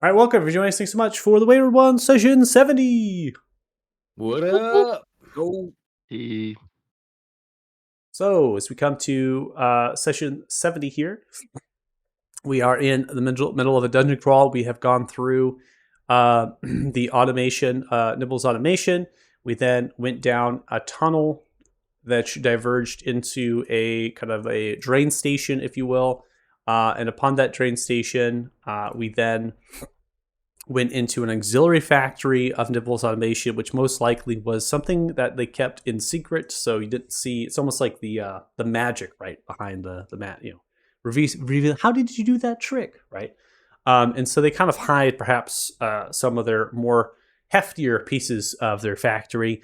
All right, welcome for joining us. Thanks so much for the Wayward One session 70. What Whoop, whoop. up? Go. So, as we come to session 70 here, we are in the middle of a dungeon crawl. We have gone through the automation, Nibbles automation. We then went down a tunnel that diverged into a kind of a drain station, if you will. And upon that drain station, we then went into an auxiliary factory of Nibbles automation, which most likely was something that they kept in secret. So you didn't see. It's almost like the magic right behind the mat. Reveal how did you do that trick, right? And so they kind of hide perhaps some of their more heftier pieces of their factory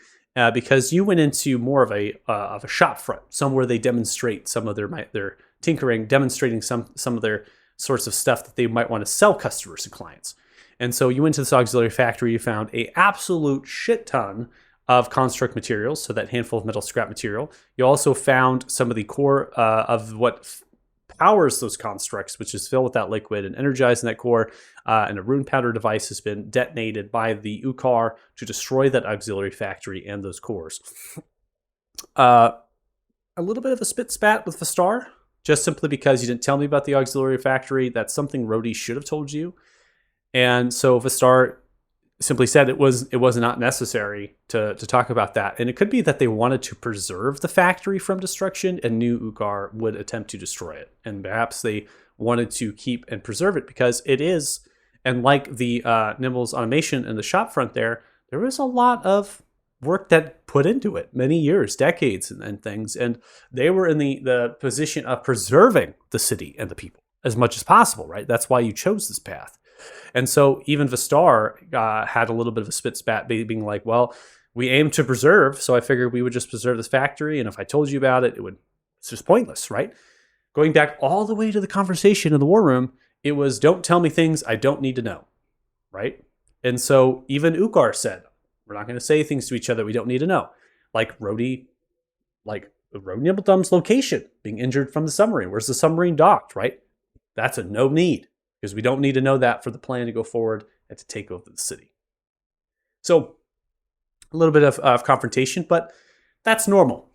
because you went into more of a shop front, somewhere they demonstrate some of their tinkering, demonstrating some of their sorts of stuff that they might want to sell customers and clients. And so you went to this auxiliary factory, you found a absolute shit ton of construct materials, so that handful of metal scrap material. You also found some of the core of what powers those constructs, which is filled with that liquid and energized in that core. And a rune powder device has been detonated by the Ukar to destroy that auxiliary factory and those cores. A little bit of a spit spat with the star, just simply because you didn't tell me about the auxiliary factory. That's something Rhodey should have told you. And so Vistar simply said it was not necessary to talk about that. And it could be that they wanted to preserve the factory from destruction and knew Ugar would attempt to destroy it. And perhaps they wanted to keep and preserve it because it is, and like the Nibbles automation in the shop front there was a lot of work that put into it, many years, decades and things. And they were in the position of preserving the city and the people as much as possible, right? That's why you chose this path. And so even Vistar had a little bit of a spit spat, being like, well, we aim to preserve, so I figured we would just preserve this factory, and if I told you about it, it's just pointless, right? Going back all the way to the conversation in the war room, it was, don't tell me things I don't need to know, right? And so even Ukar said, we're not going to say things to each other we don't need to know. Like Rhodey Nibbledum's location, being injured from the submarine. Where's the submarine docked, right? That's a no need, because we don't need to know that for the plan to go forward and to take over the city. So a little bit of confrontation, but that's normal.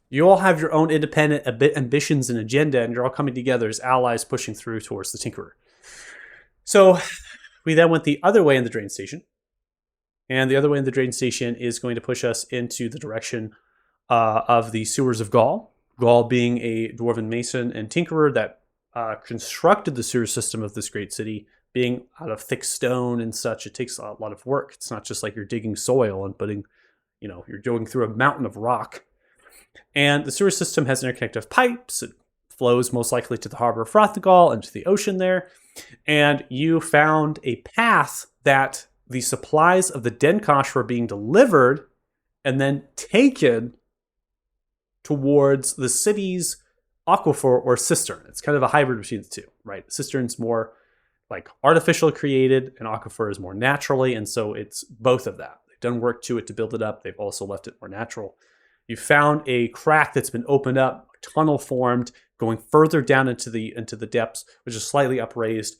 You all have your own independent ambitions and agenda, and you're all coming together as allies pushing through towards the Tinkerer. So we then went the other way in the drain station, and the other way in the drain station is going to push us into the direction of the sewers of Gaul. Gaul being a dwarven mason and tinkerer that constructed the sewer system of this great city, being out of thick stone and such. It takes a lot of work. It's not just like you're digging soil and putting, you're going through a mountain of rock. And the sewer system has interconnected pipes. It flows most likely to the harbor of Frothigal and to the ocean there. And you found a path that the supplies of the Denkosh were being delivered and then taken towards the city's aquifer or cistern. It's kind of a hybrid between the two, right? Cistern's more like artificial created, and aquifer is more naturally, and so it's both of that. They've done work to it to build it up. They've also left it more natural. You found a crack that's been opened up, a tunnel formed, going further down into the depths, which is slightly upraised,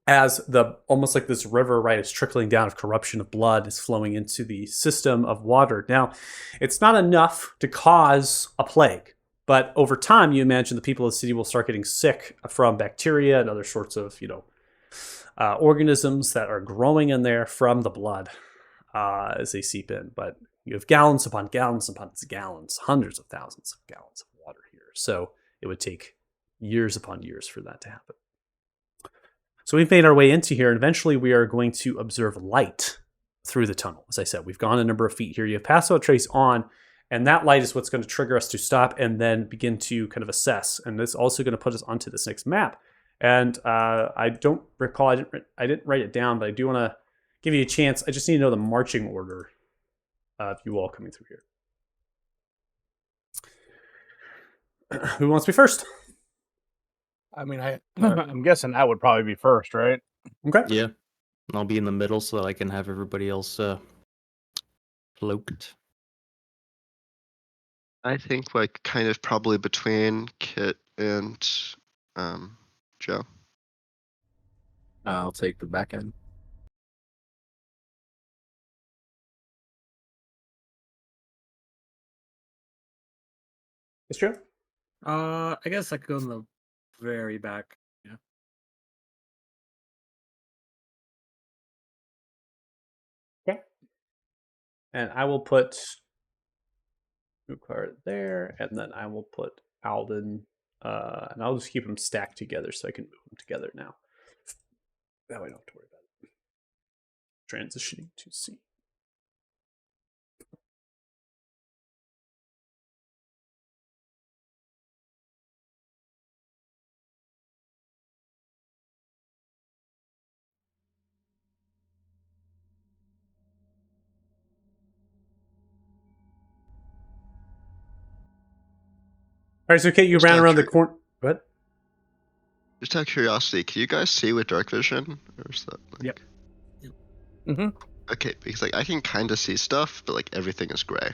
as almost like this river, right, is trickling down of corruption of blood is flowing into the system of water. Now, it's not enough to cause a plague. But over time, you imagine the people of the city will start getting sick from bacteria and other sorts of, organisms that are growing in there from the blood as they seep in. But you have gallons upon gallons upon gallons, hundreds of thousands of gallons of water here. So it would take years upon years for that to happen. So we've made our way into here, and eventually we are going to observe light through the tunnel. As I said, we've gone a number of feet here. You have Passo Trace on, and that light is what's going to trigger us to stop and then begin to kind of assess. And it's also going to put us onto this next map. And I don't recall, I didn't write it down, but I do want to give you a chance. I just need to know the marching order of you all coming through here. Who wants to be first? I mean, I'm guessing I would probably be first, right? Okay. Yeah. And I'll be in the middle so that I can have everybody else float. I think like kind of probably between Kit and Joe. I'll take the back end. It's true. I guess I could go in the very back. Yeah. Okay. And I will put Ukar there, and then I will put Alden, and I'll just keep them stacked together so I can move them together now. That way I don't have to worry about it. Transitioning to C. All right, so Kate, you Just ran out around the of corner. What? Just out of curiosity, can you guys see with dark vision, or is that like? Yep. Mm-hmm. Okay, because like I can kind of see stuff, but like everything is gray.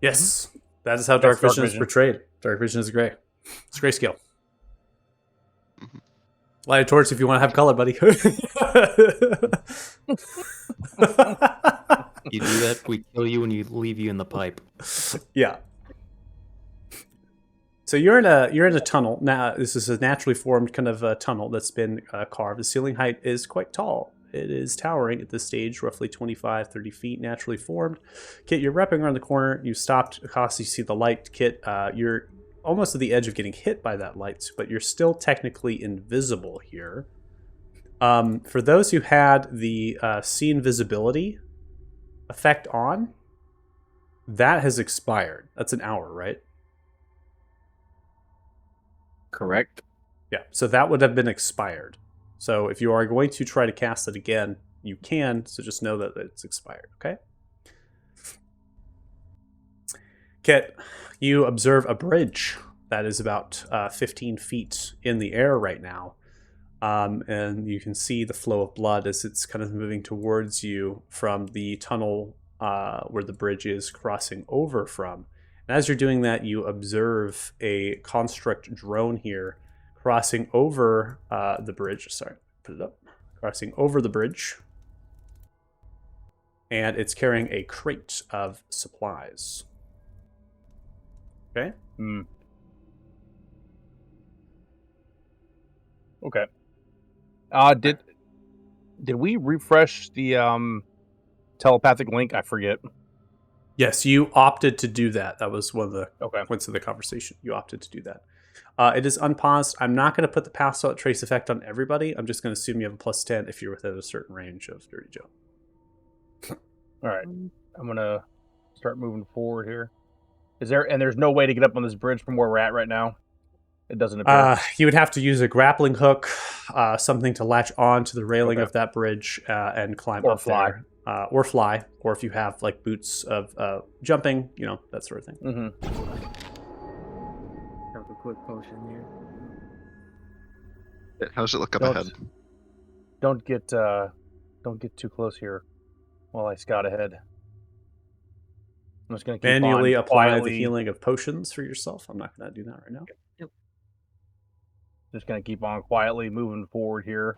Yes, that is how That's dark dark vision is vision. portrayed. Dark vision is gray. It's grayscale. Mhm. Light a torch if you want to have color, buddy. You do that, we kill you and you leave you in the pipe. Yeah. So you're in a tunnel now. This is a naturally formed kind of tunnel that's been carved. The ceiling height is quite tall. It is towering at this stage, roughly 25, 30 feet, naturally formed. Kit, you're wrapping around the corner. You stopped across. You see the light. Kit, you're almost at the edge of getting hit by that light, but you're still technically invisible here. For those who had the see invisibility effect on, that has expired. That's an hour, right? Correct. Yeah, so that would have been expired. So if you are going to try to cast it again, you can, so just know that it's expired, okay? Kit, you observe a bridge that is about 15 feet in the air right now. And you can see the flow of blood as it's kind of moving towards you from the tunnel where the bridge is crossing over from. And as you're doing that, you observe a construct drone here crossing over the bridge. Sorry, put it up. Crossing over the bridge. And it's carrying a crate of supplies. Okay? Hmm. Okay. Did we refresh the telepathic link? I forget. Yes, you opted to do that. That was one of the Okay. points of the conversation. You opted to do that. It is unpaused. I'm not going to put the pass out trace effect on everybody. I'm just going to assume you have a plus 10 if you're within a certain range of Dirty Joe. All right. I'm gonna start moving forward here. There's no way to get up on this bridge from where we're at right now? It doesn't appear. You would have to use a grappling hook, something to latch on to the railing Okay. of that bridge and climb Or up fly. there. Or fly. Or if you have like boots of jumping, that sort of thing. Mm-hmm. Have a quick potion here. How does it look up Don't- ahead? Don't get too close here while I scout ahead. I'm just gonna keep Manually on apply quietly, the healing of potions for yourself. I'm not going to do that right now. Just gonna keep on quietly moving forward here.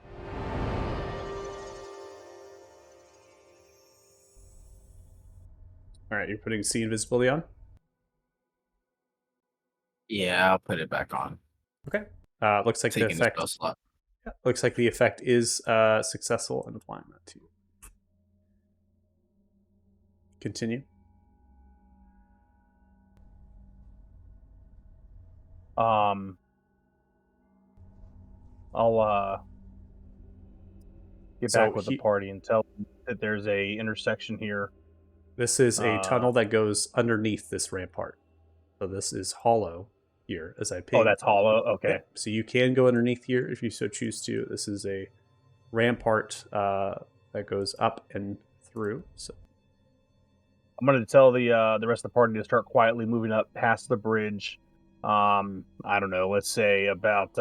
All right, you're putting see invisibility on. Yeah, I'll put it back on. Okay. Looks like the Taking the effect. spell slot. Yeah, looks like the effect is successful in applying that to you. Continue. I'll get So back with the party and tell them that there's a intersection here. This is a tunnel that goes underneath this rampart. So this is hollow here as I ping. Oh, that's hollow. Okay. Yeah, so you can go underneath here if you so choose to. This is a rampart that goes up and through. So I'm gonna tell the rest of the party to start quietly moving up past the bridge. I don't know, let's say about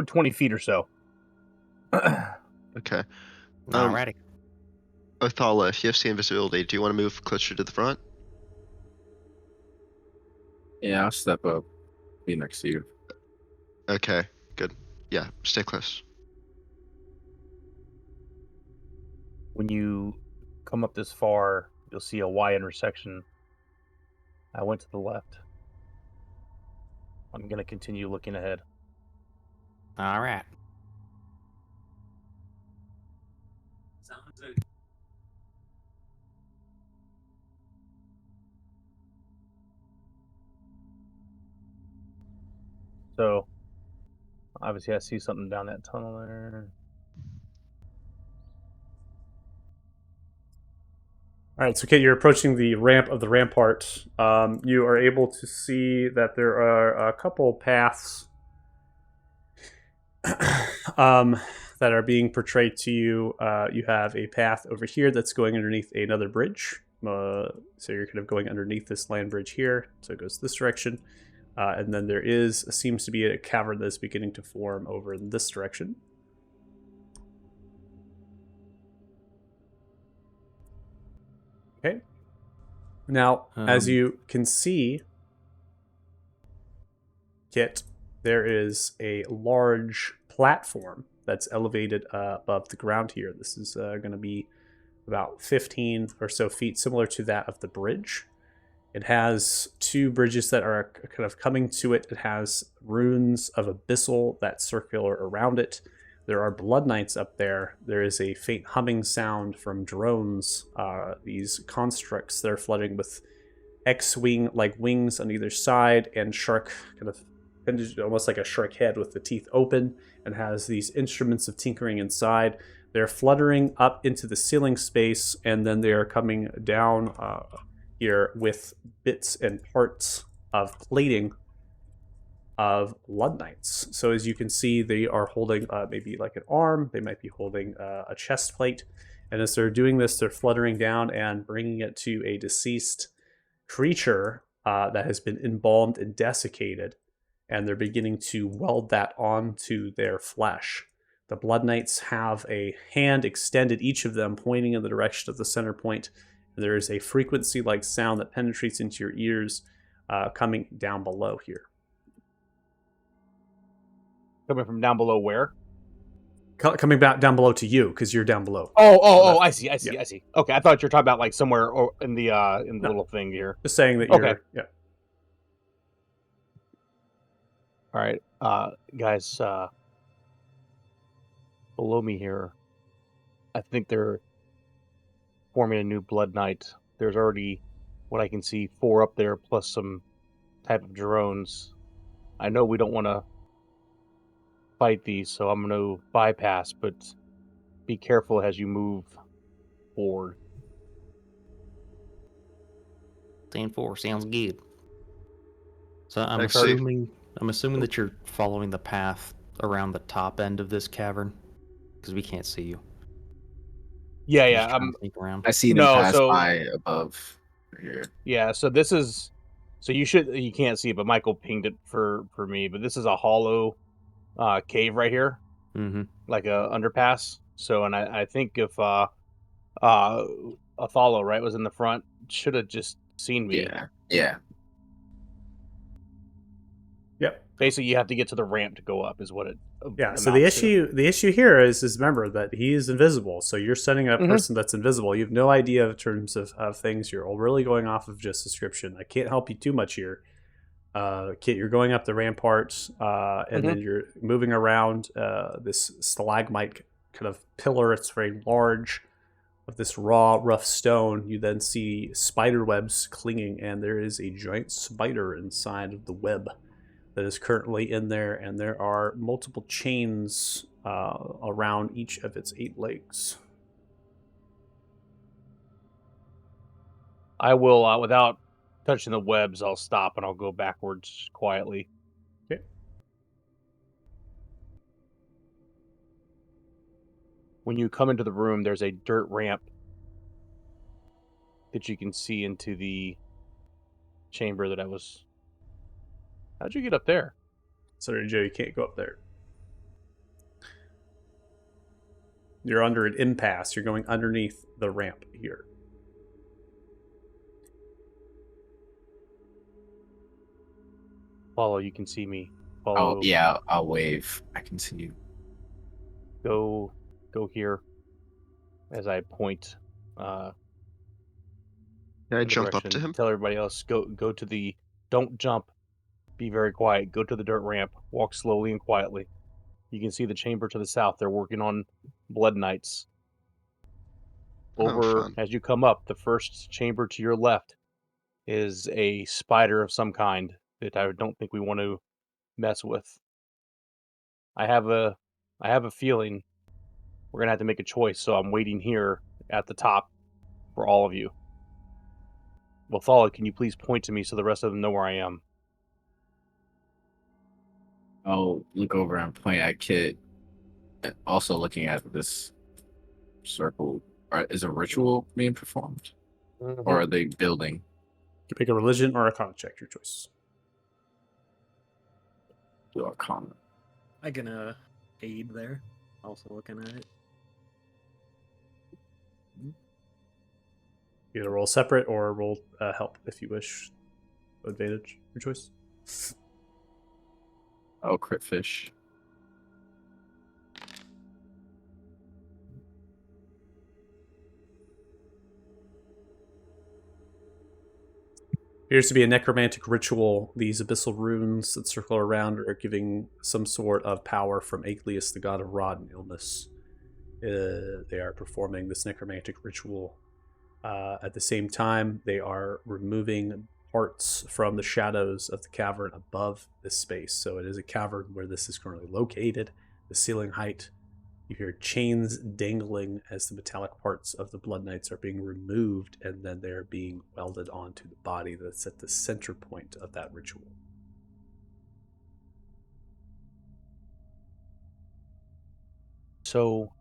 20 feet or so. Okay. Alrighty. Othala, if you have see invisibility, do you want to move closer to the front? Yeah, I'll step up. Be next to you. Okay, good. Yeah, stay close. When you come up this far, you'll see a Y intersection. I went to the left. I'm going to continue looking ahead. All right. So, obviously, I see something down that tunnel there. All right, so Kate, you're approaching the ramp of the rampart. You are able to see that there are a couple paths that are being portrayed to you. You have a path over here that's going underneath another bridge. So you're kind of going underneath this land bridge here. So it goes this direction. And then there seems to be a cavern that's beginning to form over in this direction. Okay. Now, as you can see, Kit, there is a large platform that's elevated above the ground here. This is going to be about 15 or so feet, similar to that of the bridge. It has two bridges that are kind of coming to it. It has runes of abyssal that circular around it. There are blood knights up there. There is a faint humming sound from drones, these constructs that are flooding with X-wing like wings on either side, and shark kind of almost like a shark head with the teeth open, and has these instruments of tinkering inside. They're fluttering up into the ceiling space, and then they are coming down here with bits and parts of plating of blood knights. So as you can see, they are holding maybe like an arm. They might be holding a chest plate. And as they're doing this, they're fluttering down and bringing it to a deceased creature that has been embalmed and desiccated. And they're beginning to weld that onto their flesh. The blood knights have a hand extended, each of them pointing in the direction of the center point. And there is a frequency-like sound that penetrates into your ears coming down below here. Coming from down below where? Coming back down below to you, because you're down below. Oh, I see. Yeah. I see. Okay, I thought you were talking about like somewhere in the No. little thing here. Just saying that you're... Okay. Yeah. All right, guys, below me here, I think they're forming a new Blood Knight. There's already, what I can see, 4 up there, plus some type of drones. I know we don't want to fight these, so I'm going to bypass, but be careful as you move forward. Stand 4 sounds good. So I'm Actually- assuming that you're following the path around the top end of this cavern, because we can't see you. Yeah, Just trying to sneak around. I see them No, pass so- by above here. Yeah, so this is, so you can't see it, but Michael pinged it for me, but this is a hollow cave right here, Mm-hmm. like a underpass. So, and I think if Apollo, right, was in the front, should have just seen me. Yeah. Yep. Basically, you have to get to the ramp to go up, is what it. Yeah. So the issue here is remember that he is invisible. So you're sending a Mhm. person that's invisible. You have no idea in terms of things. You're all really going off of just description. I can't help you too much here. Kit, you're going up the ramparts, and then you're moving around this stalagmite kind of pillar. It's very large, of this raw, rough stone. You then see spider webs clinging, and there is a giant spider inside of the web that is currently in there, and there are multiple chains around each of its 8 legs. I will, without touching the webs, I'll stop and I'll go backwards quietly. Okay. When you come into the room, there's a dirt ramp that you can see into the chamber that I was. How'd you get up there? Sorry, Joe, you can't go up there. You're under an impasse. You're going underneath the ramp here. Follow, you can see me. Follow. Oh yeah, I'll wave. I can see you. Go here. as I point Can I in the jump up to direction. him? Tell everybody else go to the. Don't jump. Be very quiet. Go to the dirt ramp. Walk slowly and quietly. You can see the chamber to the south. They're working on Blood Knights. Oh, Over fun. as you come up, the first chamber to your left is a spider of some kind that I don't think we want to mess with. I have a feeling we're gonna have to make a choice, so I'm waiting here at the top for all of you. Well, can you please point to me so the rest of them know where I am? I'll look over and point at Kit. Also looking at this circle. Is a ritual being performed? Or are they building? You pick a religion or a con check, your choice. Do a comment. I can aid there. Also looking at it. Either roll separate or roll help if you wish. Advantage, your choice. Oh, crit fish. Appears to be a necromantic ritual. These abyssal runes that circle around are giving some sort of power from Aglius, the god of rot and illness. They are performing this necromantic ritual. At the same time, they are removing parts from the shadows of the cavern above this space. So it is a cavern where this is currently located. The ceiling height. You hear chains dangling as the metallic parts of the Blood Knights are being removed, and then they're being welded onto the body that's at the center point of that ritual. So,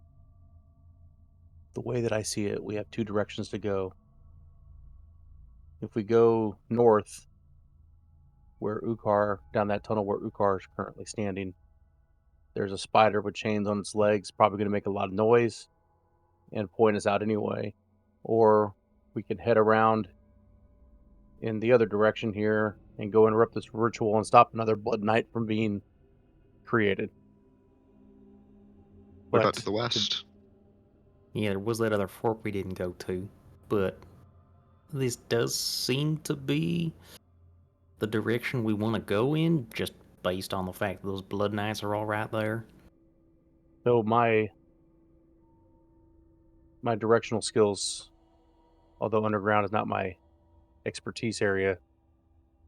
the way that I see it, we have two directions to go. If we go north, down that tunnel where Ukar is currently standing, there's a spider with chains on its legs, probably going to make a lot of noise and point us out anyway. Or we can head around in the other direction here and go interrupt this ritual and stop another Blood Knight from being created. What about But to the west? Yeah, there was that other fork we didn't go to, but this does seem to be the direction we want to go in, just based on the fact that those Blood Knights are all right there. So my directional skills, although underground is not my expertise area,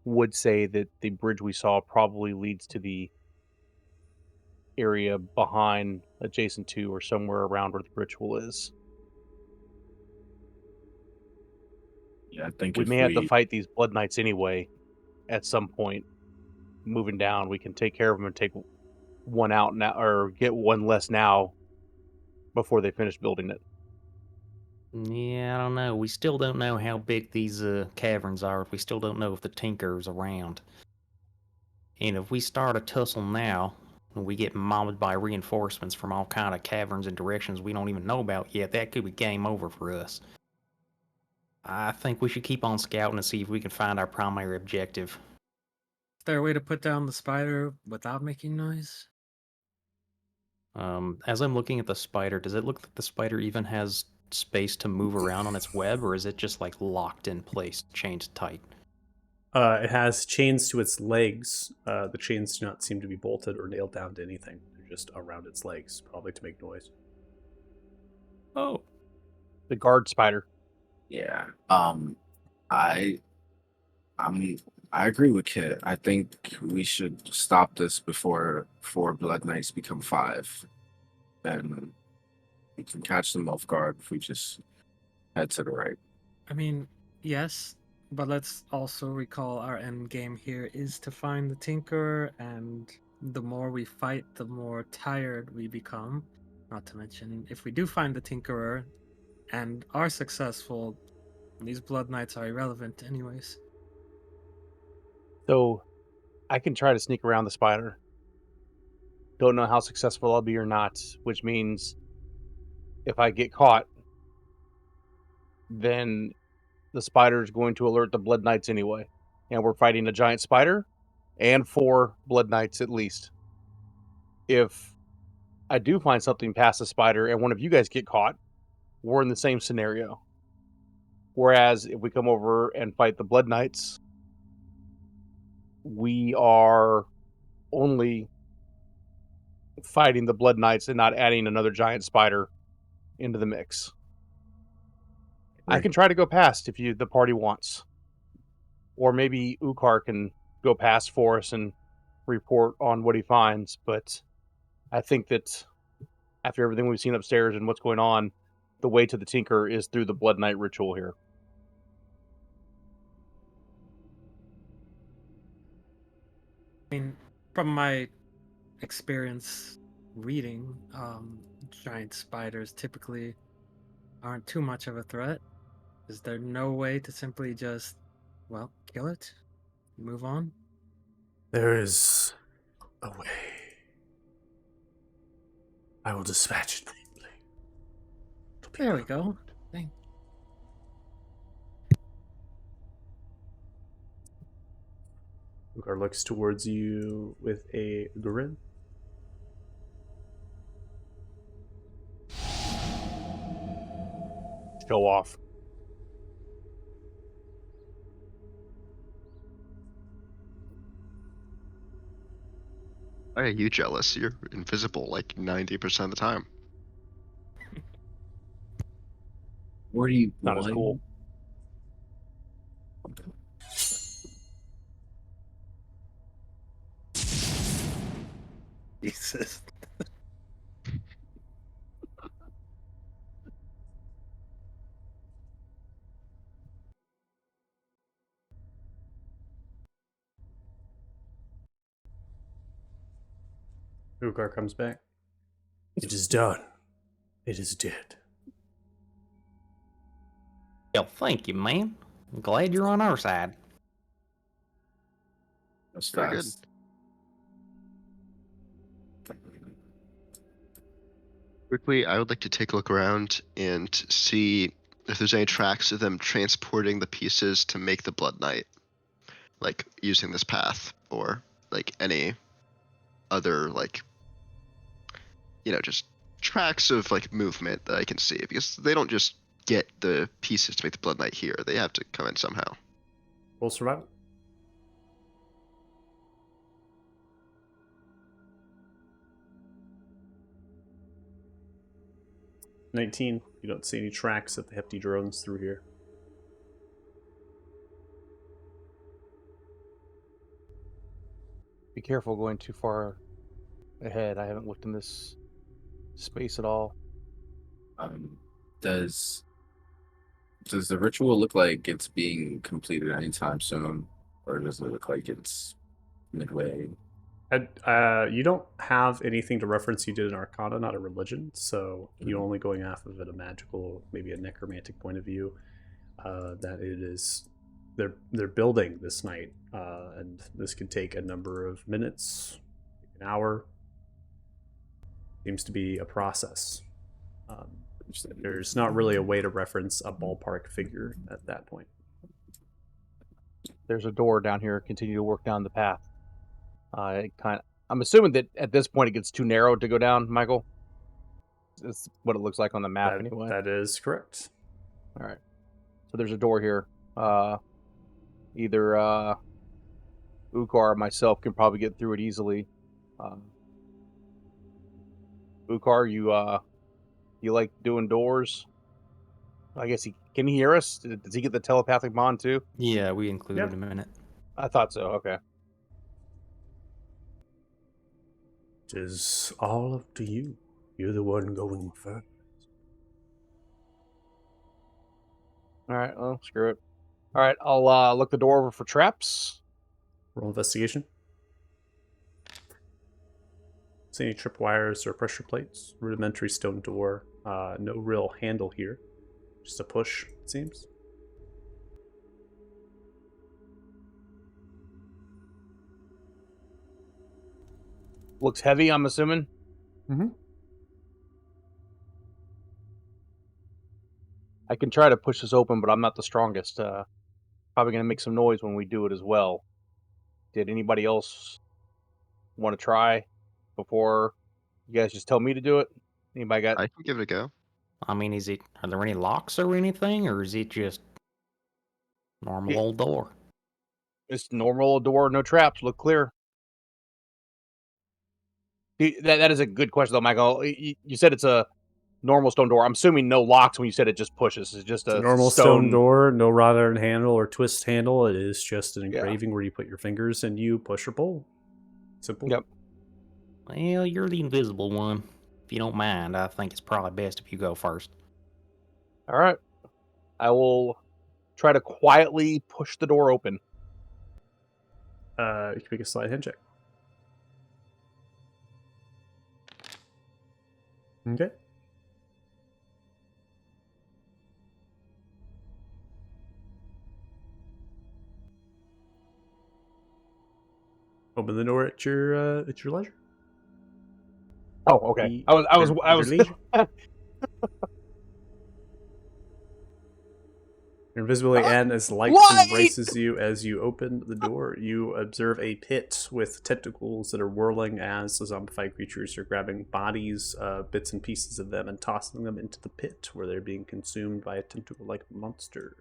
would say that the bridge we saw probably leads to the area behind, adjacent to, or somewhere around where the ritual is. Yeah, I think We if may have to we fight these Blood Knights anyway at some point. Moving down, we can take care of them and take one out now, or get one less now before they finish building it. Yeah, I don't know. We still don't know how big these caverns are. We still don't know if the Tinker's around. And if we start a tussle now, and we get mobbed by reinforcements from all kind of caverns and directions we don't even know about yet, that could be game over for us. I think we should keep on scouting and see if we can find our primary objective. Is there a way to put down the spider without making noise? As I'm looking at the spider, does it look like the spider even has space to move around on its web, or is it just like locked in place, chained tight? It has chains to its legs. The chains do not seem to be bolted or nailed down to anything. They're just around its legs, probably to make noise. Oh, The guard spider. yeah. I I agree with Kit. I think we should stop this before 4 Blood Knights become 5. And we can catch them off guard if we just head to the right. I mean, yes, but let's also recall our end game here is to find the Tinkerer, and the more we fight, the more tired we become. Not to mention, if we do find the Tinkerer and are successful, these Blood Knights are irrelevant anyways. So I can try to sneak around the spider. Don't know how successful I'll be or not, which means if I get caught, then the spider is going to alert the Blood Knights anyway. And we're fighting a giant spider and 4 Blood Knights at least. If I do find something past the spider and one of you guys get caught, we're in the same scenario. Whereas if we come over and fight the Blood Knights, we are only fighting the Blood Knights and not adding another giant spider into the mix. I Right. can try to go past if the party wants. Or maybe Ukar can go past for us and report on what he finds, but I think that after everything we've seen upstairs and what's going on, the way to the Tinker is through the Blood Knight ritual here. I mean, from my experience reading, giant spiders typically aren't too much of a threat. Is there no way to simply just, well, kill it? Move on? There is a way. I will dispatch it promptly. It'll be There we well. go. Thank Ugar looks towards you with a grin. Show off. Why are you jealous? You're invisible like 90% of the time. 41. Not as cool. Jesus. Ugar comes back. It is done. It is dead. Well, thank you, man. I'm glad you're on our side. That's Very good. fast. Quickly, I would like to take a look around and see if there's any tracks of them transporting the pieces to make the Blood Knight, like using this path, or like any other just tracks of like movement that I can see, because they don't just get the pieces to make the Blood Knight here. They have to come in somehow. Roll survival. 19. You don't see any tracks of the hefty drones through here. Be careful going too far ahead. I haven't looked in this space at all. Does the ritual look like it's being completed anytime soon, or does it look like it's midway? You don't have anything to reference. You did an Arcana, not a religion, so you're only going off of it a magical, maybe a necromantic point of view. That it is, they're building this night, and this could take a number of minutes, an hour. Seems to be a process. There's not really a way to reference a ballpark figure at that point. There's a door down here. Continue to work down the path. I'm assuming that at this point it gets too narrow to go down, Michael. That's what it looks like on the map, anyway. That is correct. All right. So there's a door here. Either Ukar or myself can probably get through it easily. Ukar, you like doing doors? I guess can he hear us? Does he get the telepathic bond too? Yeah, we included Yep. him in it. I thought so. Okay. It is all up to you. You're the one going first. All right. Well, screw it. All right. I'll look the door over for traps. Roll investigation. See any tripwires or pressure plates? Rudimentary stone door. No real handle here. Just a push, it seems. Looks heavy, I'm assuming. Mm-hmm. I can try to push this open, but I'm not the strongest. Probably going to make some noise when we do it as well. Did anybody else want to try before you guys just tell me to do it? Anybody got? I can give it a go. I mean, are there any locks or anything, or is it just normal Yeah. old door? It's normal door, no traps. Look clear. That is a good question, though, Michael. You said it's a normal stone door. I'm assuming no locks when you said it just pushes. It's just It's a a normal stone door, no wrought iron handle or twist handle. It is just an Yeah. engraving where you put your fingers and you push or pull. Simple. Yep. Well, you're the invisible one. If you don't mind, I think it's probably best if you go first. All right. I will try to quietly push the door open. You can make a sleight of hand check. Okay. Open the door at your leisure. Oh, okay. I was. Leisure. You're invisibly, and as light embraces you as you open the door, you observe a pit with tentacles that are whirling as the zombified creatures are grabbing bodies, bits and pieces of them, and tossing them into the pit where they're being consumed by a tentacle-like monster.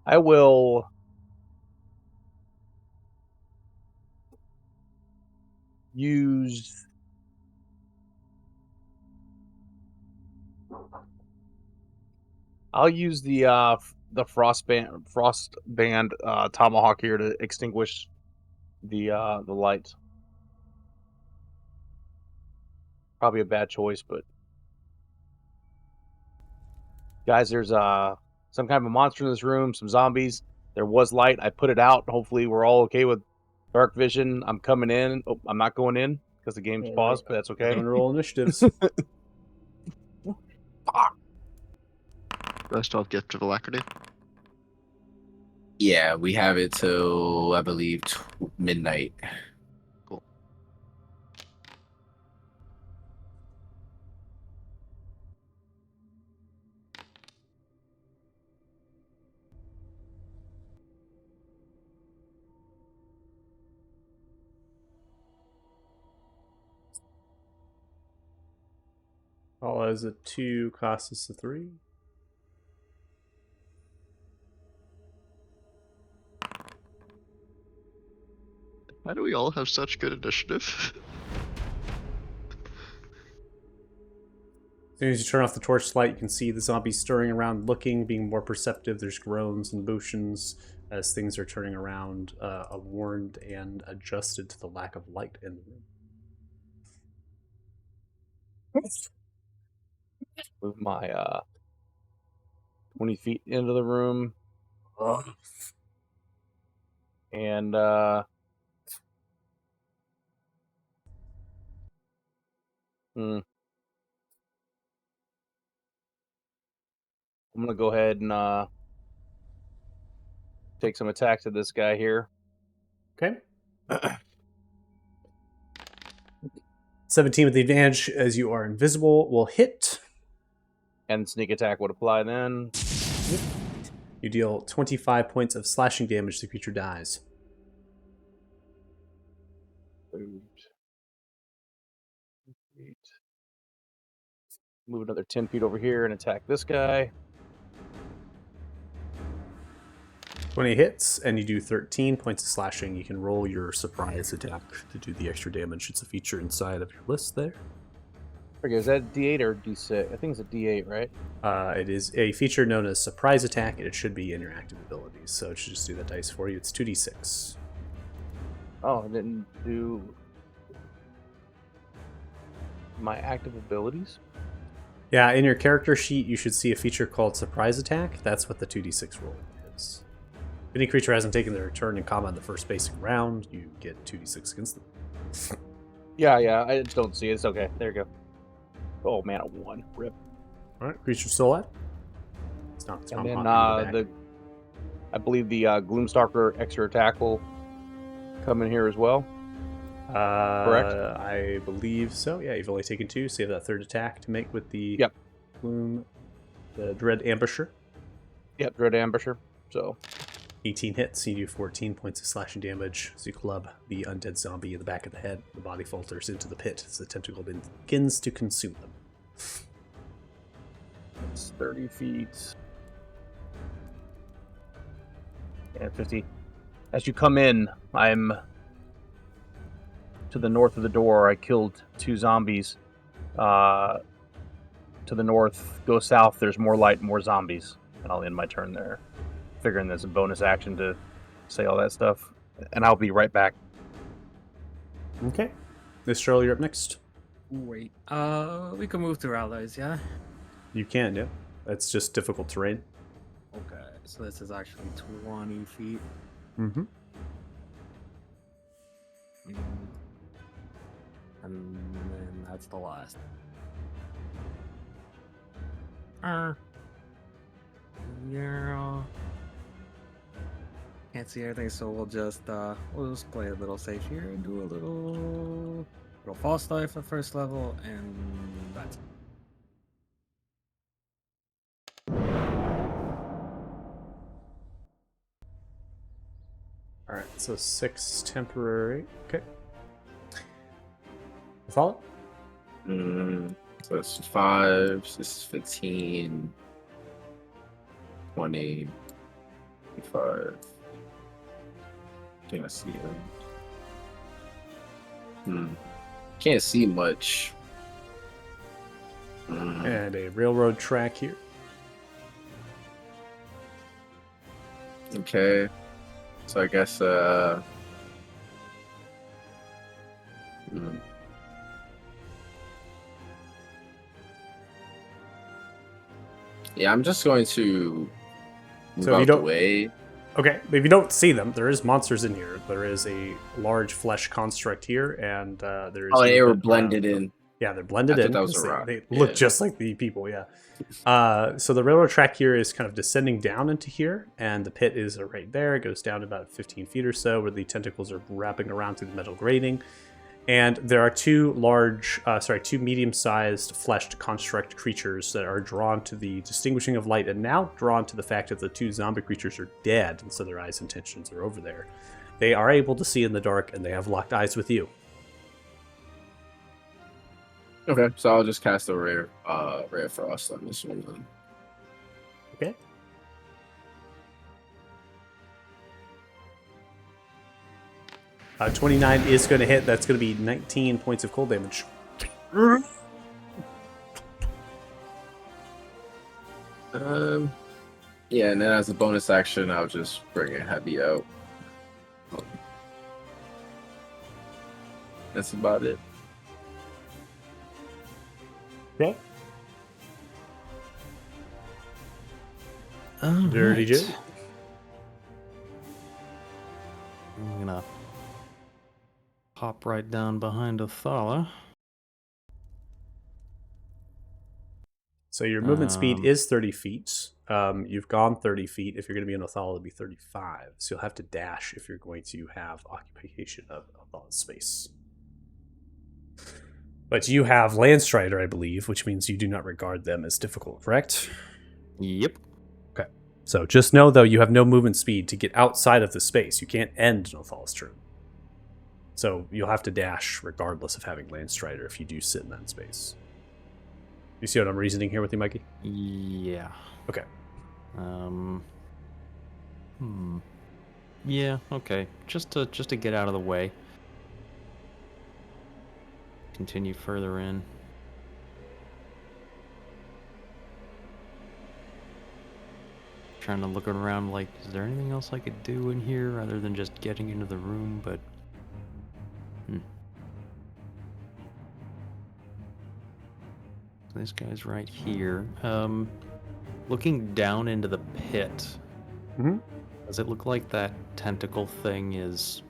I will use. I'll use the frost band tomahawk here to extinguish the light. Probably a bad choice, but guys, there's some kind of a monster in this room, some zombies. There was light. I put it out. Hopefully, we're all okay with dark vision. I'm coming in. Oh, I'm not going in because the game's paused, but that's okay. Everyone roll initiatives. Rest all gift of alacrity. Yeah, we have it till I believe midnight. Cool. All as a 2, cost us a 3. Why do we all have such good initiative? As soon as you turn off the torchlight, you can see the zombies stirring around, looking, being more perceptive. There's groans and motions as things are turning around, warned and adjusted to the lack of light in the room. Move my 20 feet into the room. And I'm gonna go ahead and take some attacks at this guy here. Okay. 17 with the advantage as you are invisible will hit. And sneak attack would apply then. You deal 25 points of slashing damage to the creature dies. Move another 10 feet over here and attack this guy. 20 hits, and you do 13 points of slashing. You can roll your surprise attack to do the extra damage. It's a feature inside of your list there. Okay, is that D8 or D6? I think it's a D8, right? It is a feature known as surprise attack, and it should be in your active abilities. So it should just do that dice for you. It's 2d6. Oh, I didn't do my active abilities? Yeah, in your character sheet, you should see a feature called surprise attack. That's what the 2d6 roll is. If any creature hasn't taken their turn in combat in the first basic round, you get 2d6 against them. Yeah, I just don't see it. It's okay. There you go. Oh man, a 1. Rip. All right, creature's still alive. It's not. It's And then not back. I believe the Gloomstalker extra attack will come in here as well. Correct? I believe so. Yeah, you've only taken 2, so you have that third attack to make with the Yep. Gloom, the Dread Ambusher. Yep, Dread Ambusher. So 18 hits. You do 14 points of slashing damage as you club the undead zombie in the back of the head. The body falters into the pit as the tentacle begins to consume them. It's 30 feet. And 50. As you come in, I'm to the north of the door. I killed 2 zombies. To the north, go south, there's more light, more zombies. And I'll end my turn there. Figuring there's a bonus action to say all that stuff. And I'll be right back. Okay. Mistral, you're up next. Wait. We can move through allies, yeah? You can, yeah. That's just difficult terrain. Okay, so this is actually 20 feet. Mm-hmm. And then that's the last. Yeah. Can't see everything, so we'll just play a little safe here and do a little false dive at first level, and that's it. Alright, so 6 temporary. Okay. Follow? So it's 5, this is 15, 20, 25. I think I see it. Can't see much. And a railroad track here. Okay. So I guess yeah, I'm just going to move So if you out the don't- way. Okay, if you don't see them, there is monsters in here. There is a large flesh construct here, and there is... Oh, they were movement blended around. in. Yeah, they're blended I in. thought that was a They- rock. They look Yeah. just like the people, yeah. So the railroad track here is kind of descending down into here, and the pit is right there. It goes down about 15 feet or so, where the tentacles are wrapping around through the metal grating. And there are two medium-sized fleshed construct creatures that are drawn to the distinguishing of light, and now drawn to the fact that the 2 zombie creatures are dead, and so their eyes and intentions are over there. They are able to see in the dark, and they have locked eyes with you. Okay, so I'll just cast a rare frost on this one then. Okay. Uh, 29 is going to hit. That's going to be 19 points of cold damage. Yeah, and then as a bonus action, I'll just bring a heavy out. That's about it. Okay. Alright. Dirty Joe. I'm gonna hop right down behind Othala. So your movement speed Um, is 30 feet. You've gone 30 feet. If you're going to be in Othala, it'll be 35. So you'll have to dash if you're going to have occupation of Othala's space. But you have Landstrider, I believe, which means you do not regard them as difficult, correct? Yep. Okay. So just know, though, you have no movement speed to get outside of the space. You can't end Othala's turn. So you'll have to dash regardless of having Landstrider if you do sit in that space. You see what I'm reasoning here with you, Mikey? Yeah. Okay. Yeah, okay. Just to get out of the way. Continue further in. Trying to look around like, is there anything else I could do in here other than just getting into the room, but this guy's right here. Looking down into the pit. Mm-hmm. Does it look like that tentacle thing is,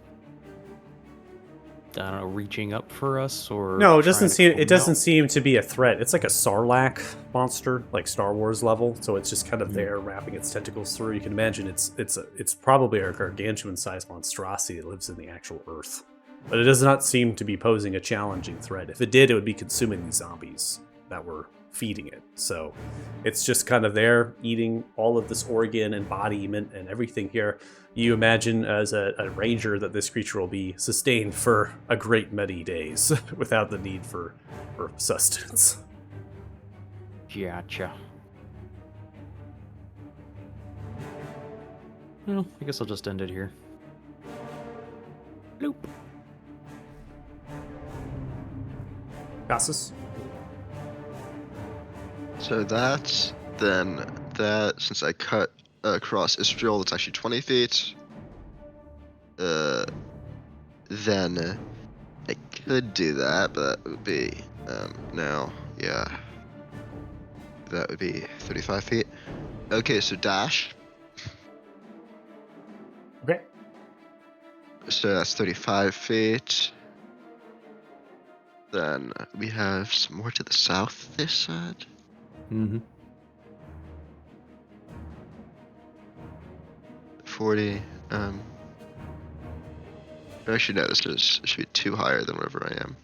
I don't know, reaching up for us, or No, it doesn't seem. come It doesn't out? seem to be a threat. It's like a Sarlacc monster, like Star Wars level. So it's just kind of there, wrapping its tentacles through. You can imagine it's probably a gargantuan-sized monstrosity that lives in the actual Earth, but it does not seem to be posing a challenging threat. If it did, it would be consuming these zombies that were feeding it. So it's just kind of there eating all of this organ, embodiment, and everything here. You imagine as a ranger that this creature will be sustained for a great many days without the need for sustenance. Gotcha. Well, I guess I'll just end it here. Bloop. Cassus? So that's then that, since I cut across Israel, that's actually 20 feet. Then I could do that, but that would be, no, yeah. That would be 35 feet. Okay, so dash. Okay. So that's 35 feet. Then we have some more to the south this side. Mm-hmm. 40. Actually, no, should be too higher than wherever I am.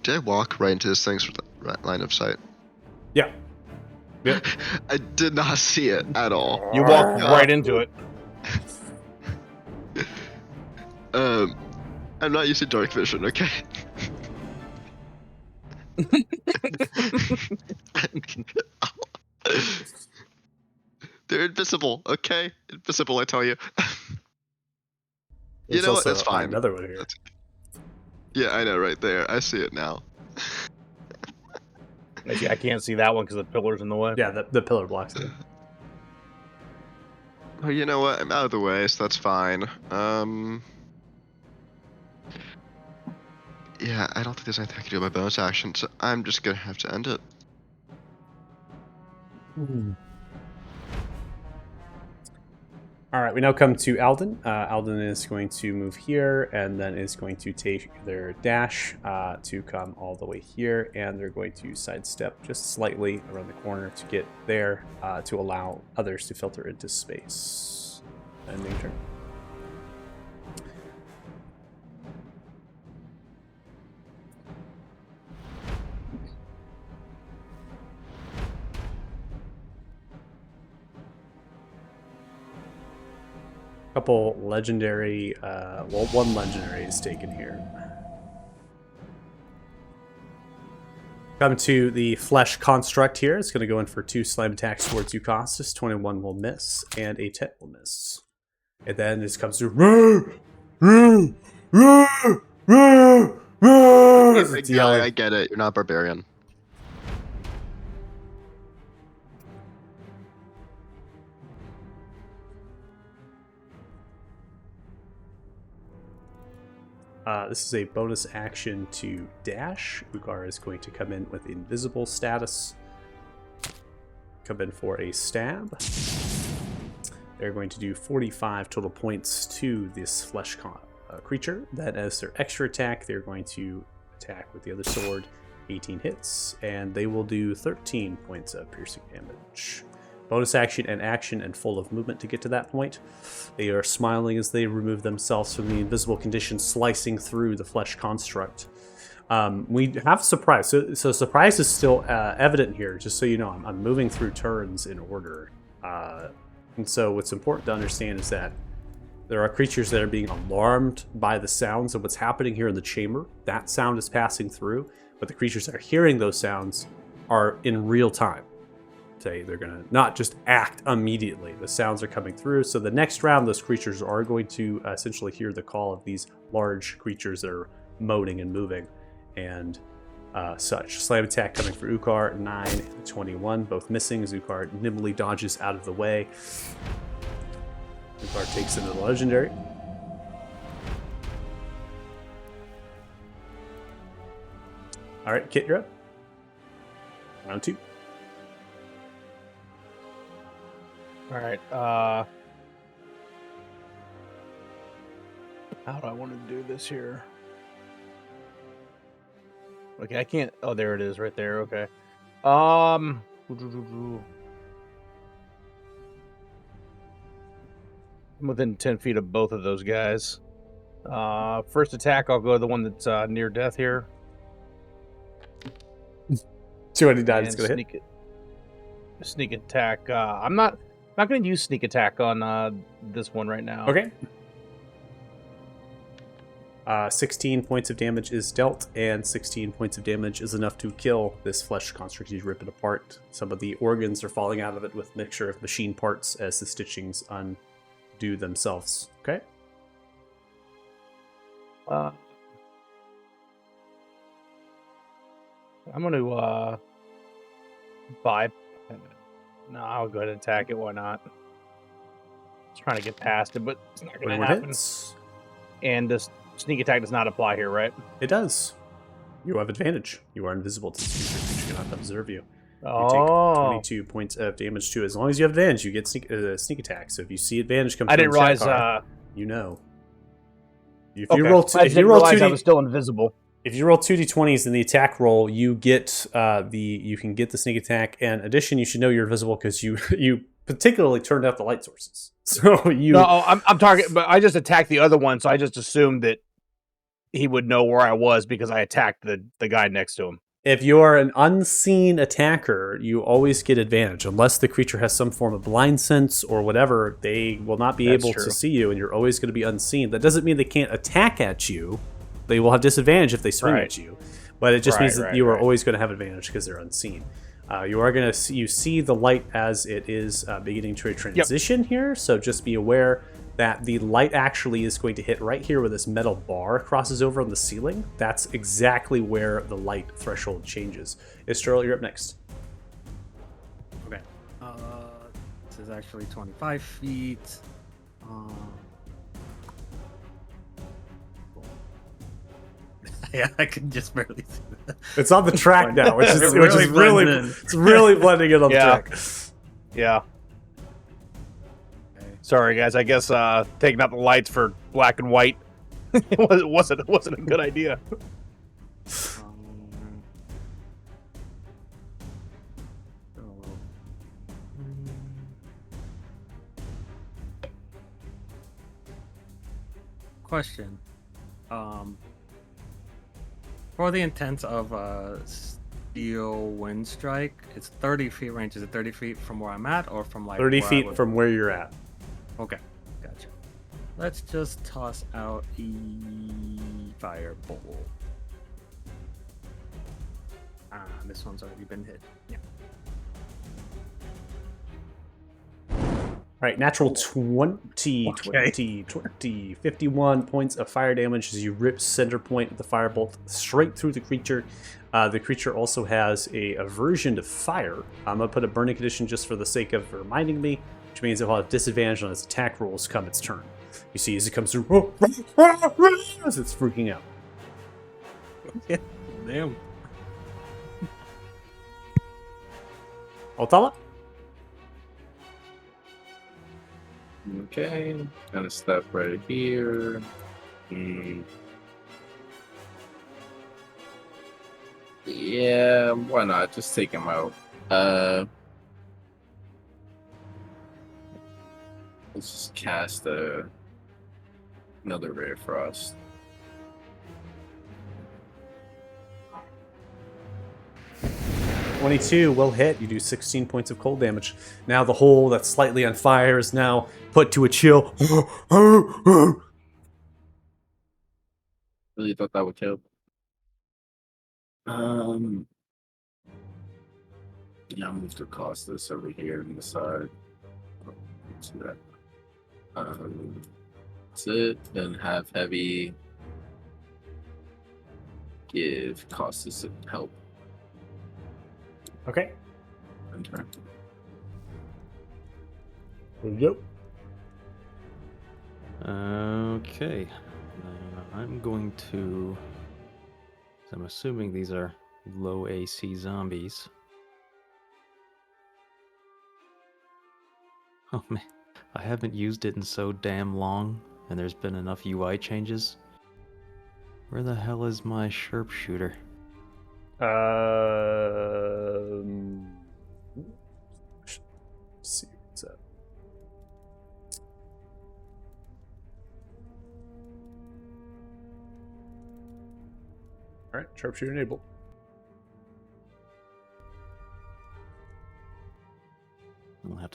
Did I walk right into this thing's line of sight? Yeah. Yep. I did not see it at all. You walked right into it. I'm not used to dark vision, okay? They're invisible, okay? Invisible, I tell you. You There's know what? also That's fine. another one here. Yeah, I know, right there. I see it now. I can't see that one because the pillar's in the way. Yeah, the pillar blocks it. Oh, you know what? I'm out of the way, so that's fine. Yeah, I don't think there's anything I can do with my bonus action, so I'm just gonna have to end it. All right, we now come to Alden. Alden is going to move here and then is going to take their dash to come all the way here, and they're going to sidestep just slightly around the corner to get there to allow others to filter into space. Ending turn. Couple legendary, well, one legendary is taken here. Come to the flesh construct here. It's going to go in for 2 slime attacks towards you, Costas. 21 will miss, and a 10 will miss. And then this comes to it's yelling. I get it. You're not barbarian. This is a bonus action to dash. Ugar is going to come in with invisible status. Come in for a stab. They're going to do 45 total points to this flesh creature. Then as their extra attack, they're going to attack with the other sword. 18 hits, and they will do 13 points of piercing damage. Bonus action and full of movement to get to that point. They are smiling as they remove themselves from the invisible condition, slicing through the flesh construct. We have surprise. So surprise is still evident here, just so you know. I'm moving through turns in order. And so what's important to understand is that there are creatures that are being alarmed by the sounds of what's happening here in the chamber. That sound is passing through, but the creatures that are hearing those sounds are in real time. They're going to not just act immediately. The sounds are coming through. So the next round, those creatures are going to essentially hear the call of these large creatures that are moaning and moving and such. Slam attack coming for Ukar, 9 and 21, both missing as Ukar nimbly dodges out of the way. Ukar takes into the legendary. All right, Kit, you're up. Round 2. All right. How do I want to do this here? Okay, I can't. Oh, there it is, right there. Okay. I'm within 10 feet of both of those guys. First attack, I'll go to the one that's near death here. 29 is And going to hit. sneak attack. I'm not going to use sneak attack on this one right now. Okay. 16 points of damage is dealt, and 16 points of damage is enough to kill this flesh construct. You rip it apart. Some of the organs are falling out of it with mixture of machine parts as the stitchings undo themselves. Okay. I'm going to buy. No, I'll go ahead and attack it. Why not? It's trying to get past it, but it's not going to 21 happen. hits. And this sneak attack does not apply here, right? It does. You have advantage. You are invisible to this creature. Creature cannot observe you. You Oh, take 22 points of damage too. As long as you have advantage, you get sneak attack. So if you see advantage come I through didn't in realize. Shakar, you know. If Okay. you roll I didn't realize I was 2d, still invisible. if you roll 2d20s in the attack roll, you get you can get the sneak attack. And in addition, you should know you're invisible because you particularly turned out the light sources. So you No, I'm targeting, but I just attacked the other one, so I just assumed that he would know where I was because I attacked the guy next to him. if you are an unseen attacker, you always get advantage. Unless the creature has some form of blind sense or whatever, they will not be That's able true. to see you, and you're always going to be unseen. That doesn't mean they can't attack at you. They will have disadvantage if they swing Right. at you. But it just Right, means that right, you are right. always going to have advantage because they're unseen. You are going to you see the light as it is beginning to transition here, so just be aware that the light actually is going to hit right here where this metal bar crosses over on the ceiling. That's exactly where the light threshold changes. Estrella, you're up next. Okay. This is actually 25 feet. Yeah, I can just barely see that. It's on the track now, which is It which is really really blends in. it's really blending in on the Yeah. track. Yeah. Okay. Sorry, guys. I guess taking out the lights for black and white it wasn't a good idea. So, mm. Question. For the intent of steel wind strike, it's 30 feet range. Is it 30 feet from where I'm at, or from like 30 where I feet would- from where you're at. Okay, gotcha. Let's just toss out a firebolt. This one's already been hit. Yeah. All right, natural 20, Okay. 20, 20, 51 points of fire damage as you rip center point of the firebolt straight through the creature. The creature also has a aversion to fire. I'm going to put a burning condition just for the sake of reminding me, which means it will have disadvantage on its attack rolls come its turn. You see as it comes through, as it's freaking out. Damn. Altala? Okay, gonna step right here. Yeah, why not? Just take him out. Let's just cast another Ray of Frost. $22 will hit. You do 16 points of cold damage. Now the hole that's slightly on fire is now put to a chill. Really thought that would kill. Yeah, I'll move to cost this over here on the side. See that. That's it. Then have heavy. Give Costas help. Okay. And turn. Yep. Okay. I'm going to. I'm assuming these are low AC zombies. Oh man, I haven't used it in so damn long, and there's been enough UI changes. Where the hell is my sharpshooter? Let's see what's up. All right, sharpshooter enabled.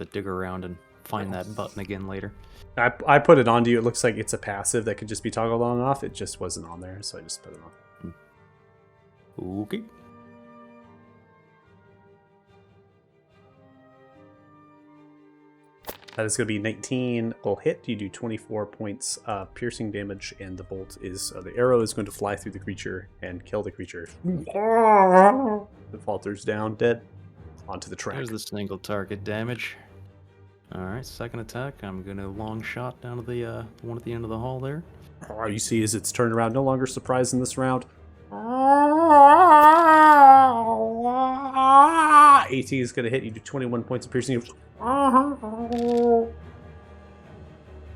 to dig around and find that button again later. I put it onto you. It looks like it's a passive that could just be toggled on and off. It just wasn't on there, so I just put it on. Okay. That is going to be 19 will hit. You do 24 points of piercing damage, and the bolt is the arrow is going to fly through the creature and kill the creature. It falters down, dead, onto the track. There's the single target damage. All right, second attack. I'm gonna long shot down to the one at the end of the hall there. All you see is it's turned around. No longer surprised in this round. 18 is going to hit. You do 21 points of piercing.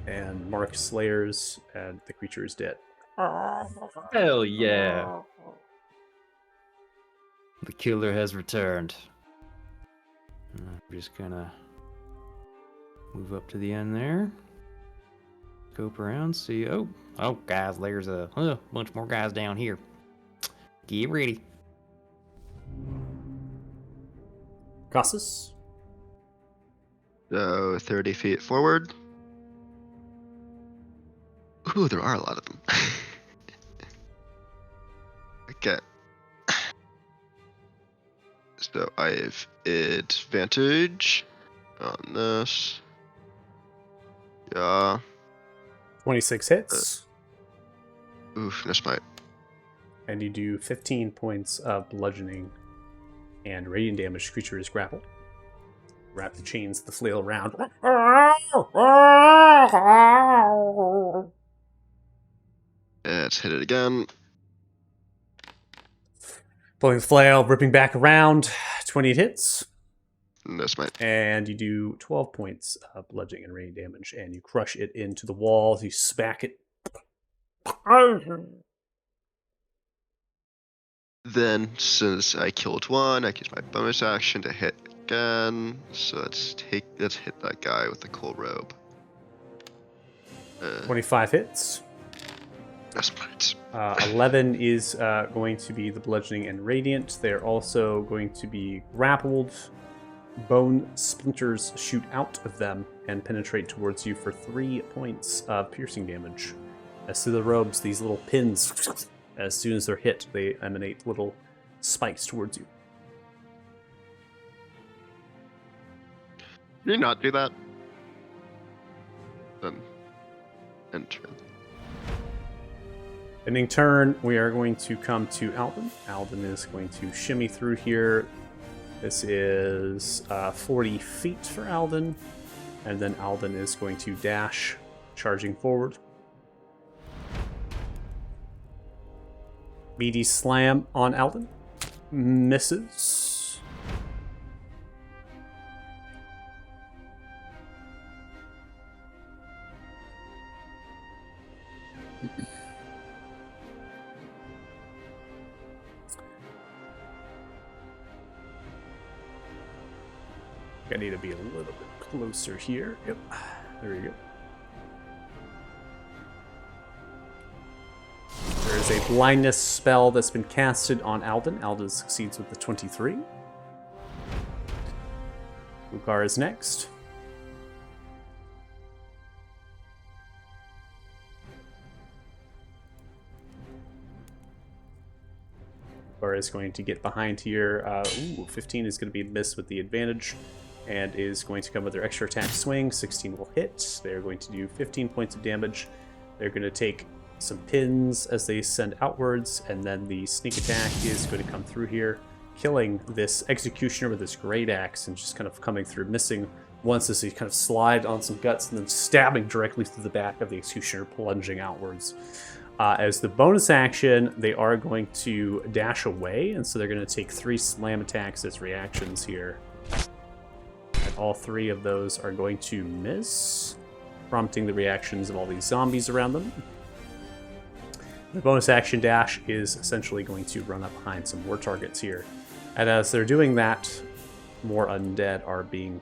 And Mark Slayers, and the creature is dead. Hell yeah! The killer has returned. I'm just gonna move up to the end there. Scope around, see. Oh, guys, there's a bunch more guys down here. Get ready. Casas? So 30 feet forward. Ooh, there are a lot of them. Okay. So I have advantage on this. Yeah. 26 hits. Oof, this might. And you do 15 points of bludgeoning and radiant damage. Creature is grappled. Wrap the chains of the flail around. Let's hit it again. Pulling the flail, ripping back around. 28 hits. This might. And you do 12 points of bludgeoning and radiant damage. And you crush it into the walls. You smack it. Then, since I killed one, I use my bonus action to hit again. So let's hit that guy with the cool robe. 25 hits. That's right. 11 is going to be the bludgeoning and radiant. They're also going to be grappled. Bone splinters shoot out of them and penetrate towards you for 3 points of piercing damage. As to the robes, these little pins, as soon as they're hit, they emanate little spikes towards you. Did you not do that? Then enter. Ending turn, we are going to come to Alden. Alden is going to shimmy through here. This is 40 feet for Alden. And then Alden is going to dash, charging forward. Meaty slam on Alden. Misses. I need to be a little bit closer here. Yep. There we go. There is a blindness spell that's been casted on Alden. Alden succeeds with the 23. Ukar is next. Ukar is going to get behind here. 15 is going to be missed with the advantage. And is going to come with their extra attack swing. 16 will hit. They're going to do 15 points of damage. They're going to take some pins as they send outwards, and then the sneak attack is going to come through here, killing this executioner with this great axe, and just kind of coming through, missing once as he kind of slide on some guts, and then stabbing directly through the back of the executioner, plunging outwards. As the bonus action, they are going to dash away, and so they're going to take 3 slam attacks as reactions here. And all 3 of those are going to miss, prompting the reactions of all these zombies around them. The bonus action dash is essentially going to run up behind some more targets here. And as they're doing that, more undead are being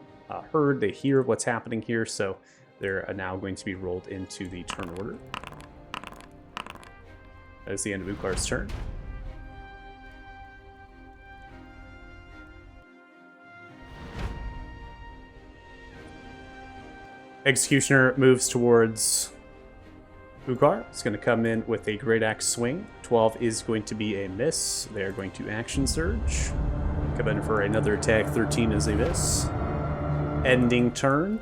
heard. They hear what's happening here, so they're now going to be rolled into the turn order. That is the end of Ukar's turn. Executioner moves towards Ugar. It's going to come in with a Great Axe swing. 12 is going to be a miss. They are going to action surge. Come in for another attack. 13 is a miss. Ending turn.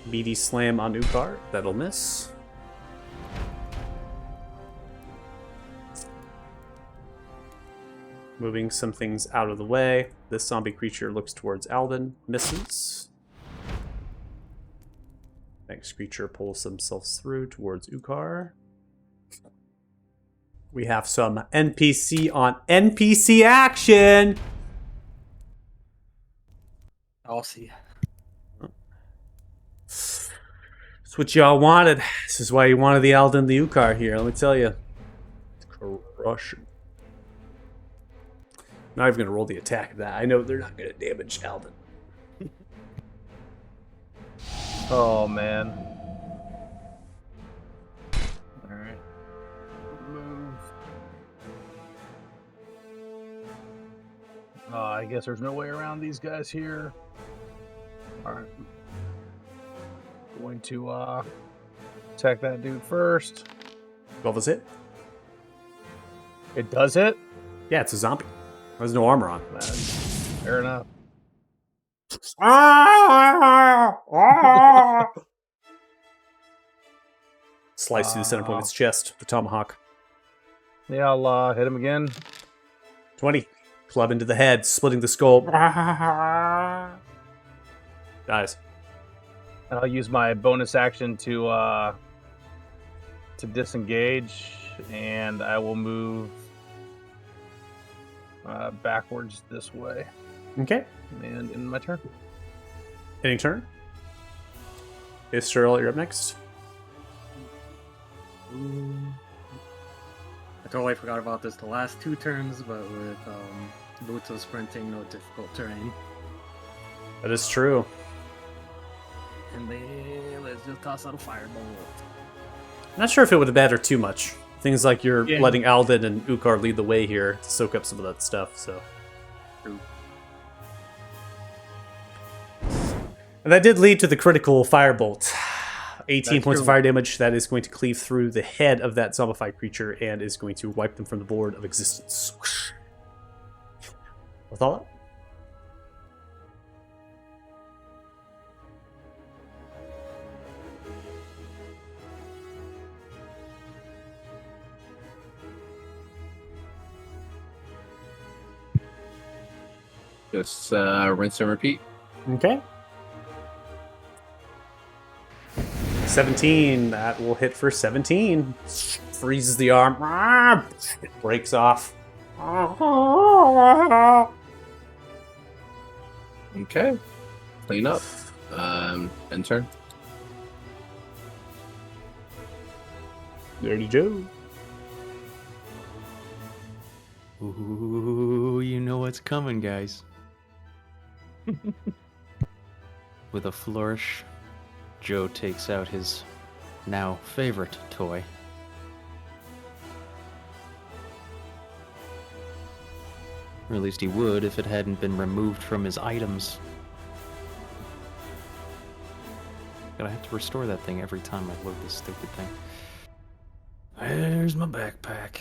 Meaty slam on Ugar. That'll miss. Moving some things out of the way. This zombie creature looks towards Alden. Misses. Next creature pulls themselves through towards Ukar. We have some NPC on NPC action! I'll see. That's what y'all wanted. This is why you wanted the Alden the Ukar here, let me tell you. It's crushing. I'm not even going to roll the attack of that. I know they're not going to damage Alden. Oh, man. Alright. Move. I guess there's no way around these guys here. Alright. Going to attack that dude first. 12 is hit? It does hit? Yeah, it's a zombie. There's no armor on. Fair enough. Slice through the center point of its chest. The tomahawk. Yeah, I'll hit him again. 20. Club into the head, splitting the skull. Dies. And I'll use my bonus action to disengage, and I will move backwards this way. Okay. And in my turn. Ending turn. Israel, you're up next. I totally forgot about this the last 2 turns, but with boots of sprinting, no difficult terrain. That is true. And then let's just toss out a fireball. I'm not sure if it would have mattered too much. Things like you're Yeah. letting Alden and Ukar lead the way here to soak up some of that stuff, so. True. And that did lead to the critical firebolt. 18 That's points of true. fire damage. That is going to cleave through the head of that zombified creature and is going to wipe them from the board of existence. With all that? Just rinse and repeat. Okay. 17. That will hit for 17. Freezes the arm. It breaks off. Okay. Clean up. End turn. Dirty Joe. Ooh, you know what's coming, guys. With a flourish, Joe takes out his now favorite toy. Or at least he would if it hadn't been removed from his items. Gotta have to restore that thing every time I load this stupid thing. There's my backpack.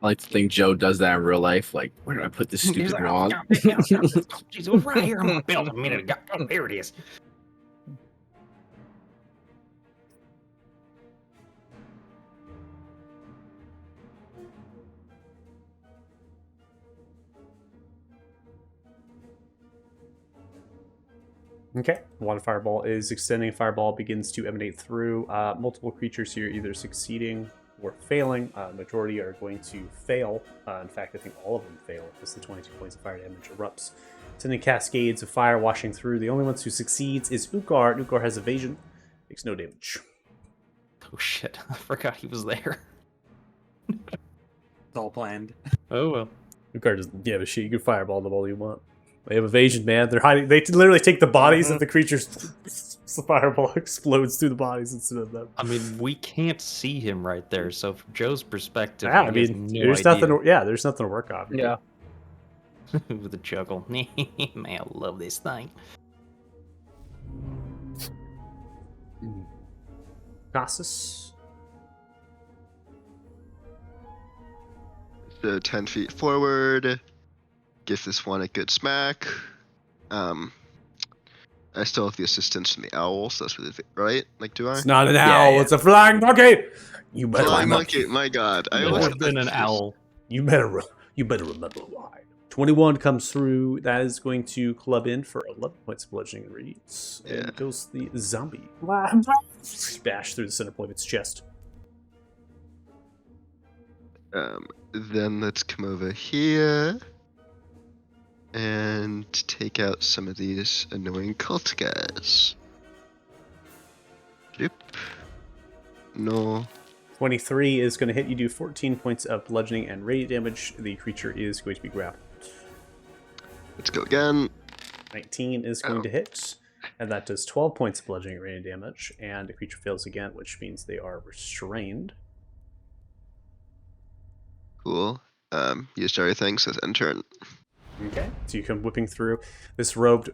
I like to think Joe does that in real life. Like, where did I put this stupid wand? Jeez, it was right here on my belt a minute ago. Oh, there it is. Okay. One fireball is extending. Fireball begins to emanate through. Multiple creatures here either succeeding or failing. Majority are going to fail. In fact, I think all of them fail because the 22 points of fire damage erupts, sending cascades of fire washing through. The only one who succeeds is Ukar. Ukar has evasion. Takes no damage. Oh shit, I forgot he was there. It's all planned. Oh well. Ukar doesn't give a shit. You can fireball them all you want. They have evasion, man. They're hiding. They literally take the bodies of the creatures, The fireball explodes through the bodies instead of them. I mean, we can't see him right there, so from Joe's perspective, Yeah, I he has mean, no there's idea. nothing. Yeah, there's nothing to work on. Yeah. With a chuckle. Man, I love this thing. Costas. So 10 feet forward. Give this one a good smack. I still have the assistance from the owl, so that's right? Like, do I? It's not an Yeah, owl. yeah. It's a flying monkey. You better Flying remember. monkey, my god. I More always than an owl. You better remember why. 21 comes through. That is going to club in for 11 points of bludgeoning and reads. Yeah. And goes the zombie. Bash through the center point of its chest. Then let's come over here and take out some of these annoying cult guys. Yep. No. 23 is going to hit. You do 14 points of bludgeoning and radiant damage. The creature is going to be grappled. Let's go again. 19 is going to hit. And that does 12 points of bludgeoning and radiant damage. And the creature fails again, which means they are restrained. Cool. Used everything, so it's end turn. Okay, so you come whipping through. This robed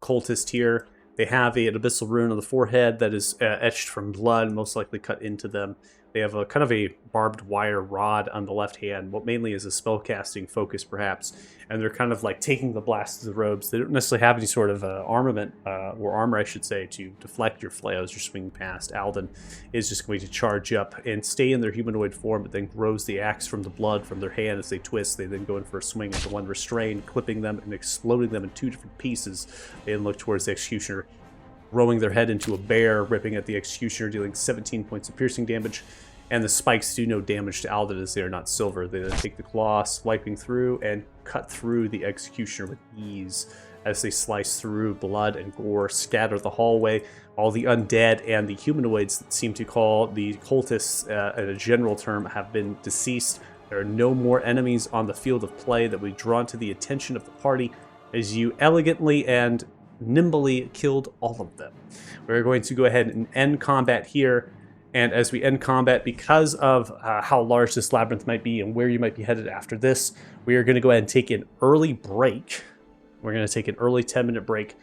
cultist here, they have an abyssal rune on the forehead that is etched from blood, most likely cut into them. They have a kind of a barbed wire rod on the left hand, what mainly is a spellcasting focus, perhaps. And they're kind of like taking the blast to the robes. They don't necessarily have any sort of armament, or armor, I should say, to deflect your flail as you're swinging past. Alden is just going to charge up and stay in their humanoid form, but then grows the axe from the blood from their hand as they twist. They then go in for a swing at the one restrained, clipping them and exploding them in two different pieces. They then look towards the executioner, rolling their head into a bear, ripping at the executioner, dealing 17 points of piercing damage. And the spikes do no damage to Alden as they are not silver. They then take the claw, swiping through, and cut through the executioner with ease as they slice through blood and gore, scatter the hallway. All the undead and the humanoids that seem to call the cultists, in a general term, have been deceased. There are no more enemies on the field of play that would draw to the attention of the party as you elegantly and nimbly killed all of them. We're going to go ahead and end combat here. And as we end combat, because of how large this labyrinth might be and where you might be headed after this, we are going to go ahead and take an early break. We're going to take an early 10-minute break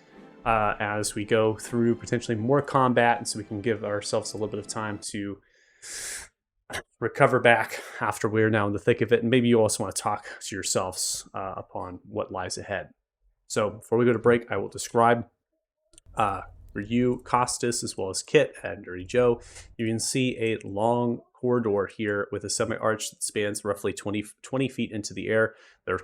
as we go through potentially more combat, and so we can give ourselves a little bit of time to recover back after we're now in the thick of it. And maybe you also want to talk to yourselves upon what lies ahead. So before we go to break, I will describe for you, Costas, as well as Kit and Dirty Joe. You can see a long corridor here with a semi-arch that spans roughly 20 feet into the air. The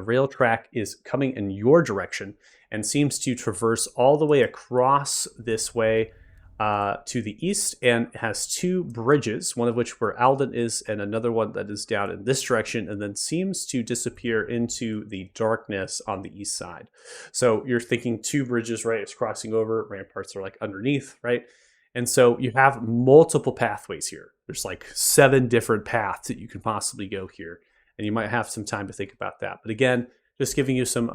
rail track is coming in your direction and seems to traverse all the way across this way to the east, and has two bridges, one of which where Alden is and another one that is down in this direction, and then seems to disappear into the darkness on the east side. So you're thinking two bridges, right? It's crossing over, ramparts are like underneath, right? And so you have multiple pathways here. There's like 7 different paths that you can possibly go here, and you might have some time to think about that. But again, just giving you some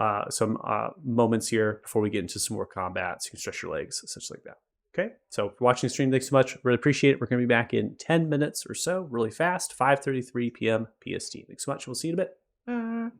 moments here before we get into some more combat, so you can stretch your legs, such like that. Okay, so for watching the stream, thanks so much. Really appreciate it. We're going to be back in 10 minutes or so, really fast, 5:33 p.m. PST. Thanks so much. We'll see you in a bit. Bye.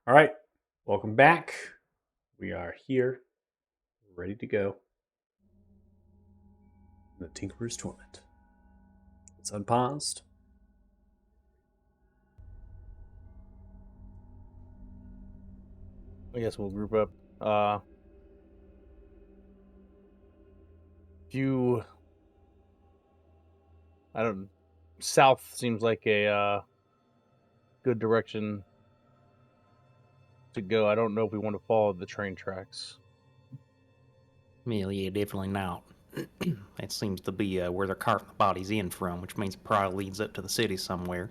All right, welcome back. We are here, ready to go. The Tinkerer's Torment. It's unpaused. I guess we'll group up. I don't. South seems like a good direction to go. I don't know if we want to follow the train tracks. Well, yeah, definitely not. That seems to be where they're carting the bodies in from, which means it probably leads up to the city somewhere.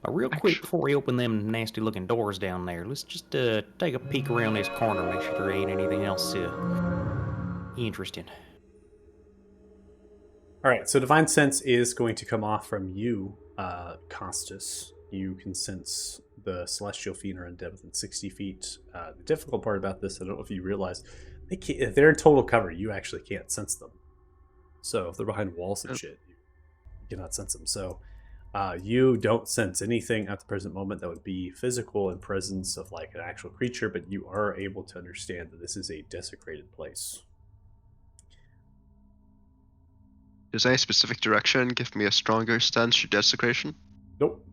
Real quick, Actu- before we open them nasty-looking doors down there, let's just take a peek around this corner, make sure there ain't anything else interesting. All right, so Divine Sense is going to come off from you, Costas. You can sense the Celestial Fiend are undead within 60 feet. The difficult part about this, I don't know if you realize, if they're in total cover, you actually can't sense them. So if they're behind walls and shit, you cannot sense them. So you don't sense anything at the present moment that would be physical in presence of like an actual creature, but you are able to understand that this is a desecrated place. Does any specific direction give me a stronger sense or desecration? Nope.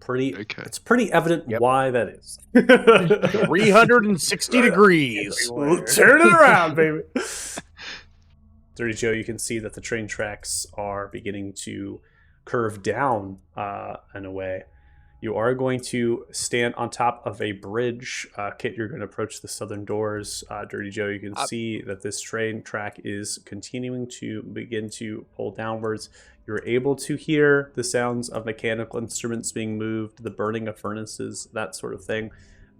Okay. It's pretty evident Yep. why that is. 360 degrees. Turn it around, baby. Dirty Joe, you can see that the train tracks are beginning to curve down in a way. You are going to stand on top of a bridge. Kit, you're going to approach the southern doors. Dirty Joe, you can see that this train track is continuing to begin to pull downwards. You're able to hear the sounds of mechanical instruments being moved, the burning of furnaces, that sort of thing.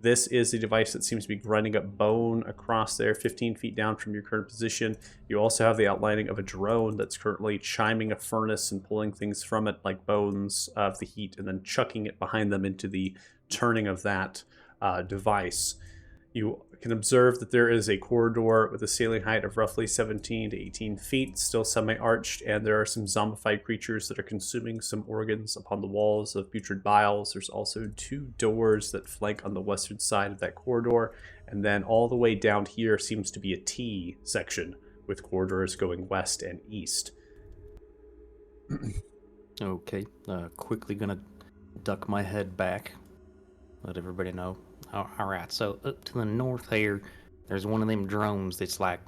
This is a device that seems to be grinding up bone across there, 15 feet down from your current position. You also have the outlining of a drone that's currently chiming a furnace and pulling things from it, like bones of the heat, and then chucking it behind them into the turning of that device. You can observe that there is a corridor with a ceiling height of roughly 17 to 18 feet, still semi-arched, and there are some zombified creatures that are consuming some organs upon the walls of putrid biles. There's also 2 doors that flank on the western side of that corridor, and then all the way down here seems to be a T section with corridors going west and east. Okay, quickly gonna duck my head back, let everybody know. All right, so up to the north here, there's one of them drones that's like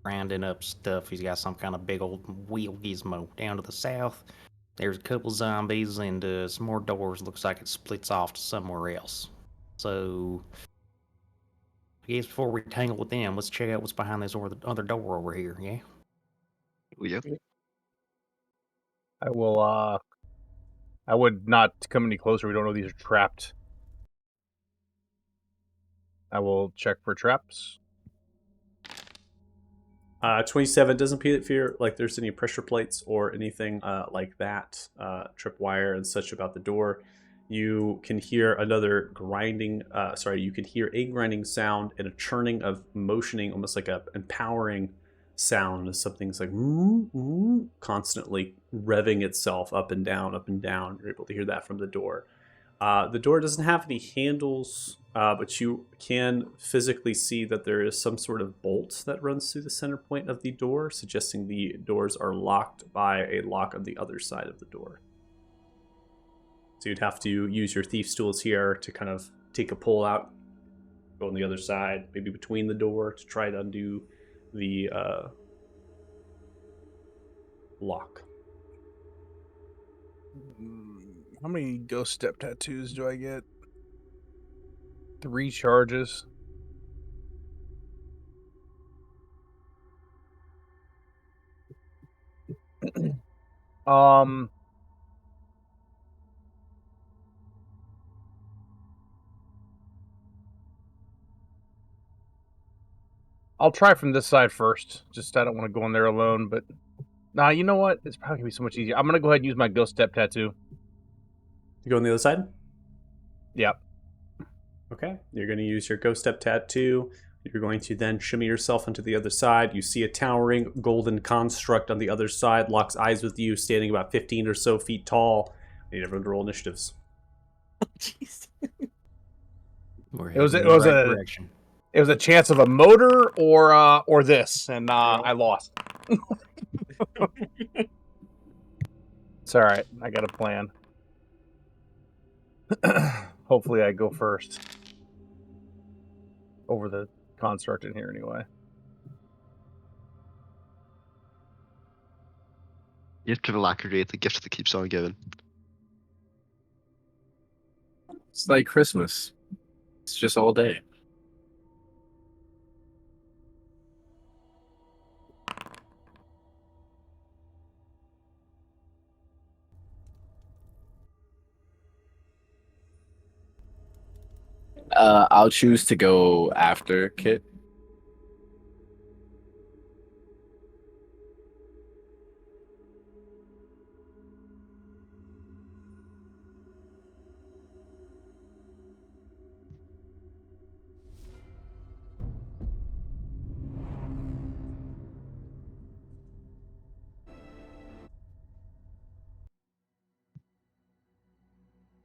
rounding up stuff. He's got some kind of big old wheel gizmo. Down to the south, there's a couple zombies and some more doors. Looks like it splits off to somewhere else. So I guess before we tangle with them, let's check out what's behind this other door over here, yeah? Yep. I will. I would not come any closer. We don't know these are trapped. I will check for traps. 27 doesn't appear like there's any pressure plates or anything like that, tripwire and such about the door. You can hear another grinding, you can hear a grinding sound and a churning of motioning, almost like a empowering sound as something's like constantly revving itself up and down, up and down. You're able to hear that from the door. The door doesn't have any handles, but you can physically see that there is some sort of bolt that runs through the center point of the door, suggesting the doors are locked by a lock on the other side of the door. So you'd have to use your thief's tools here to kind of take a pull out, go on the other side, maybe between the door to try to undo the lock. How many ghost step tattoos do I get? 3 charges. I'll try from this side first. Just I don't want to go in there alone, but nah, you know what? It's probably gonna be so much easier. I'm gonna go ahead and use my ghost step tattoo. You go on the other side? Yep. Okay, you're going to use your Ghost Step Tattoo. You're going to then shimmy yourself onto the other side. You see a towering golden construct on the other side, locks eyes with you, standing about 15 or so feet tall. I need everyone to roll initiatives. Jeez. We're It was heading in the right a direction. it was a chance of a motor or this, and I lost. It's all right. I got a plan. Hopefully, I go first over the construct in here anyway. Gift of alacrity, the gift that keeps on giving. It's like Christmas. It's just all day. I'll choose to go after Kit.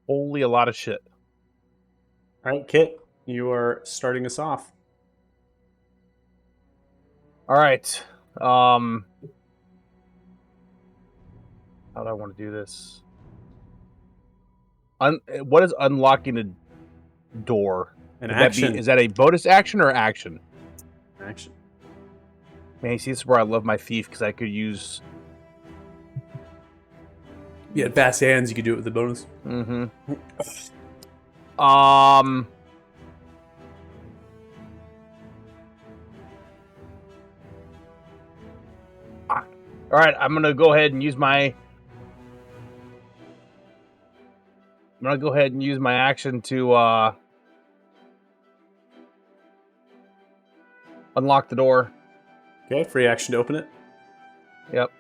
Holy, a lot of shit. All right, Kit, you are starting us off. All right. How do I want to do this? What is unlocking a door? An Would action. Is that a bonus action or action? Action. Man, see, this is where I love my thief because I could use. You had fast hands. You could do it with the bonus. Mm-hmm. All right, I'm gonna go ahead and use my. I'm gonna go ahead and use my action to unlock the door. Okay, free action to open it. Yep.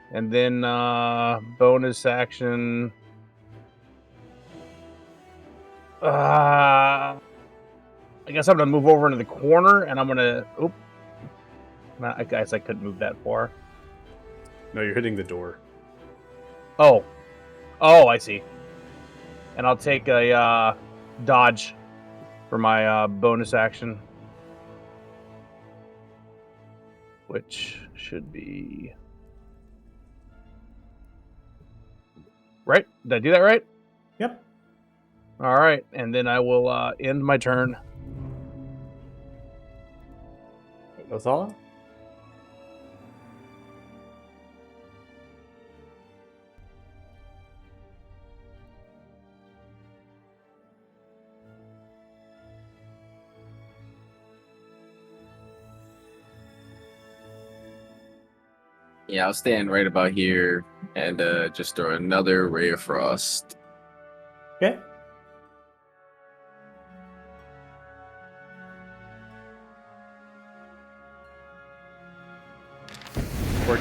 And then bonus action. I guess I'm gonna move over into the corner, and I'm gonna. Oop. I guess I couldn't move that far. No, you're hitting the door. Oh, I see. And I'll take a dodge for my bonus action, which should be right. Did I do that right? Yep. All right, and then I will end my turn. That's all. Yeah, I'll stand right about here and just throw another ray of frost. Okay.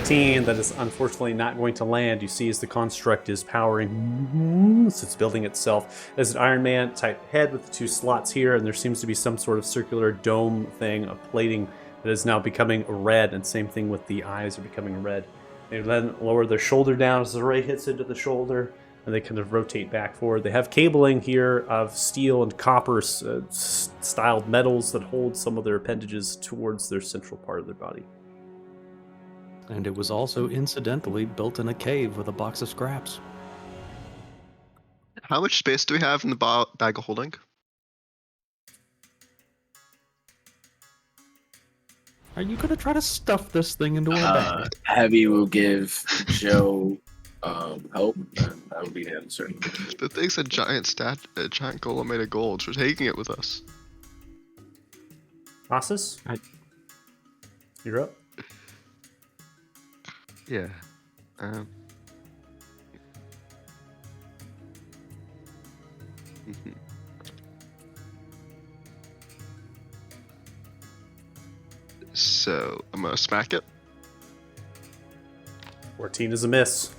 That is unfortunately not going to land. You see as the construct is powering, so it's building itself as an Iron Man type head with the two slots here, and there seems to be some sort of circular dome thing, a plating that is now becoming red, and same thing with the eyes are becoming red. They then lower their shoulder down as the ray hits into the shoulder, and they kind of rotate back forward. They have cabling here of steel and copper styled metals that hold some of their appendages towards their central part of their body. And it was also incidentally built in a cave with a box of scraps. How much space do we have in the bag of holding? Are you gonna try to stuff this thing into our bag? Heavy will give Joe help, and that would be the answer. The thing's a giant golem made of gold. We're taking it with us. Ossus? You're up. Yeah. So I'm gonna smack it. 14 is a miss.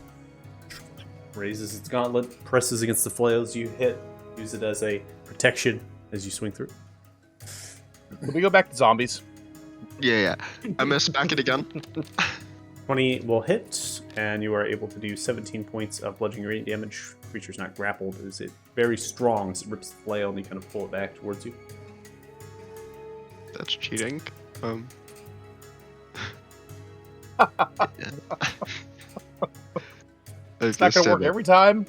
Raises its gauntlet, presses against the flails you hit, use it as a protection as you swing through. Can we go back to zombies? Yeah. I'm gonna smack it again. 20 will hit, and you are able to do 17 points of bludgeoning radiant damage. Creature's not grappled. Is it very strong as it rips the flail and you kind of pull it back towards you? That's cheating. Yeah. It's not gonna work every time.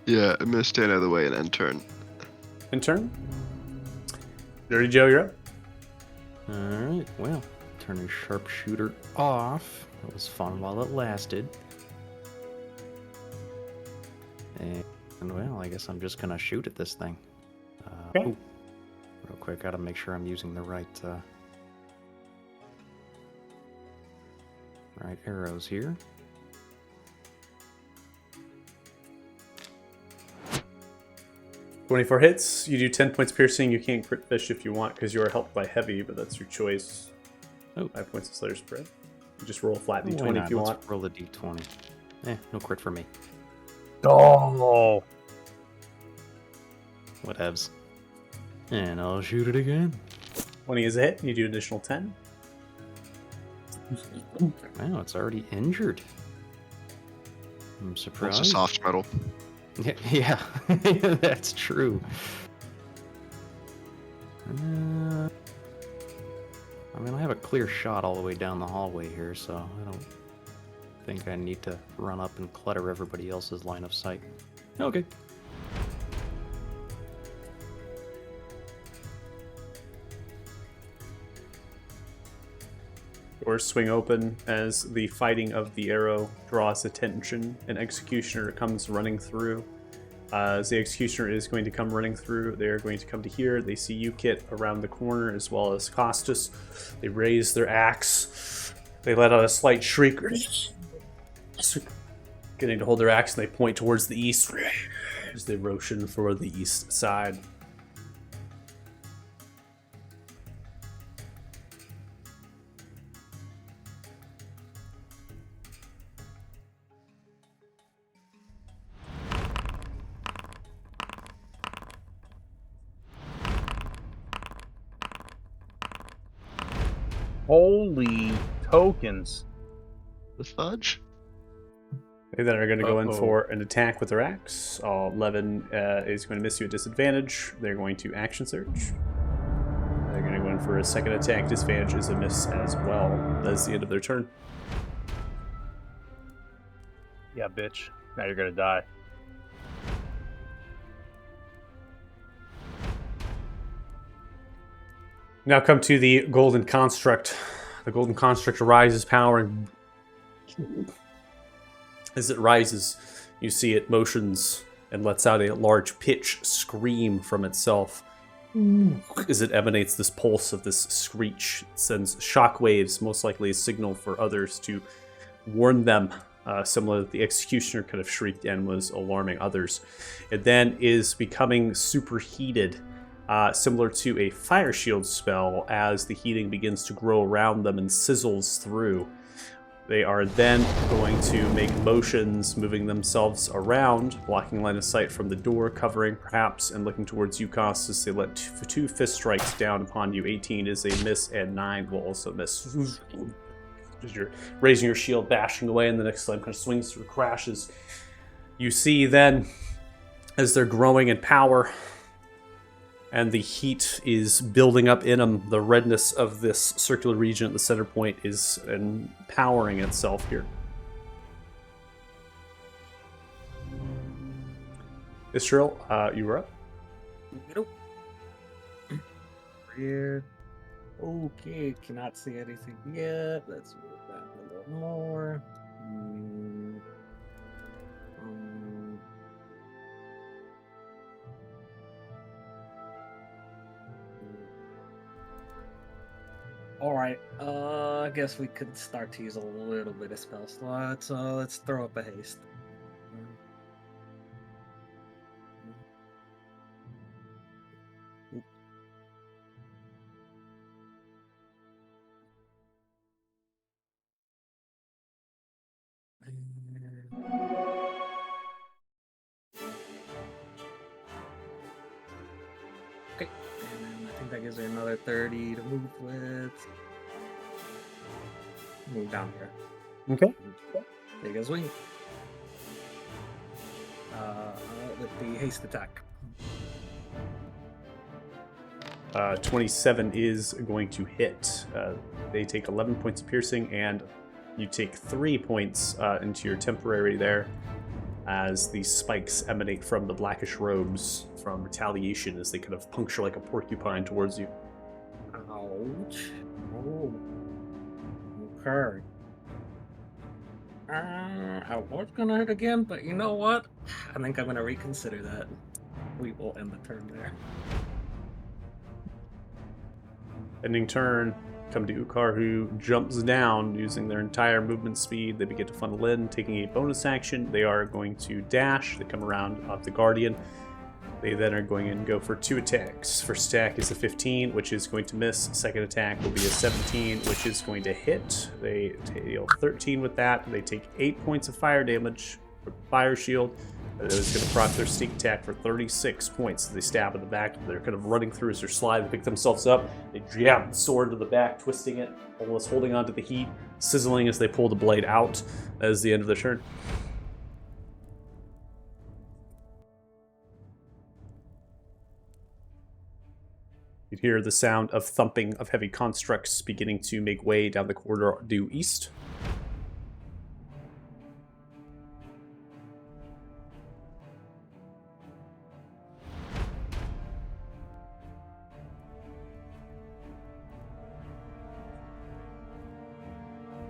Yeah, I'm gonna stand out of the way and end turn. In turn. Dirty Joe, you're up. Alright, well, turning sharpshooter off. It was fun while it lasted. And well, I guess I'm just gonna shoot at this thing. Okay. Ooh, real quick, gotta make sure I'm using the right right arrows here. "24 hits. You do 10 points piercing. You can't crit fish if you want because you are helped by heavy, but that's your choice. Oh. 5 points of Slayer spread. You just roll a flat Why d20 not? if you Let's want. roll a d20. No crit for me. Oh, Whatevs. And I'll shoot it again. 20 is a hit. You do additional 10. Wow, it's already injured. I'm It's surprised. a soft metal. Yeah, that's true. I mean, I have a clear shot all the way down the hallway here, so I don't think I need to run up and clutter everybody else's line of sight. Okay. Doors swing open as the fighting of the arrow draws attention. An executioner comes running through. As the executioner is going to come running through, they're going to come to here. They see you, Kit, around the corner, as well as Costas. They raise their axe. They let out a slight shriek, getting to hold their axe, and they point towards the east as they motion for the east side. holy tokens! The fudge? They then are going to go in Uh-oh. for an attack with their axe. 11 is going to miss you at disadvantage. They're going to action search. They're going to go in for a second attack. Disadvantage is a miss as well. That's the end of their turn. Yeah, bitch. Now you're gonna die. Now come to the Golden Construct. The Golden Construct rises, powering. As it rises, you see it motions and lets out a large pitch scream from itself. As it emanates this pulse of this screech, it sends shockwaves, most likely a signal for others to warn them. Similar to the Executioner kind of shrieked and was alarming others. It then is becoming superheated, similar to a fire shield spell, as the heating begins to grow around them and sizzles through. They are then going to make motions, moving themselves around, blocking line of sight from the door, covering perhaps, and looking towards you, Costas. They let two fist strikes down upon you. 18 is a miss, and 9 will also miss. As you're raising your shield, bashing away, and the next slime kind of swings through, crashes. You see then, as they're growing in power, and the heat is building up in them, the redness of this circular region at the center point is empowering itself here. Israel, you were up. Nope. Here. Okay, cannot see anything yet. Let's move that a little more. Alright, I guess we could start to use a little bit of spell slots. Let's throw up a haste. Okay, and then I think that gives her another 30 to move with. move down here. Okay. Take a swing. With the haste attack. 27 is going to hit. They take 11 points of piercing, and you take 3 points into your temporary there, as the spikes emanate from the blackish robes from retaliation as they kind of puncture like a porcupine towards you. Ouch. Oh. Okay. I was gonna hit again, but you know what? I think I'm gonna reconsider that. We will end the turn there. Ending turn, come to Ukar, who jumps down using their entire movement speed. They begin to funnel in, taking a bonus action. They are going to dash. They come around off the Guardian. They then are going to go for 2 attacks. First attack is a 15, which is going to miss. Second attack will be a 17, which is going to hit. They deal 13 with that. They take 8 points of fire damage, fire shield. It is going to proc their sneak attack for 36 points. They stab in the back. They're kind of running through as they slide. They pick themselves up. They jab the sword to the back, twisting it, almost holding on to the heat, sizzling as they pull the blade out. That is the end of the turn. You hear the sound of thumping of heavy constructs beginning to make way down the corridor due east.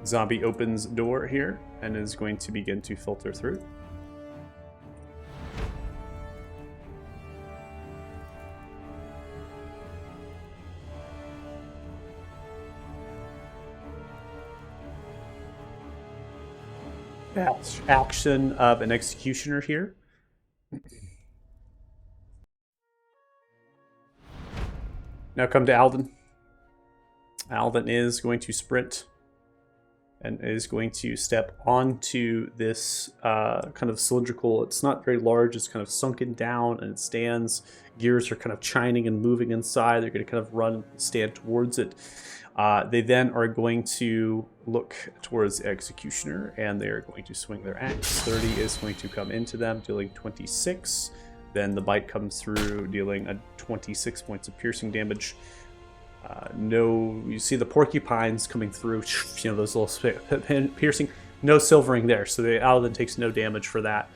Zombie opens door here and is going to begin to filter through. Action of an executioner here. Now come to Alden. Alden is going to sprint and is going to step onto this kind of cylindrical, it's not very large, it's kind of sunken down and it stands. Gears are kind of chining and moving inside. They're going to kind of run, stand towards it. They then are going to look towards the Executioner and they're going to swing their axe. 30 is going to come into them, dealing 26. Then the bite comes through, dealing a 26 points of piercing damage. You see the porcupines coming through, those little piercing, no silvering there, so Alden takes no damage for that.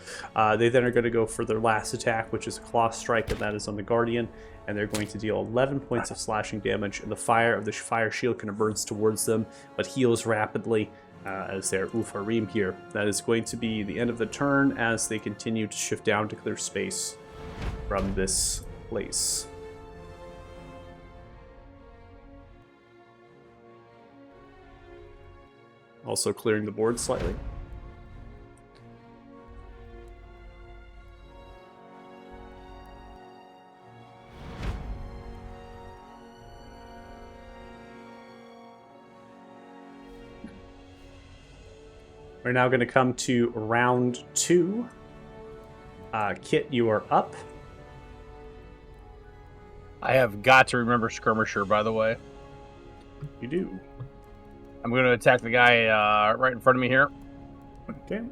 They then are going to go for their last attack, which is a claw strike, and that is on the Guardian, and they're going to deal 11 points of slashing damage, and the fire of the fire shield kind of burns towards them, but heals rapidly as their Ufarim here. That is going to be the end of the turn as they continue to shift down to clear space from this place. Also clearing the board slightly. We're now going to come to round 2. Kit, you are up. I have got to remember Skirmisher, by the way. You do. I'm going to attack the guy right in front of me here. Okay.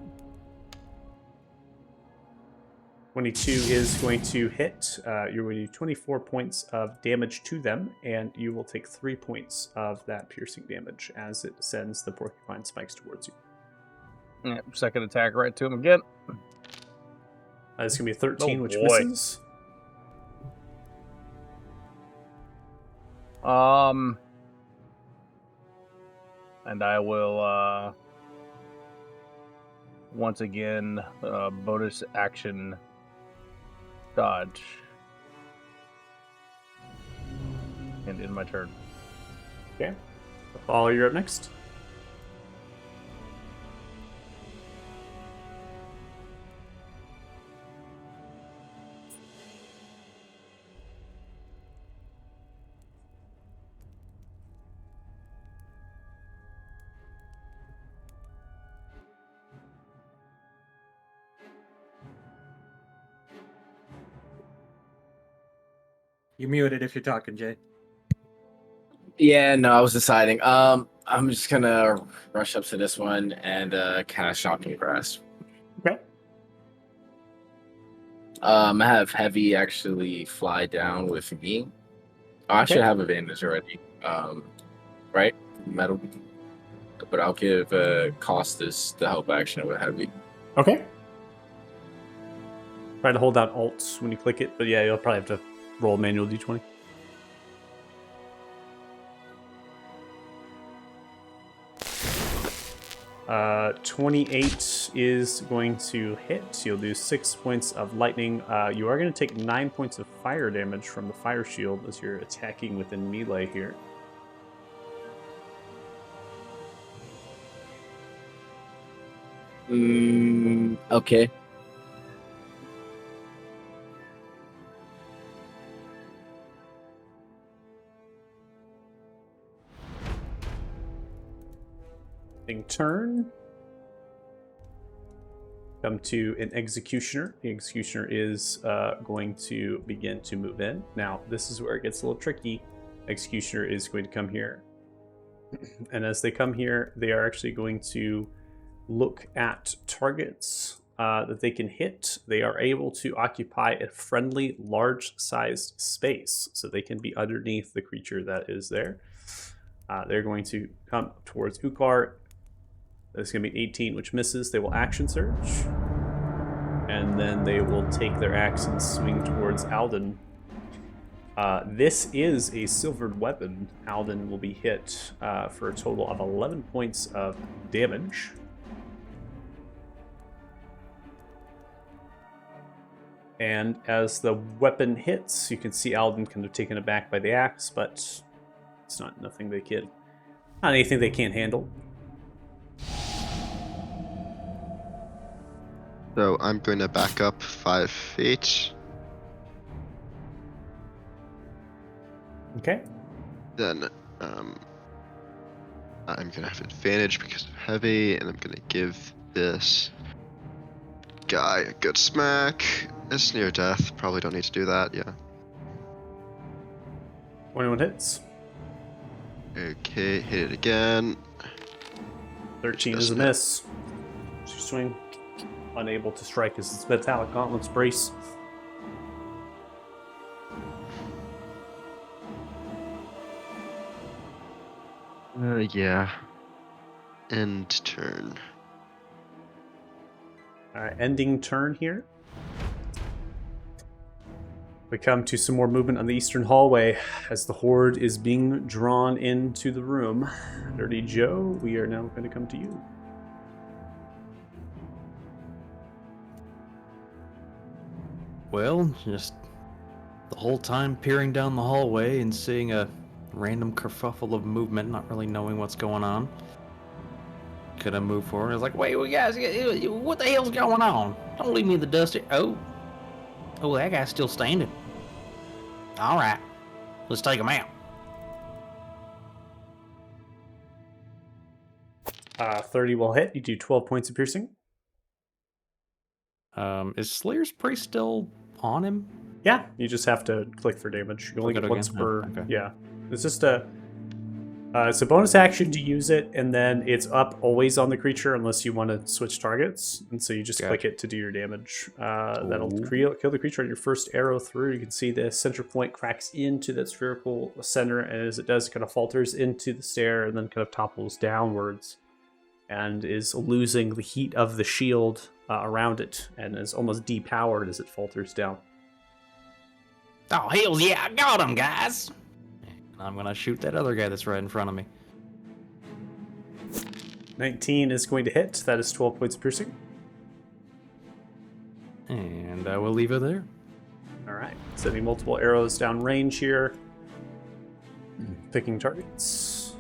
22 is going to hit. You're going to do 24 points of damage to them, and you will take 3 points of that piercing damage as it sends the porcupine spikes towards you. Yeah, second attack right to him again. It's going to be a 13, which boy. misses. And I will once again bonus action dodge and end my turn. Okay. Paul, you're up next. You're muted if you're talking, Jay. Yeah, no, I was deciding. I'm just gonna rush up to this one and kind of shock and grasp. Okay. I have heavy actually fly down with me. Oh, I should Okay. have advantage already. Right? Metal. But I'll give Costas the help action with heavy. Okay. Try to hold down Alt when you click it, but yeah, you'll probably have to roll manual d20. Uh, 28 is going to hit. You'll do 6 points of lightning. You are going to take 9 points of fire damage from the fire shield as you're attacking within melee here. Okay. Turn. Come to an executioner. The executioner is going to begin to move in. Now, this is where it gets a little tricky. Executioner is going to come here. And as they come here, they are actually going to look at targets that they can hit. They are able to occupy a friendly, large-sized space. So they can be underneath the creature that is there. They're going to come towards Ukar. That's going to be 18, which misses. They will action surge. And then they will take their axe and swing towards Alden. This is a silvered weapon. Alden will be hit for a total of 11 points of damage. And as the weapon hits, you can see Alden kind of taken aback by the axe, but it's not anything they can't handle. So I'm going to back up 5 feet. Okay. Then I'm going to have advantage because of heavy, and I'm going to give this guy a good smack. It's near death. Probably don't need to do that, yeah. 21 hits. Okay, hit it again. 13 is a miss. You swing. Unable to strike as its metallic gauntlets brace. Yeah. End turn. Alright, ending turn here. We come to some more movement on the eastern hallway as the horde is being drawn into the room. Dirty Joe, we are now going to come to you. Well, just the whole time peering down the hallway and seeing a random kerfuffle of movement, not really knowing what's going on. Could I move forward? I was like, wait, guys, what the hell's going on? Don't leave me in the dust here. Oh, that guy's still standing. All right, let's take him out. 30 will hit. You do 12 points of piercing. Is Slayer's Priest still on him? Yeah, you just have to click for damage. You only Click get it once again? per. Oh, okay. Yeah, it's just it's a bonus action to use it, and then it's up always on the creature unless you want to switch targets. And so you just click it to do your damage. That'll kill the creature on your first arrow through. You can see the center point cracks into that spherical center, and as it does, it kind of falters into the stair and then kind of topples downwards, and is losing the heat of the shield around it, and is almost depowered as it falters down. Oh, hell yeah, I got him, guys! And I'm gonna shoot that other guy that's right in front of me. 19 is going to hit. That is 12 points of piercing. And I will leave it there. All right, sending multiple arrows down range here. Picking targets.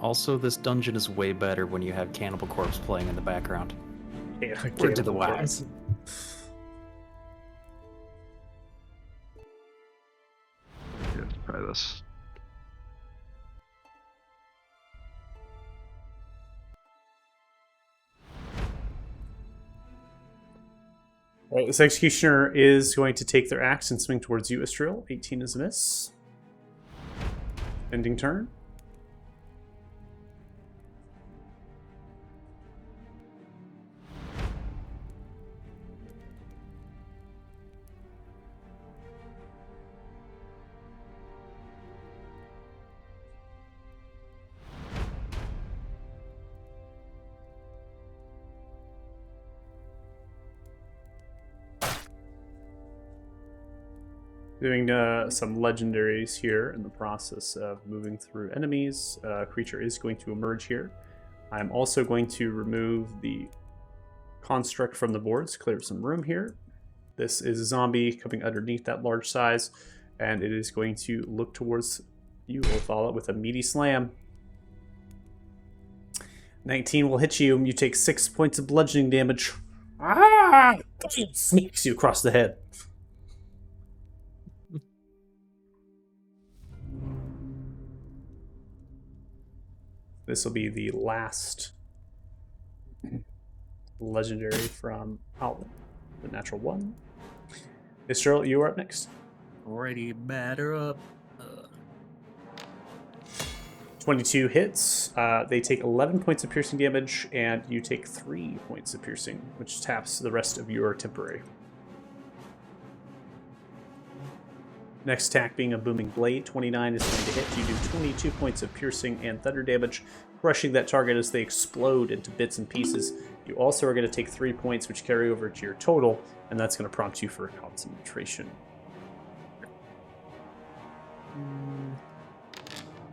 Also, this dungeon is way better when you have Cannibal Corpse playing in the background. Yeah, Word to the wise. Yeah, let's try this. All right, this executioner is going to take their axe and swing towards you, Estriel. 18 is a miss. Ending turn. Doing some legendaries here in the process of moving through enemies. Creature is going to emerge here. I'm also going to remove the construct from the boards, clear some room here. This is a zombie coming underneath that large size, and it is going to look towards you, Othala, with a meaty slam. 19 will hit you, and you take 6 points of bludgeoning damage. Ah! Sneaks you across the head. This will be the last legendary from Alvin, the natural 1. Miss Cheryl, you are up next. Already batter up. 22 hits. They take 11 points of piercing damage, and you take 3 points of piercing, which taps the rest of your temporary. Next attack being a booming blade. 29 is going to hit. You do 22 points of piercing and thunder damage, crushing that target as they explode into bits and pieces. You also are going to take 3 points, which carry over to your total, and that's going to prompt you for concentration.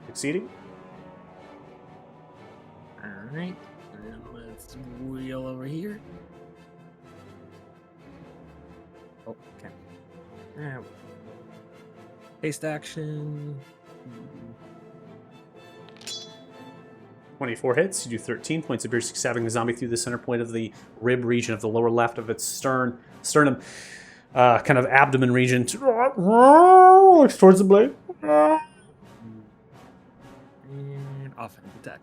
Succeeding. Alright, and let's wheel over here. Oh, okay. Haste action. 24 hits. You do 13 points of piercing, stabbing the zombie through the center point of the rib region of the lower left of its sternum, kind of abdomen region. Looks towards the blade. And offhand attack.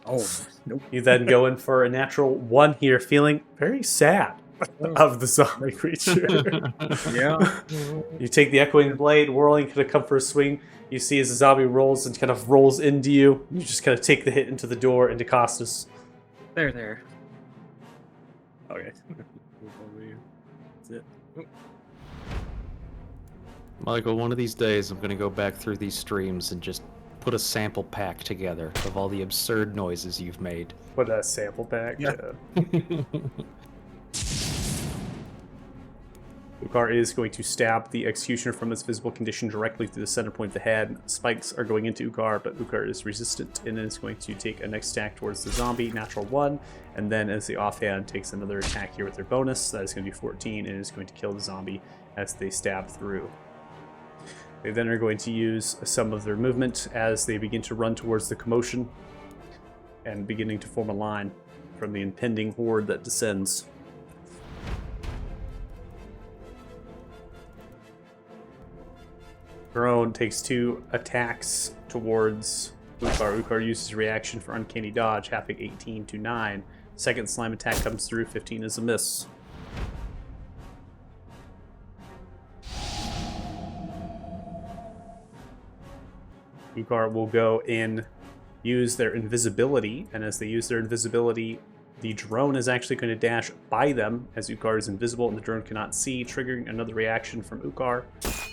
Oh, nope. You then go in for a natural 1 here, feeling very sad of the zombie creature. Yeah. You take the echoing blade, whirling, kind of come for a swing. You see as the zombie rolls and kind of rolls into you. You just kind of take the hit into the door, into Costas. There. Okay. That's it. Michael, one of these days I'm going to go back through these streams and just put a sample pack together of all the absurd noises you've made. Put a sample pack. Yeah. Ukar is going to stab the executioner from its visible condition directly through the center point of the head. Spikes are going into Ukar, but Ukar is resistant and is going to take a next attack towards the zombie, natural 1, and then as the offhand takes another attack here with their bonus. That is going to be 14 and is going to kill the zombie as they stab through. They then are going to use some of their movement as they begin to run towards the commotion and beginning to form a line from the impending horde that descends. Drone takes 2 attacks towards Ukar. Ukar uses reaction for uncanny dodge, halving 18 to 9. Second slime attack comes through, 15 is a miss. Ukar will go in, use their invisibility, and as they use their invisibility, the drone is actually going to dash by them as Ukar is invisible and the drone cannot see, triggering another reaction from Ukar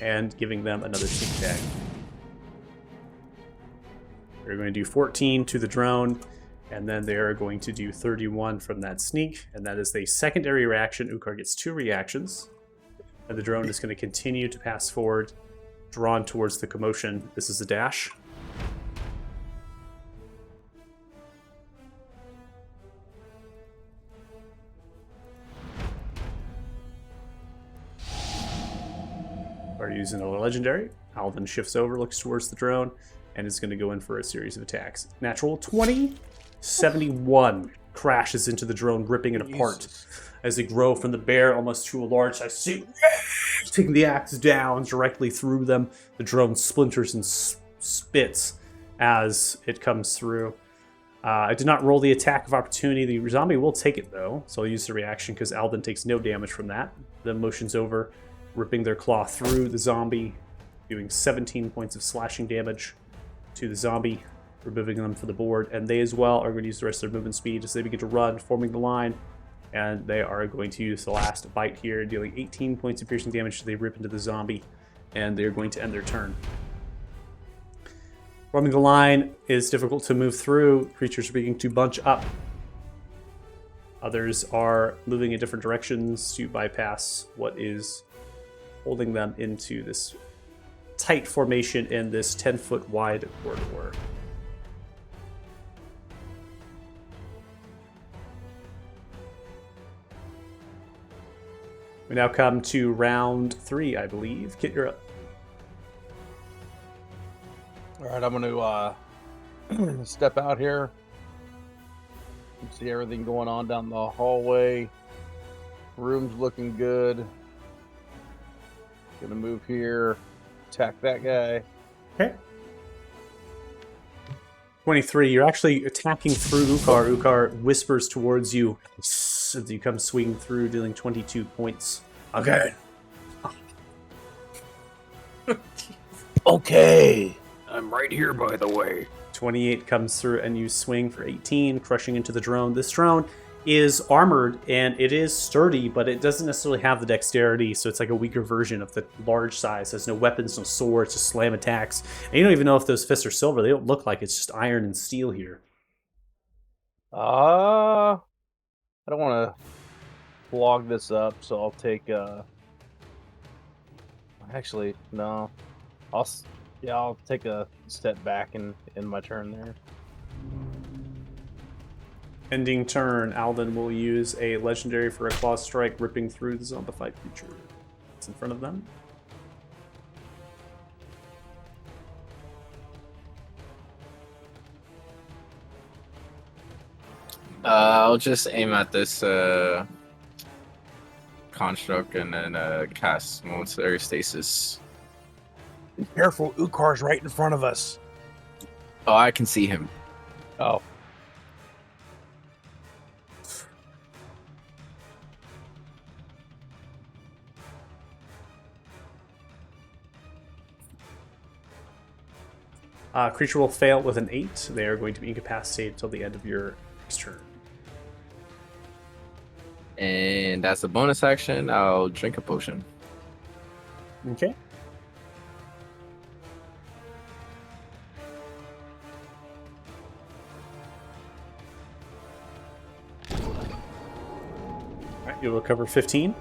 and giving them another sneak tag. They're going to do 14 to the drone, and then they are going to do 31 from that sneak, and that is the secondary reaction. Ukar gets 2 reactions, and the drone is going to continue to pass forward, drawn towards the commotion. This is a dash. Are using a legendary. Alvin shifts over, looks towards the drone, and is going to go in for a series of attacks. Natural 20, 71 crashes into the drone, ripping it apart as they grow from the bear almost to a large size. Taking the axe down directly through them. The drone splinters and spits as it comes through. I did not roll the attack of opportunity. The zombie will take it, though, so I'll use the reaction because Alvin takes no damage from that. The motion's over, ripping their claw through the zombie, doing 17 points of slashing damage to the zombie, removing them from the board. And they as well are going to use the rest of their movement speed as they begin to run, forming the line. And they are going to use the last bite here, dealing 18 points of piercing damage as they rip into the zombie. And they're going to end their turn. Forming the line is difficult to move through. Creatures are beginning to bunch up. Others are moving in different directions to bypass what is holding them into this tight formation in this 10-foot wide corridor. We now come to round 3, I believe. Kit, you're up. All right, I'm going to step out here. See everything going on down the hallway. Room's looking good. Gonna move here. Attack that guy. Okay. 23, you're actually attacking through Ukar. Ukar whispers towards you as you come swinging through, dealing 22 points. Okay. Okay. I'm right here, by the way. 28 comes through and you swing for 18, crushing into the drone. This drone is armored and it is sturdy, but it doesn't necessarily have the dexterity, so it's like a weaker version of the large size. It has no weapons, no swords, just slam attacks. And you don't even know if those fists are silver. They don't look like it's just iron and steel here. I don't want to log this up, so I'll take actually no. I'll take a step back in my turn there. Ending turn, Alden will use a legendary for a claw strike, ripping through the zombified creature. It's in front of them. I'll just aim at this construct and then cast momentary stasis. Be careful, Ukar's right in front of us. Oh, I can see him. Oh. Creature will fail with an 8. They are going to be incapacitated until the end of your next turn. And that's a bonus action. I'll drink a potion. Okay. Alright, you'll recover 15.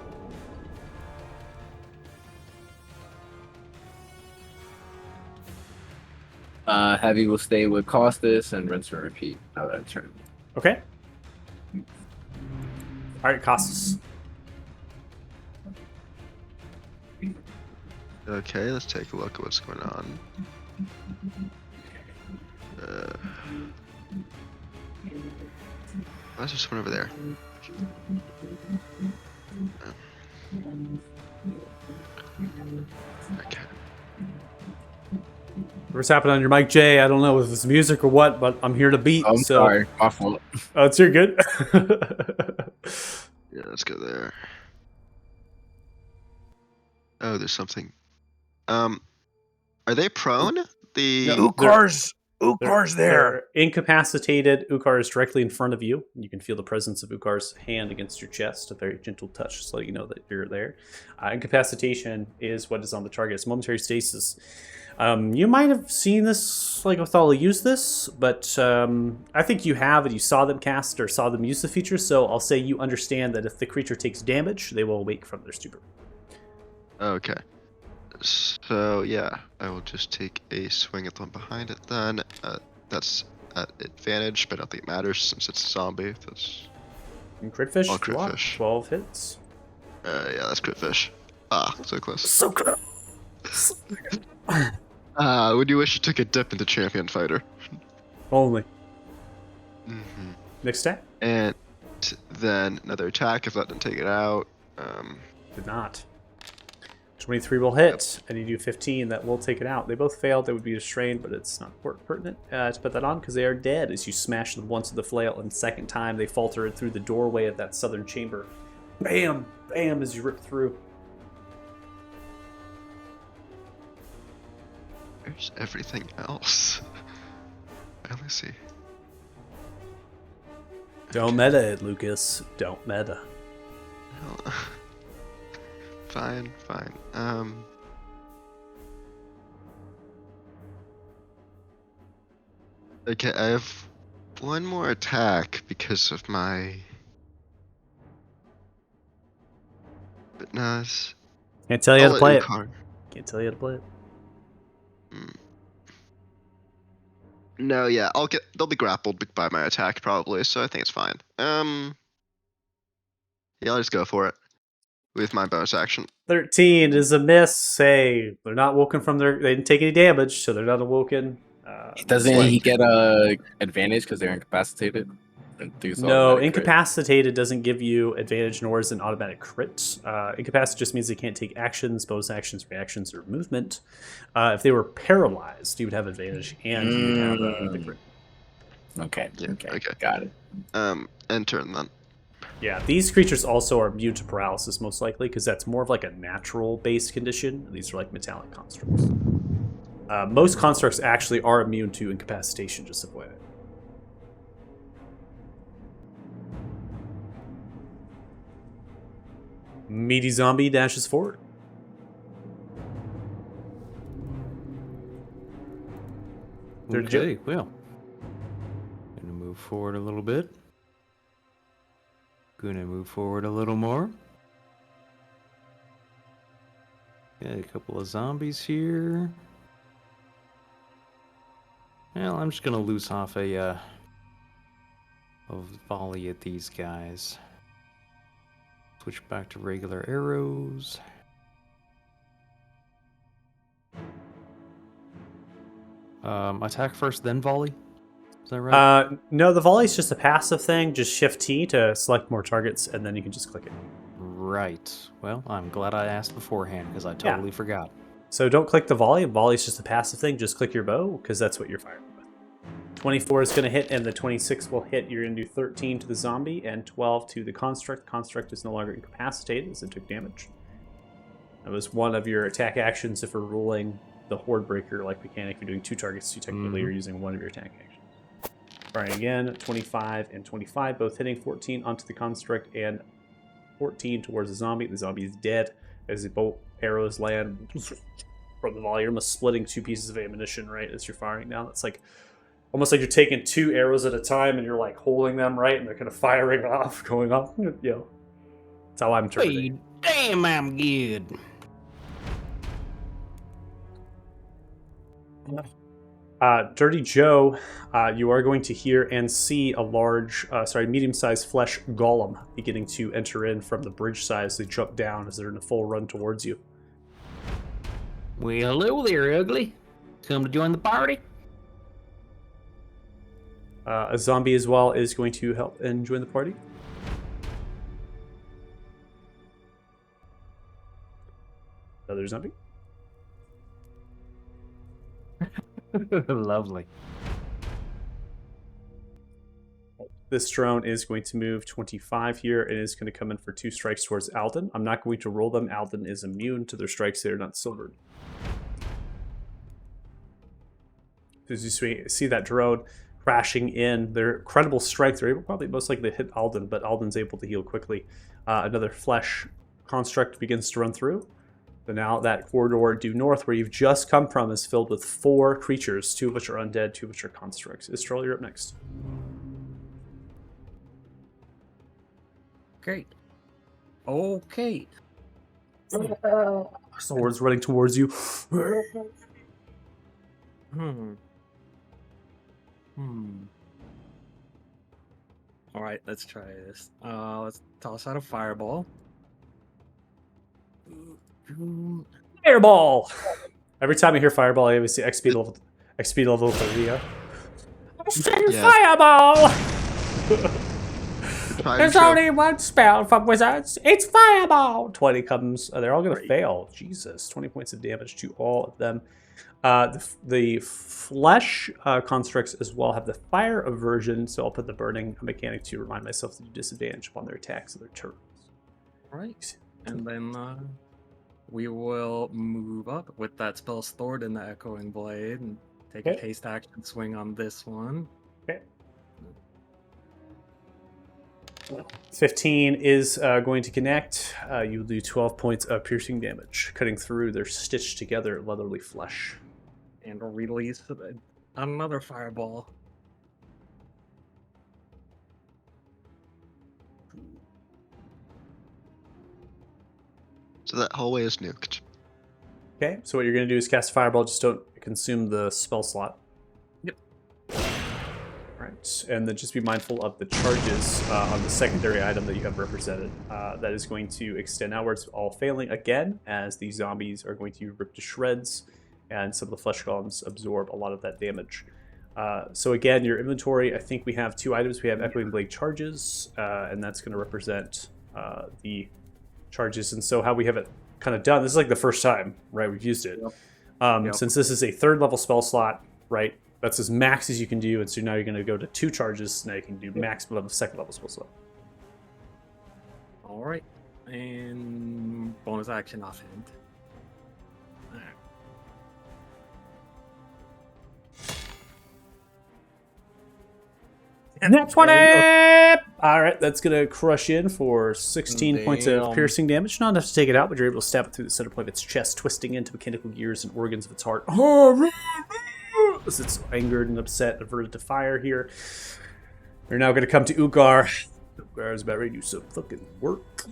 Heavy will stay with Costas and rinse and repeat. Now that turn. Okay. Alright, Costas. Okay, let's take a look at what's going on. Why's there someone over there? Okay. What's happening on your mic, Jay? I don't know if it's music or what, but I'm here to beat. I'm so... sorry, my fault. Oh, it's you're good. Yeah, let's go there. Oh, there's something. Are they prone? The No. Ukar's there. They're incapacitated. Ukar is directly in front of you. You can feel the presence of Ukar's hand against your chest, a very gentle touch, just so you know that you're there. Incapacitation is what is on the target. It's momentary stasis. You might have seen this, like Othala use this, but I think you have, and you saw them cast or saw them use the feature, so I'll say you understand that if the creature takes damage, they will awake from their stupor. Okay. So yeah, I will just take a swing at the one behind it then. That's at advantage, but I don't think it matters since it's a zombie. That's And crit fish, All if you crit want. fish. 12 hits. yeah, that's crit fish. Ah, so close. So close. Would you wish you took a dip into champion fighter? Only. Mm-hmm. Next attack? And then another attack if that didn't take it out. Did not. 23 will hit, and you do 15. That will take it out. They both failed. They would be restrained, but it's not pertinent to put that on because they are dead as you smash them once with the flail, and second time they falter through the doorway of that southern chamber. Bam! Bam! As you rip through. Where's everything else? I only see. Don't meta it, Lucas. Don't meta. Hell. Fine. Okay, I have one more attack because of my fitness. Can't tell you I'll how to let play you it. card. Can't tell you how to play it. No, yeah, they'll be grappled by my attack probably, so I think it's fine. Yeah, I'll just go for it with my bonus action. 13 is a miss. Say they're not woken from they didn't take any damage, so they're not awoken. Doesn't Sweet. he get a advantage because they're incapacitated? And things No, automatic crit? incapacitated doesn't give you advantage, nor is an automatic crit. Incapacitated just means they can't take actions, bonus actions, reactions, or movement. If they were paralyzed, you would have advantage, and you would have the crit. Okay. Yeah, okay. Got it. End turn then. Yeah, these creatures also are immune to paralysis, most likely, because that's more of like a natural-based condition. These are like metallic constructs. Most constructs actually are immune to incapacitation, just FYI. Meaty zombie dashes forward. Okay, well. Gonna move forward a little bit. Gonna move forward a little more. Got a couple of zombies here. Well, I'm just gonna loose off a volley at these guys. Switch back to regular arrows. Attack first, then volley. Is that right? No, the volley's just a passive thing. Just shift T to select more targets, and then you can just click it. Right. Well, I'm glad I asked beforehand because I totally forgot. So don't click the volley. Volley's just a passive thing. Just click your bow, because that's what you're firing with. 24 is going to hit, and the 26 will hit. You're going to do 13 to the zombie and 12 to the construct. Construct is no longer incapacitated, as it took damage. That was one of your attack actions if we're ruling the Horde Breaker like mechanic. You're doing 2 targets, you technically are using one of your attack actions. Firing again, 25 and 25, both hitting 14 onto the construct and 14 towards the zombie. The zombie is dead as the bolt arrows land from the volley. You're almost splitting 2 pieces of ammunition, right, as you're firing now. It's like almost like you're taking 2 arrows at a time and you're like holding them, right, and they're kind of firing off, going off. You know, that's how I'm interpreting. Damn, I'm good. Dirty Joe, you are going to hear and see a medium-sized flesh golem beginning to enter in from the bridge side as they jump down as they're in a full run towards you. Well, hello there, ugly. Come to join the party? A zombie as well is going to help and join the party. Another zombie. Lovely. This drone is going to move 25 here and is going to come in for 2 strikes towards Alden. I'm not going to roll them. Alden is immune to their strikes. They are not silvered. As you see that drone crashing in, their incredible strike, they're able probably most likely to hit Alden, but Alden's able to heal quickly. Another flesh construct begins to run through. So now that corridor due north where you've just come from is filled with 4 creatures, 2 of which are undead, 2 of which are constructs. Istrel, you're up next. Great. Okay. Swords running towards you. Alright, let's try this. Let's toss out a fireball. Fireball! Every time I hear fireball, I always see XP level 30. Yeah. Fireball! There's only one spell from wizards. It's fireball! 20 comes. They're all going to fail. Jesus. 20 points of damage to all of them. The flesh constructs as well have the fire aversion, so I'll put the burning mechanic to remind myself to do disadvantage upon their attacks of their turns. Right. And then we will move up with that spell stored in the Echoing Blade and take a haste action swing on this one. Okay. 15 is going to connect. You'll do 12 points of piercing damage, cutting through their stitched together leathery flesh. And release another fireball. that hallway is nuked. Okay, so what you're going to do is cast Fireball. Just don't consume the spell slot. Yep. Right, and then just be mindful of the charges on the secondary item that you have represented. That is going to extend outwards, all failing again, as the zombies are going to be ripped to shreds, and some of the flesh golems absorb a lot of that damage. So again, your inventory, I think we have 2 items. We have Echoing Blade charges, and that's going to represent the charges. And so how we have it kind of done, this is like the first time, right, we've used it. Yep. Since this is a 3rd level spell slot, right, that's as max as you can do, and so now you're going to go to 2 charges. Now you can do maximum of 2nd level spell slot. All right, and bonus action offhand. Net 20! Alright, that's going to crush in for 16 points of Damn. piercing damage. Not enough to take it out, but you're able to stab it through the center point of its chest, twisting into mechanical gears and organs of its heart. As it's angered and upset, averted to fire here. We're now going to come to Ugar. Ugar is about ready to do some fucking work.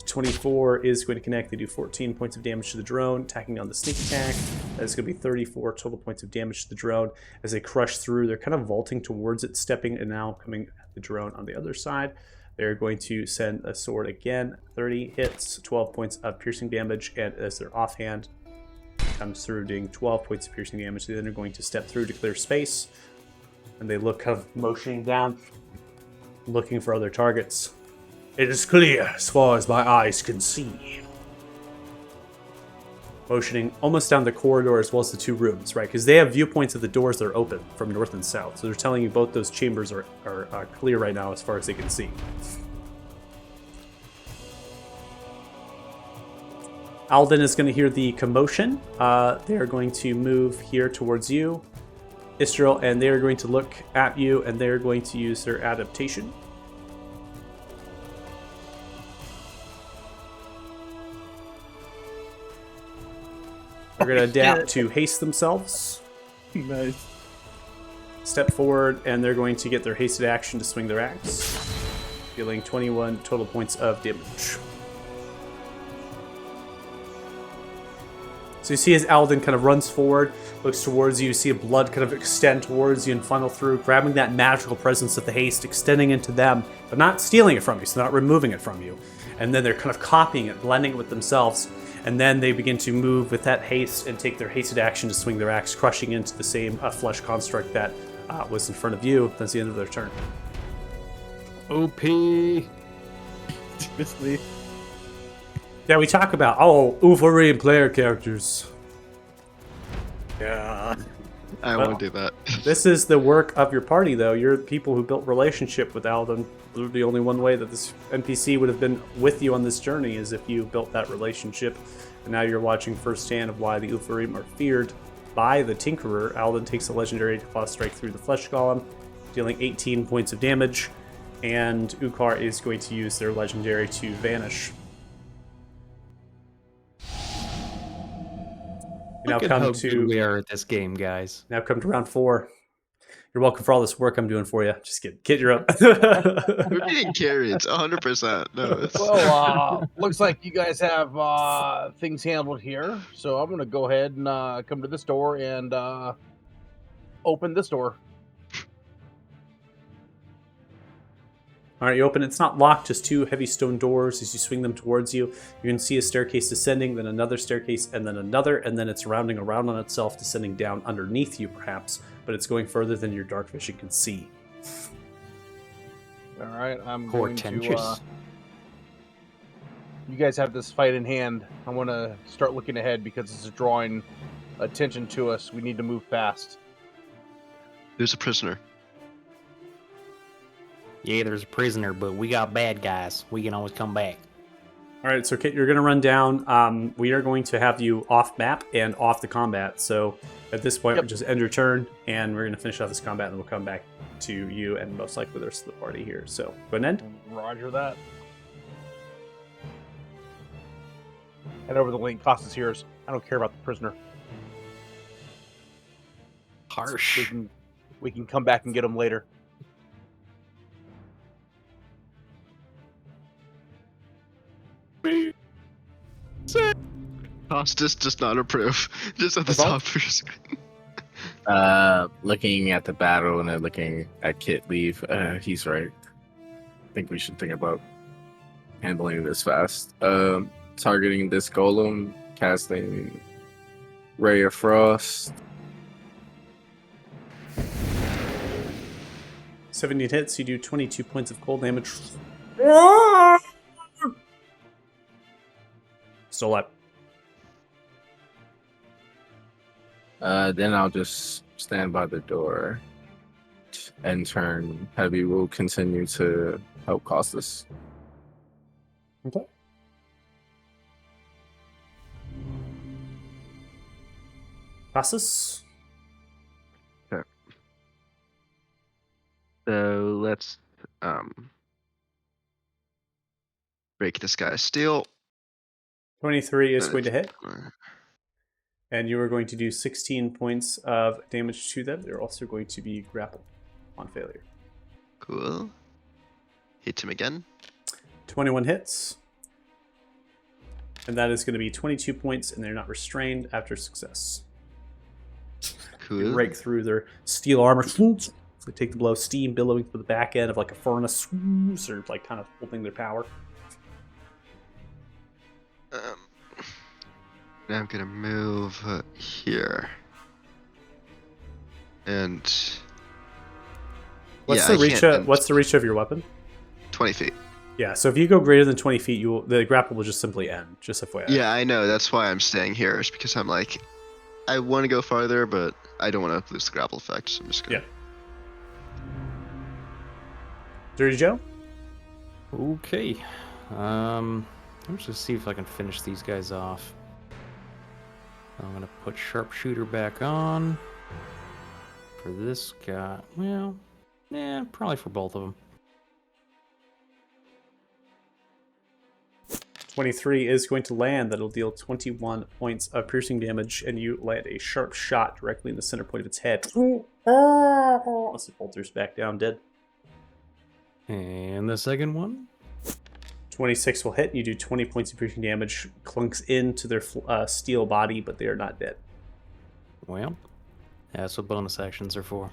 24 is going to connect. They do 14 points of damage to the drone, attacking on the sneak attack. That's going to be 34 total points of damage to the drone. As they crush through, they're kind of vaulting towards it, stepping, and now coming at the drone on the other side. They're going to send a sword again. 30 hits, 12 points of piercing damage, and as their offhand comes through, doing 12 points of piercing damage, they then are going to step through to clear space. And they look kind of motioning down, looking for other targets. It is clear as far as my eyes can see. Motioning almost down the corridor as well as the 2 rooms, right? Because they have viewpoints of the doors that are open from north and south. So they're telling you both those chambers are clear right now as far as they can see. Alden is going to hear the commotion. They are going to move here towards you, Istrel, and they are going to look at you, and they're going to use their adaptation. They're going to adapt to haste themselves. Nice. Step forward, and they're going to get their hasted action to swing their axe, dealing 21 total points of damage. So you see as Alden kind of runs forward, looks towards you, see blood kind of extend towards you and funnel through, grabbing that magical presence of the haste, extending into them, but not stealing it from you, so not removing it from you. And then they're kind of copying it, blending it with themselves. And then they begin to move with that haste and take their hasted action to swing their axe, crushing into the same flesh construct that was in front of you. That's the end of their turn. OP. Basically. Yeah, we talk about, Wolverine player characters. Yeah. I Well, won't do that. This is the work of your party, though. You're the people who built relationship with Alden. The only one way that this NPC would have been with you on this journey is if you built that relationship. And now you're watching firsthand of why the Ulfarim are feared by the Tinkerer. Alden takes a legendary to claw strike through the flesh golem, dealing 18 points of damage. And Ukar is going to use their legendary to vanish. We now Look at come how to good we are at this game, guys. Now come to round 4. You're welcome for all this work I'm doing for you. Just kidding. Kid, you're up. We're getting carried, 100%. No, it's... Well, looks like you guys have things handled here. So I'm going to go ahead and come to this door and open this door. All right, you open. It's not locked, just 2 heavy stone doors. As you swing them towards you, you can see a staircase descending, then another staircase, and then another, and then it's rounding around on itself, descending down underneath you, perhaps, but it's going further than your dark vision can see. All right, I'm going to... Portentous. You guys have this fight in hand. I want to start looking ahead because this is drawing attention to us. We need to move fast. There's a prisoner. Yeah, there's a prisoner, but we got bad guys. We can always come back. All right, so Kit, you're going to run down. We are going to have you off map and off the combat. So at this point, we'll just end your turn, and we're going to finish off this combat, and we'll come back to you and most likely the rest of the party here. So go ahead and end. Roger that. Head over the link. Cost is yours. I don't care about the prisoner. Harsh. We can come back and get him later. Sick. Costas does not approve. Just at the That's all? top of your screen. Looking at the battle and then looking at Kit leave, he's right. I think we should think about handling this fast. Targeting this golem, casting Ray of Frost. 17 hits, you do 22 points of cold damage. Still up. Then I'll just stand by the door and turn. Heavy will continue to help Costas. Okay. Passes. So let's break this guy's steel. 23 is going to hit. And you are going to do 16 points of damage to them. They're also going to be grappled on failure. Cool. Hit him again. 21 hits. And that is going to be 22 points, and they're not restrained after success. Cool. You break through their steel armor. They take the blow, steam billowing from the back end of like a furnace. Or like kind of holding their power. Now I'm gonna move here. And What's yeah, the reach? What's the reach of your weapon? 20 feet. Yeah, so if you go greater than 20 feet, the grapple will just simply end. Just FYI. Yeah, I know. That's why I'm staying here. Is because I'm like, I want to go farther, but I don't want to lose the grapple effect. So I'm just gonna. Yeah. Dirty Joe. Okay. Let's just see if I can finish these guys off. I'm gonna put sharpshooter back on. For this guy, well, yeah, probably for both of them. 23 is going to land. That'll deal 21 points of piercing damage, and you land a sharp shot directly in the center point of its head. As it falters back down dead. And the second one. 26 will hit, and you do 20 points of piercing damage. Clunks into their steel body, but they are not dead. Well, that's what bonus actions are for.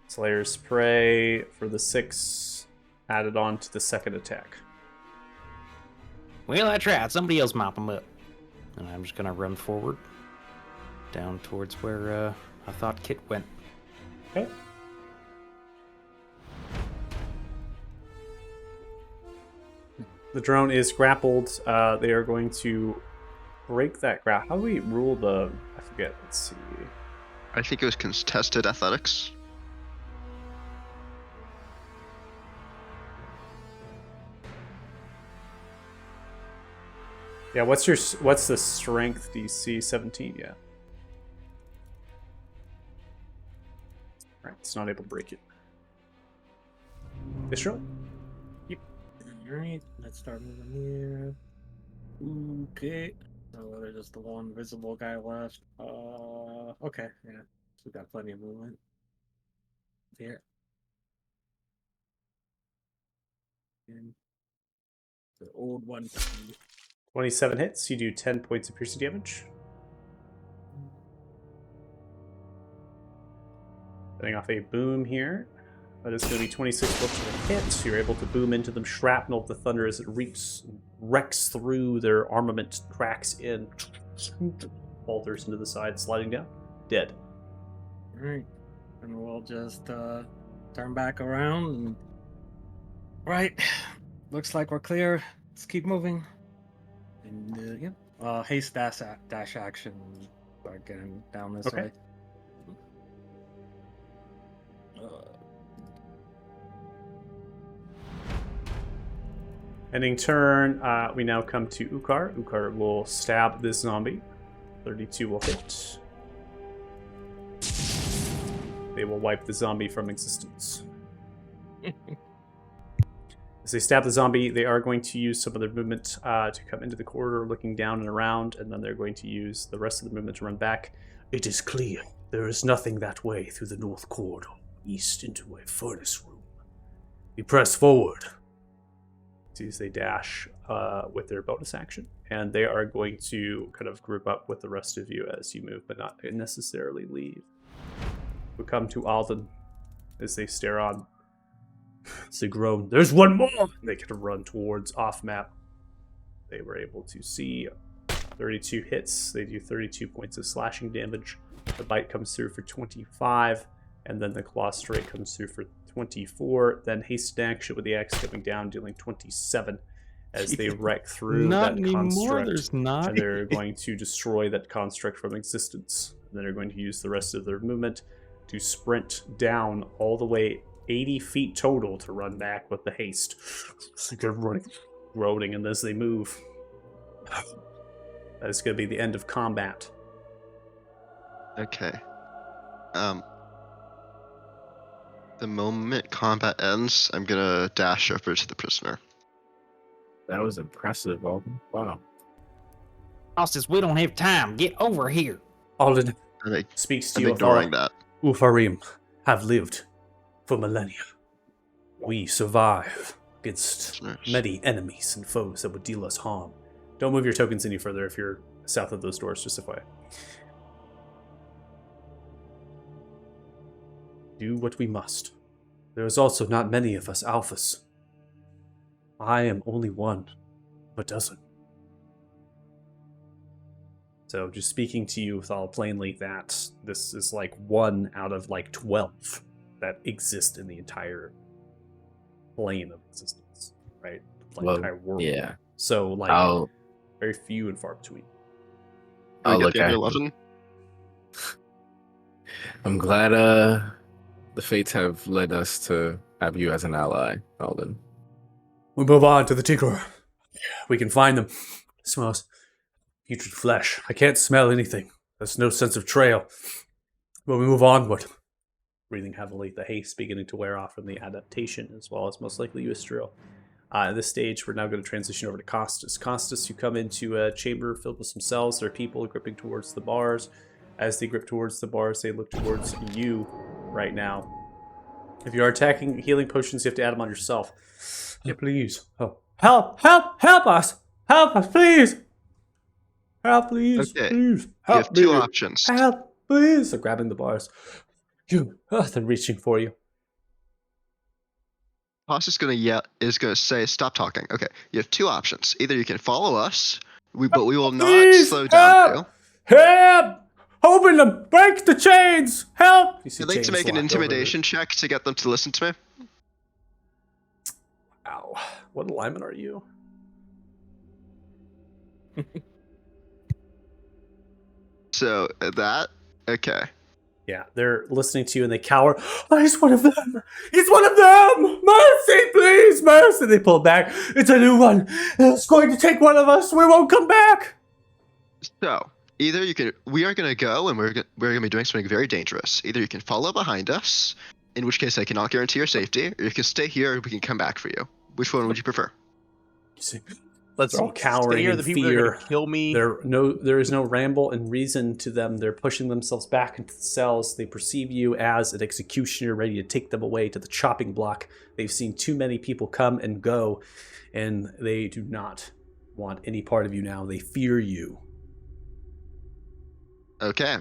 Slayer's Prey for the 6 added on to the second attack. Well, I tried. Somebody else mop them up. And I'm just gonna run forward. Down towards where I thought Kit went. Okay. The drone is grappled. They are going to break that grapple. How do we rule the... I forget. Let's see. I think it was contested athletics. Yeah, what's the strength DC? 17, yeah. Alright, it's not able to break it. Israel? Alright, let's start moving here. Okay. So there's just the one visible guy left. Okay, yeah. So we got plenty of movement. Here. And the old one. 27 hits. You do 10 points of piercing damage. Setting off a boom here. That is going to be 26 bullets to hit. You're able to boom into them, shrapnel of the thunder as it wrecks through their armament, cracks in, falters into the side, sliding down, dead. Alright. And we'll just turn back around and... Right. Looks like we're clear. Let's keep moving. And yeah. Haste dash action. Start getting down this Okay. way. Ending turn, we now come to Ukar. Ukar will stab this zombie. 32 will hit. They will wipe the zombie from existence. As they stab the zombie, they are going to use some of their movement to come into the corridor, looking down and around, and then they're going to use the rest of the movement to run back. It is clear. There is nothing that way through the north corridor, east into a furnace room. We press forward. As they dash with their bonus action, and they are going to kind of group up with the rest of you as you move, but not necessarily leave. We come to Alden as they stare on. As they groan, "There's one more!" They kind of run towards off map. They were able to see 32 hits. They do 32 points of slashing damage. The bite comes through for 25, and then the claw strike comes through for 24. Then haste action with the axe coming down, dealing 27 as they wreck through Not that anymore, construct. there's not. And they're going to destroy that construct from existence. And then they're going to use the rest of their movement to sprint down all the way 80 feet total to run back with the haste. They're running, groaning, and as they move, that is going to be the end of combat. Okay. The moment combat ends, I'm gonna dash over to the prisoner. That was impressive, Alden. Wow. Faustus, we don't have time. Get over here. Alden I'm, speaks to I'm you. ignoring that. Ufarim have lived for millennia. We survive against Prisoners. many enemies and foes that would deal us harm. Don't move your tokens any further if you're south of those doors, just FYI. Do what we must. There is also not many of us alphas. I am only one of a dozen. So just speaking to you with all plainly that this is like 1 out of like 12 that exist in the entire plane of existence, right? The Well, entire world. yeah. So like I'll very few and far between. Can I'll we look get the at 11? I'm glad the fates have led us to have you as an ally, Alden. We move on to the Tinkerer. We can find them. It smells putrid flesh. I can't smell anything. There's no sense of trail. But we move onward. Breathing heavily, the haste beginning to wear off from the adaptation, as well as most likely Eustriel. At this stage, we're now going to transition over to Costas. Costas, you come into a chamber filled with some cells. There are people gripping towards the bars. As they grip towards the bars, they look towards you right now. If you are attacking healing potions, you have to add them on yourself. Yeah, please. Oh. Help! Help! Help us! Help us, please! Help, please! Okay. Please! You Help have two me. options. Help, please! They're grabbing the bars. They're reaching for you. Boss is gonna say, "Stop talking." Okay, you have two options. Either you can follow us, but we will not Please, slow down help! you. Help! Open them! Break the chains! Help! You see I'd like to chains make an locked over intimidation check to get them to listen to me. Ow. What alignment are you? So that, okay. Yeah, they're listening to you and they cower. Oh, he's one of them! He's one of them! Mercy, please! Mercy! They pull back. It's a new one. It's going to take one of us. We won't come back. So either you can, we are gonna go and we're gonna be doing something very dangerous. Either you can follow behind us, in which case I cannot guarantee your safety, or you can stay here and we can come back for you. Which one would you prefer? You see, Let's they're all cowering here. in The people that are fear. gonna kill me. There is no ramble and reason to them. They're pushing themselves back into the cells. They perceive you as an executioner ready to take them away to the chopping block. They've seen too many people come and go, and they do not want any part of you now. They fear you. Okay,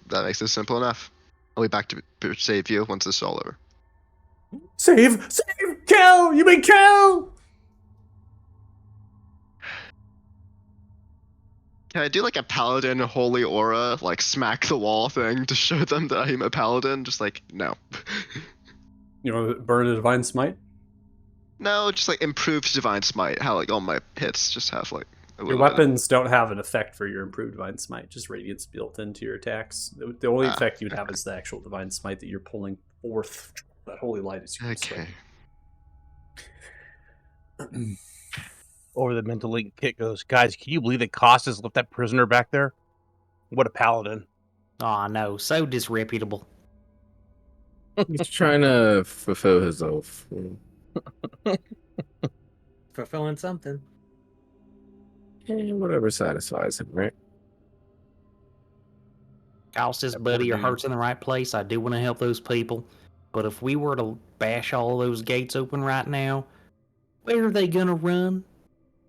that makes it simple enough. I'll be back to save you once this is all over. Save! Save! Kill! You mean kill! Can I do like a paladin holy aura, like smack the wall thing to show them that I'm a paladin? Just like, no. You know, burn a divine smite? No, just like improved divine smite. How like all my hits just have like a Your little bit of- weapons don't have an effect for your improved divine smite, just radiance built into your attacks. The only effect you'd have is the actual divine smite that you're pulling forth. That holy light is your Okay. Over the mental link, Kit goes, "Guys, can you believe that Costas left that prisoner back there? What a paladin!" Oh no, so disreputable. He's trying to fulfill his oath. Fulfilling something. Whatever satisfies him, right? Faustus, That buddy, poor your dude. heart's in the right place. I do want to help those people. But if we were to bash all those gates open right now, where are they gonna run?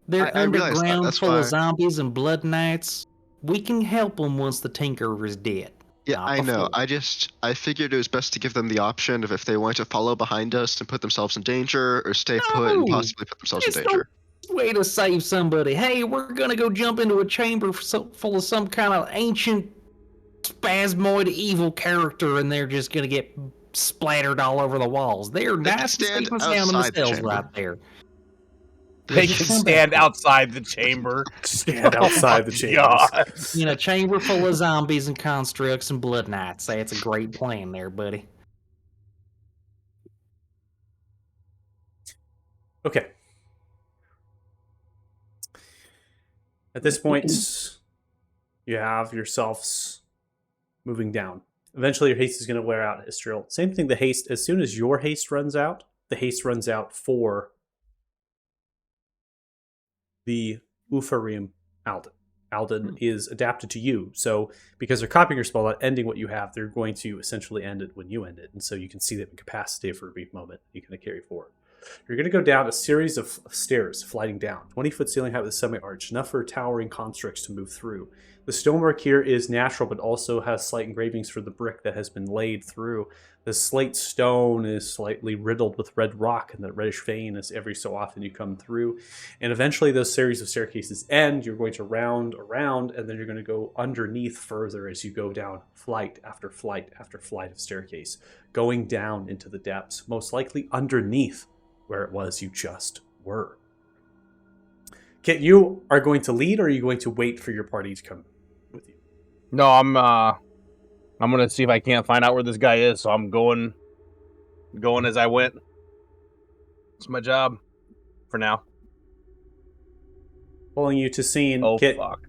They're I realize that. underground, That's full why. of zombies and blood knights. We can help them once the Tinkerer is dead. Yeah, Not I know. before. I figured it was best to give them the option of if they want to follow behind us and put themselves in danger, or stay put and No! possibly put themselves in It's no danger. way to save somebody. Hey, we're gonna go jump into a chamber full of some kind of ancient spasmoid evil character, and they're just gonna get splattered all over the walls. They're They can nice and stand safe and sound outside the themselves chamber. right there. They Just can come stand back here. outside the chamber. Stand Oh outside my the chambers. God. In a chamber full of zombies and constructs and blood knights. That's a great plan there, buddy. Okay. At this point, you have yourselves moving down. Eventually, your haste is going to wear out, Istriel. Same thing, the haste, as soon as your haste runs out, the haste runs out for the Ufarim Alden. Alden is adapted to you. So, because they're copying your spell, not ending what you have, they're going to essentially end it when you end it. And so you can see them incapacitated for a brief moment. You can carry forward. You're going to go down a series of stairs, sliding down. 20-foot ceiling height with a semi-arch, enough for towering constructs to move through. The stonework here is natural, but also has slight engravings for the brick that has been laid through. The slate stone is slightly riddled with red rock, and that reddish vein as every so often you come through. And eventually those series of staircases end. You're going to round around, and then you're going to go underneath further as you go down flight after flight after flight of staircase, going down into the depths, most likely underneath where it was you just were. Kit, you are going to lead, or are you going to wait for your party to come with you? No, I'm gonna see if I can't find out where this guy is. So I'm going as I went. It's my job for now. Pulling you to scene, Oh Kit. fuck!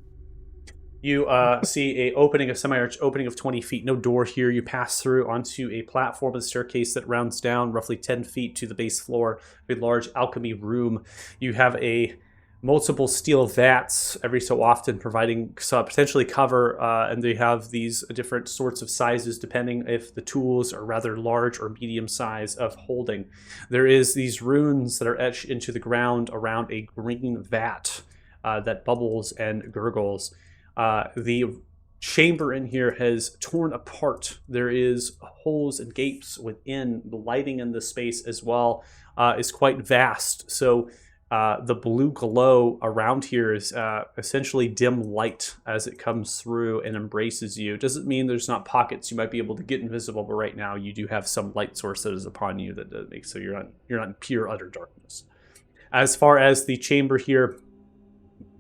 You see a opening, a semi-arch opening of 20 feet. No door here. You pass through onto a platform with a staircase that rounds down roughly 10 feet to the base floor. A large alchemy room. You have a multiple steel vats every so often providing potentially cover, and they have these different sorts of sizes depending if the tools are rather large or medium size of holding. There is these runes that are etched into the ground around a green vat that bubbles and gurgles. The chamber in here has torn apart. There is holes and gapes within. The lighting in the space as well is quite vast. So the blue glow around here is essentially dim light as it comes through and embraces you. It doesn't mean there's not pockets you might be able to get invisible, but right now you do have some light source that is upon you that makes so you're not in pure utter darkness. As far as the chamber here,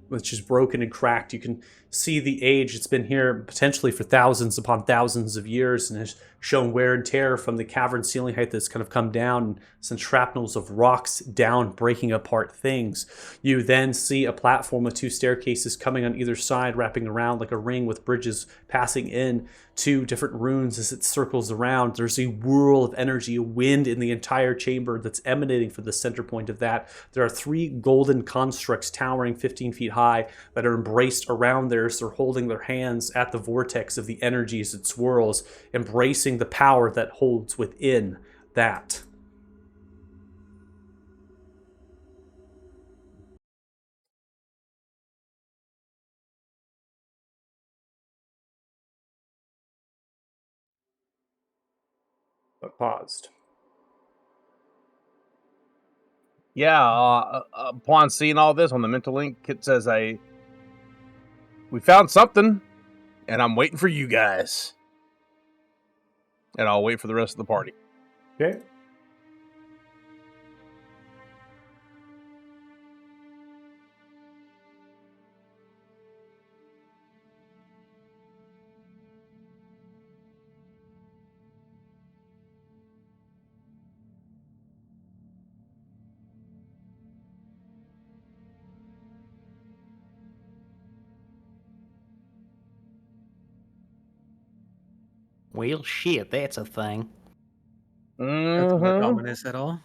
which is broken and cracked, you can see the age. It's been here potentially for thousands upon thousands of years and has shown wear and tear from the cavern ceiling height that's kind of come down and sent shrapnels of rocks down, breaking apart things. You then see a platform with two staircases coming on either side, wrapping around like a ring with bridges passing in to different runes as it circles around. There's a whirl of energy, a wind in the entire chamber that's emanating from the center point of that. There are three golden constructs towering 15 feet high that are embraced around there as they're holding their hands at the vortex of the energy as it swirls, embracing the power that holds within that. But paused. Yeah. Upon seeing all this on the mental link, Kit says, "We found something, and I'm waiting for you guys." And I'll wait for the rest of the party. Okay. Well, shit, that's a thing. Doesn't look Mhm. ominous at all.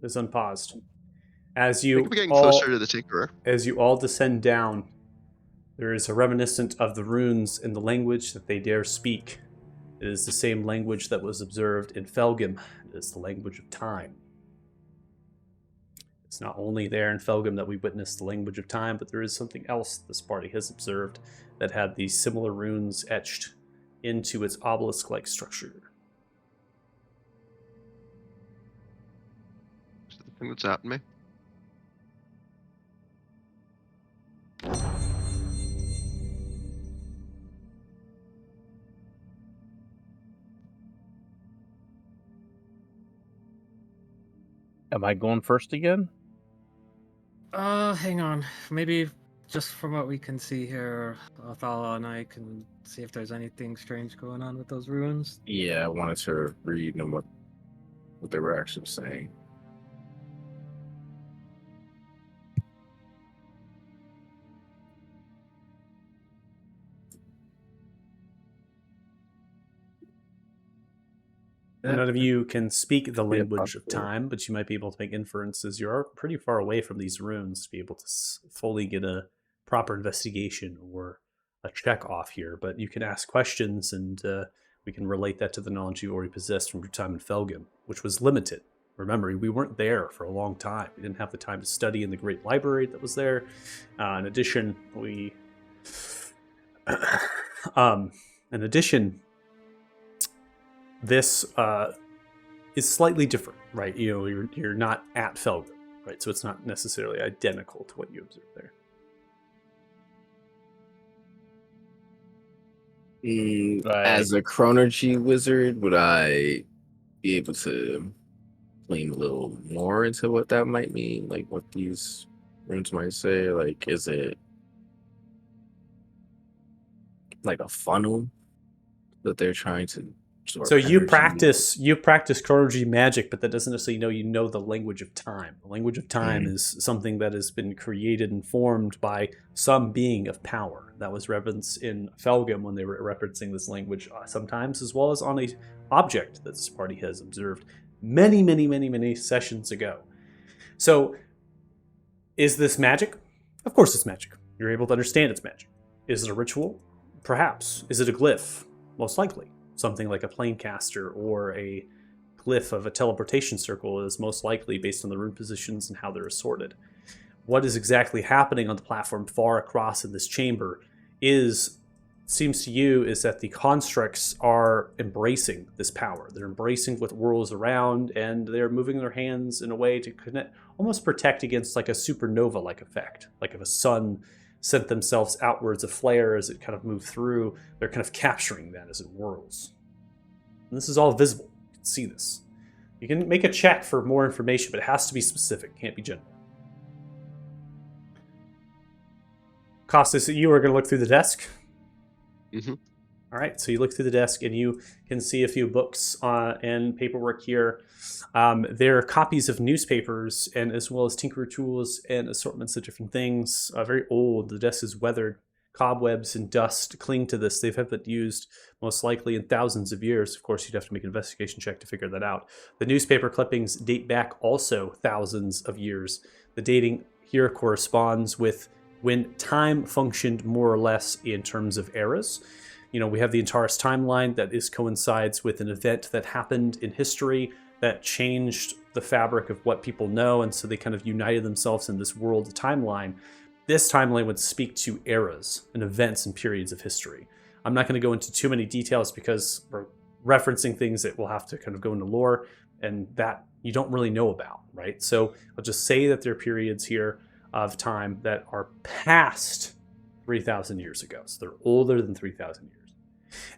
Is unpaused. As I think you we're getting all closer to the Tinkerer. as you all descend down, there is a reminiscent of the runes in the language that they dare speak. It is the same language that was observed in Felgim. It is the language of time. It's not only there in Felgum that we witnessed the language of time, but there is something else this party has observed that had these similar runes etched into its obelisk-like structure. Is that the thing that's at me? Am I going first again? Hang on. Maybe just from what we can see here, Othala and I can see if there's anything strange going on with those ruins. Yeah, I wanted to read them what they were actually saying. None of you can speak the Could be a language of possibility. time, but you might be able to make inferences. You're pretty far away from these runes to be able to fully get a proper investigation or a check off here. But you can ask questions, and we can relate that to the knowledge you already possessed from your time in Felgum, which was limited. Remember, we weren't there for a long time. We didn't have the time to study in the great library that was there. In addition, this is slightly different, right? You know, you're not at Felgum, right? So it's not necessarily identical to what you observed there. As a chronergy wizard, would I be able to glean a little more into what that might mean? Like what these runes might say? Like, is it like a funnel that they're trying to absorb So you energy? practice chronology magic, but that doesn't necessarily you know the language of time. The language of time is something that has been created and formed by some being of power. That was referenced in Felgum when they were referencing this language sometimes, as well as on a object that this party has observed many sessions ago. So is this magic? Of course it's magic. You're able to understand it's magic. Is it a ritual? Perhaps. Is it a glyph? Most likely. Something like a planecaster or a glyph of a teleportation circle is most likely based on the rune positions and how they're assorted. What is exactly happening on the platform far across in this chamber seems to you is that the constructs are embracing this power. They're embracing what whirls around, and they're moving their hands in a way to connect, almost protect against like a supernova-like effect. Like if a sun sent themselves outwards a flare as it kind of moved through, they're kind of capturing that as it whirls. And this is all visible. You can see this. You can make a check for more information, but it has to be specific. It can't be general. Costas, you are going to look through the desk? Mm-hmm. All right, so you look through the desk and you can see a few books and paperwork here. There are copies of newspapers and as well as tinker tools and assortments of different things. Very old. The desk is weathered. Cobwebs and dust cling to this. They haven't been used most likely in thousands of years. Of course, you'd have to make an investigation check to figure that out. The newspaper clippings date back also thousands of years. The dating here corresponds with when time functioned more or less in terms of eras. You know, we have the Antares timeline that coincides with an event that happened in history that changed the fabric of what people know, and so they kind of united themselves in this world timeline. This timeline would speak to eras and events and periods of history. I'm not going to go into too many details because we're referencing things that will have to kind of go into lore and that you don't really know about, right? So I'll just say that there are periods here of time that are past 3,000 years ago. So they're older than 3,000 years.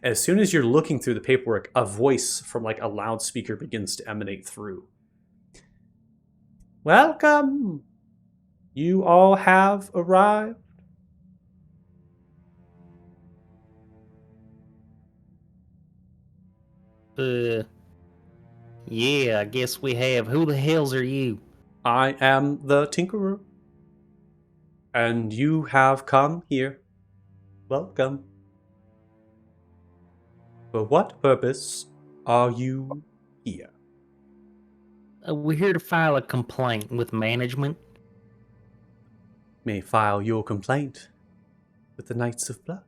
As soon as you're looking through the paperwork, a voice from like a loudspeaker begins to emanate through. Welcome! You all have arrived. Yeah, I guess we have. Who the hells are you? I am the Tinkerer. And you have come here. Welcome. For what purpose are you here? We're here to file a complaint with management. May file your complaint with the Knights of Blood.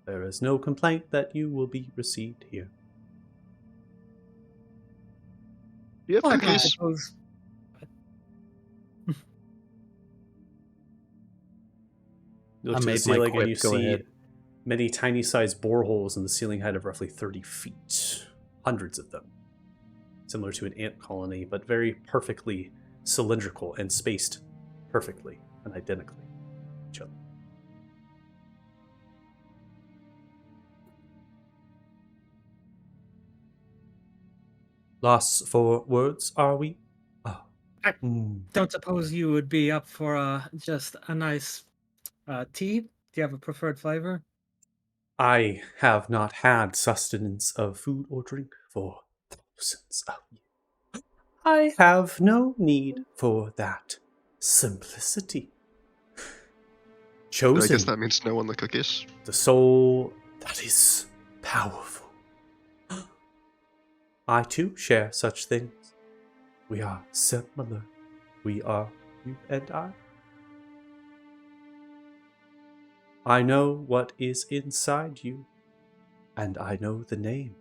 There is no complaint that you will be received here. Do you have I cookies? suppose. You I look to the made my ceiling and quip, you go see ahead. many tiny-sized boreholes in the ceiling height of roughly 30 feet. Hundreds of them. Similar to an ant colony, but very perfectly cylindrical and spaced perfectly and identically each other. Lost for words, are we? Oh. I- Hmm. Don't suppose you would be up for just a nice tea? Do you have a preferred flavor? I have not had sustenance of food or drink for thousands of years. I have no need for that simplicity. But I Chosen guess that means no on the cookies. the soul that is powerful. I too share such things. We are similar. We are you and I. I know what is inside you, and I know the name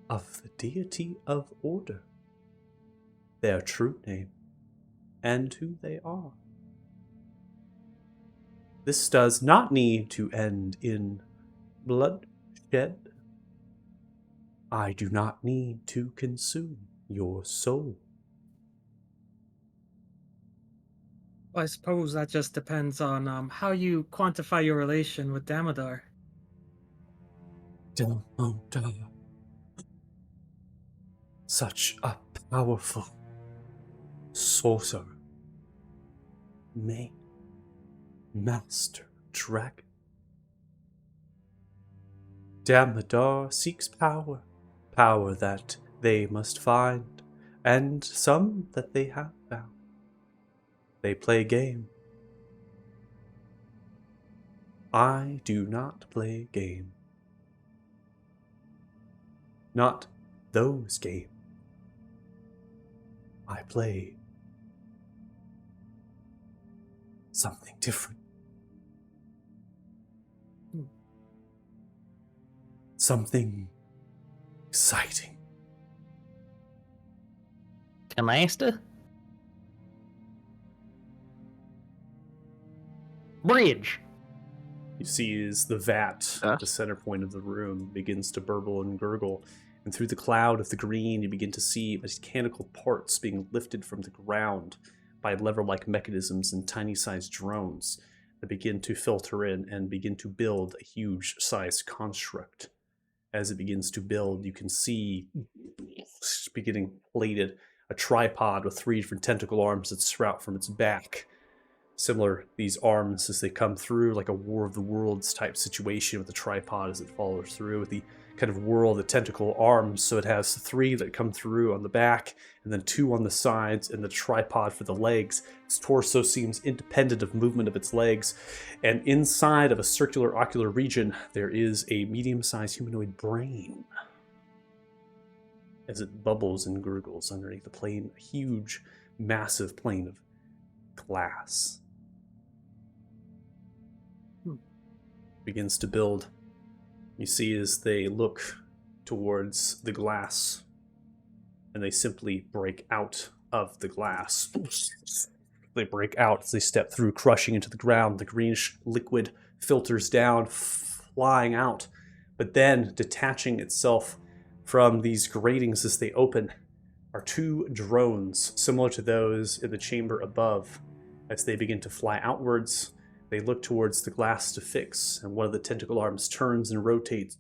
of the deity of order, their true name, and who they are. This does not need to end in bloodshed. I do not need to consume your soul. I suppose that just depends on how you quantify your relation with Damodar. Damodar. Such a powerful sorcerer. Main master dragon. Damodar seeks power. Power that they must find, and some that they have found. They play game. I do not play game. Not those games. I play something different. Something exciting. Canasta? Bridge. You see as the vat Ah. at the center point of the room begins to burble and gurgle, and through the cloud of the green you begin to see mechanical parts being lifted from the ground by lever-like mechanisms and tiny-sized drones that begin to filter in and begin to build a huge-sized construct. As it begins to build, you can see beginning plated a tripod with 3 different tentacle arms that sprout from its back. Similar, these arms as they come through, like a War of the Worlds type situation with the tripod as it follows through, with the kind of whirl of the tentacle arms. So it has 3 that come through on the back, and then 2 on the sides, and the tripod for the legs. Its torso seems independent of movement of its legs, and inside of a circular ocular region, there is a medium-sized humanoid brain. As it bubbles and gurgles underneath the plane, a huge, massive plane of glass begins to build. You see as they look towards the glass, and they simply break out of the glass. They break out as they step through, crushing into the ground. The greenish liquid filters down, flying out, but then detaching itself from these gratings as they open are 2 drones, similar to those in the chamber above. As they begin to fly outwards, they look towards the glass to fix, and one of the tentacle arms turns and rotates.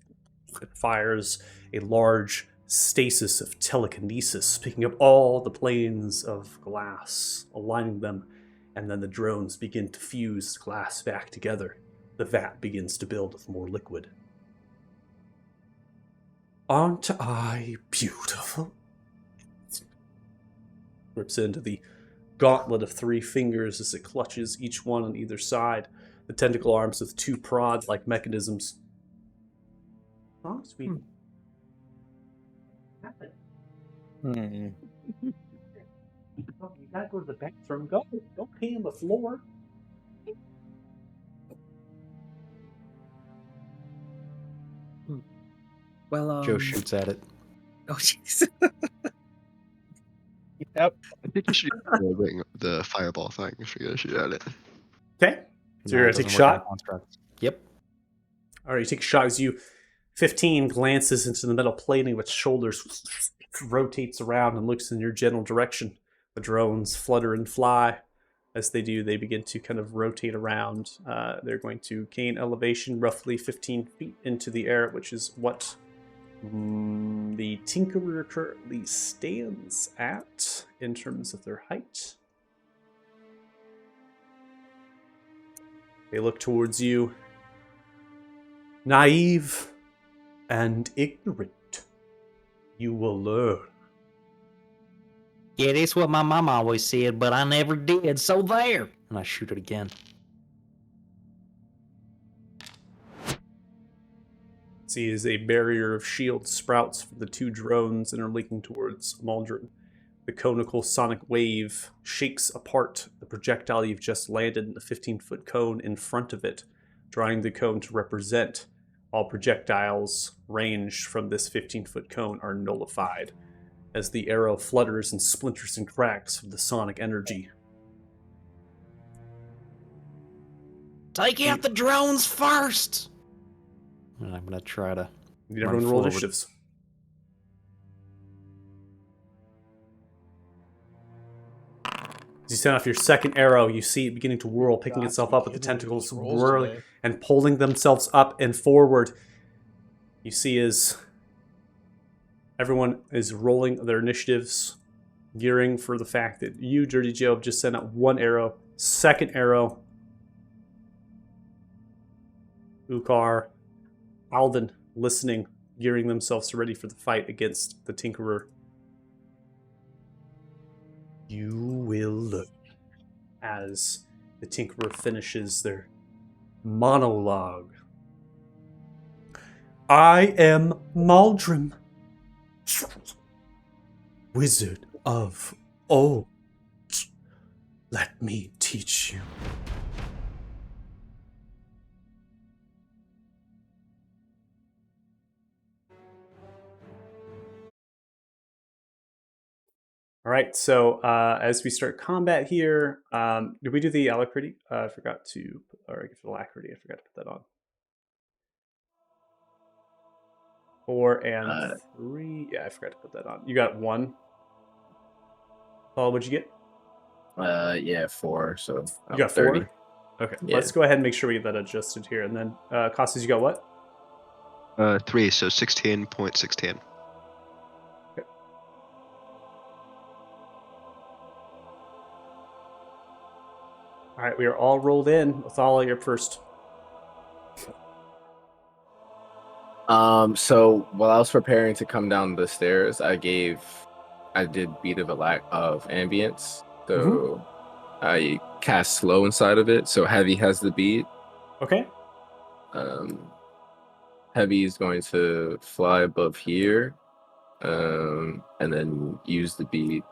It fires a large stasis of telekinesis, picking up all the planes of glass, aligning them, and then the drones begin to fuse glass back together. The vat begins to build with more liquid. Aren't I beautiful? Rips into the gauntlet of 3 fingers as it clutches each one on either side. The tentacle arms with 2 prod-like mechanisms. Oh, sweetie. What happened? Oh, you gotta go to the bathroom. Go. Don't pee on the floor. Well, Joe shoots at it. Oh, jeez. Yep. I think you should use the fireball thing if you're gonna shoot at it. Okay. So you're it gonna take a doesn't work on shot? constructs. Yep. All right, you take a shot as you 15 glances into the metal plating of its shoulders, rotates around and looks in your general direction. The drones flutter and fly. As they do, they begin to kind of rotate around. They're going to gain elevation roughly 15 feet into the air, which is what the Tinkerer currently stands at in terms of their height. They look towards you. Naive and ignorant, you will learn. Yeah, that's what my mom always said, but I never did, so there! And I shoot it again. See as a barrier of shield sprouts from the two drones and are leaking towards Maldron. The conical sonic wave shakes apart the projectile you've just landed in the 15-foot cone in front of it, drawing the cone to represent all projectiles ranged from this 15-foot cone are nullified as the arrow flutters and splinters and cracks from the sonic energy. Take out the drones first! And I'm gonna try to Need run everyone roll forward. initiatives. As you send off your second arrow, you see it beginning to whirl, picking itself up with the tentacles, whirling and pulling themselves up and forward. You see as everyone is rolling their initiatives, gearing for the fact that you, Dirty Joe, have just sent out one arrow. Second arrow. Ukar, Alden, listening, gearing themselves ready for the fight against the Tinkerer. You will learn as the Tinkerer finishes their monologue. I am Maldrum, Wizard of Old. Let me teach you. All right, so as we start combat here, did we do the alacrity? I forgot to, or gift of alacrity, I forgot to put that on. 4 and 3, yeah, I forgot to put that on. You got 1. Paul, what'd you get? Yeah, 4. So You got 4? 30. Okay, Yeah. let's go ahead and make sure we get that adjusted here. And then, Costas, you got what? 3, so 16.16. All right, we are all rolled in. Othala, you're first. So while I was preparing to come down the stairs, I did Beat of Ambience. So I cast slow inside of it. So Heavy has the beat. Okay. Heavy is going to fly above here. And then use the beat.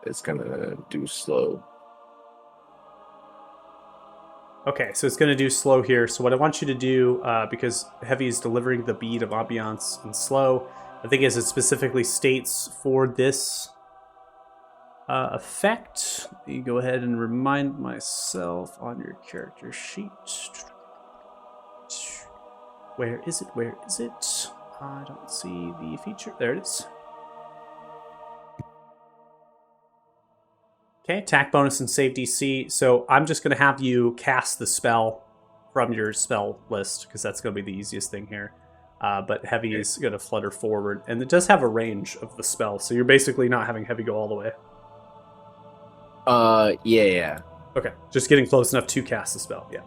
It's gonna do slow. Okay, so it's going to do slow here. So what I want you to do, because Heavy is delivering the beat of ambiance in slow, I think as it specifically states for this effect, you go ahead and remind myself on your character sheet. Where is it? Where is it? I don't see the feature. There it is. Okay, attack bonus and save DC. So I'm just going to have you cast the spell from your spell list, because that's going to be the easiest thing here. But Heavy is going to flutter forward, and it does have a range of the spell, so you're basically not having Heavy go all the way. Yeah. Okay, just getting close enough to cast the spell, yeah.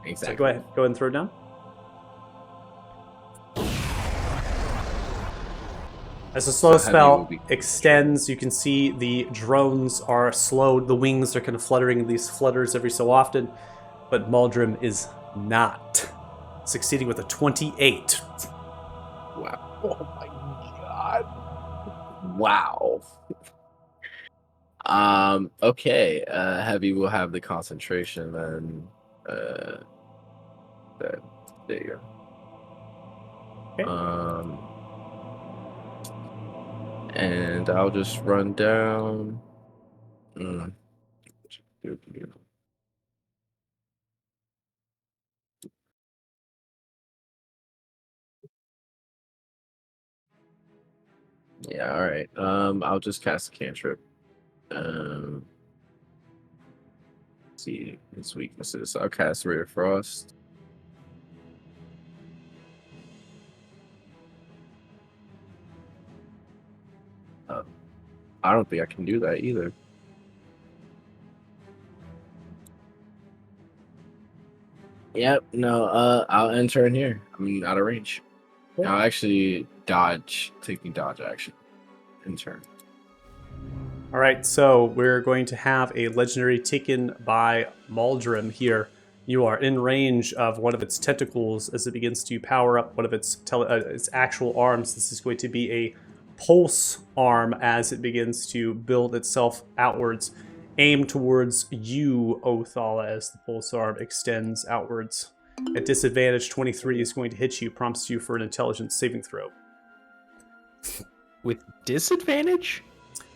Exactly. So go ahead and throw it down. As the slow So Heavy will spell be- extends, you can see the drones are slowed. The wings are kind of fluttering in these flutters every so often, but Maldrum is not, succeeding with a 28. Wow. Oh my god. Wow. Okay. Heavy will have the concentration then. There you go. Okay. And I'll just run down. Yeah, all right. I'll just cast a cantrip. See his weaknesses. I'll cast Ray of Frost. I don't think I can do that either. Yep, no, I'll enter in here. I'm out of range. Cool. I'll actually taking dodge action in turn. All right, so we're going to have a legendary taken by Maldrim here. You are in range of one of its tentacles as it begins to power up one of its actual arms. This is going to be a pulse arm as it begins to build itself outwards. Aim towards you, Othala, as the pulse arm extends outwards. At disadvantage, 23 is going to hit you, prompts you for an intelligence saving throw. With disadvantage?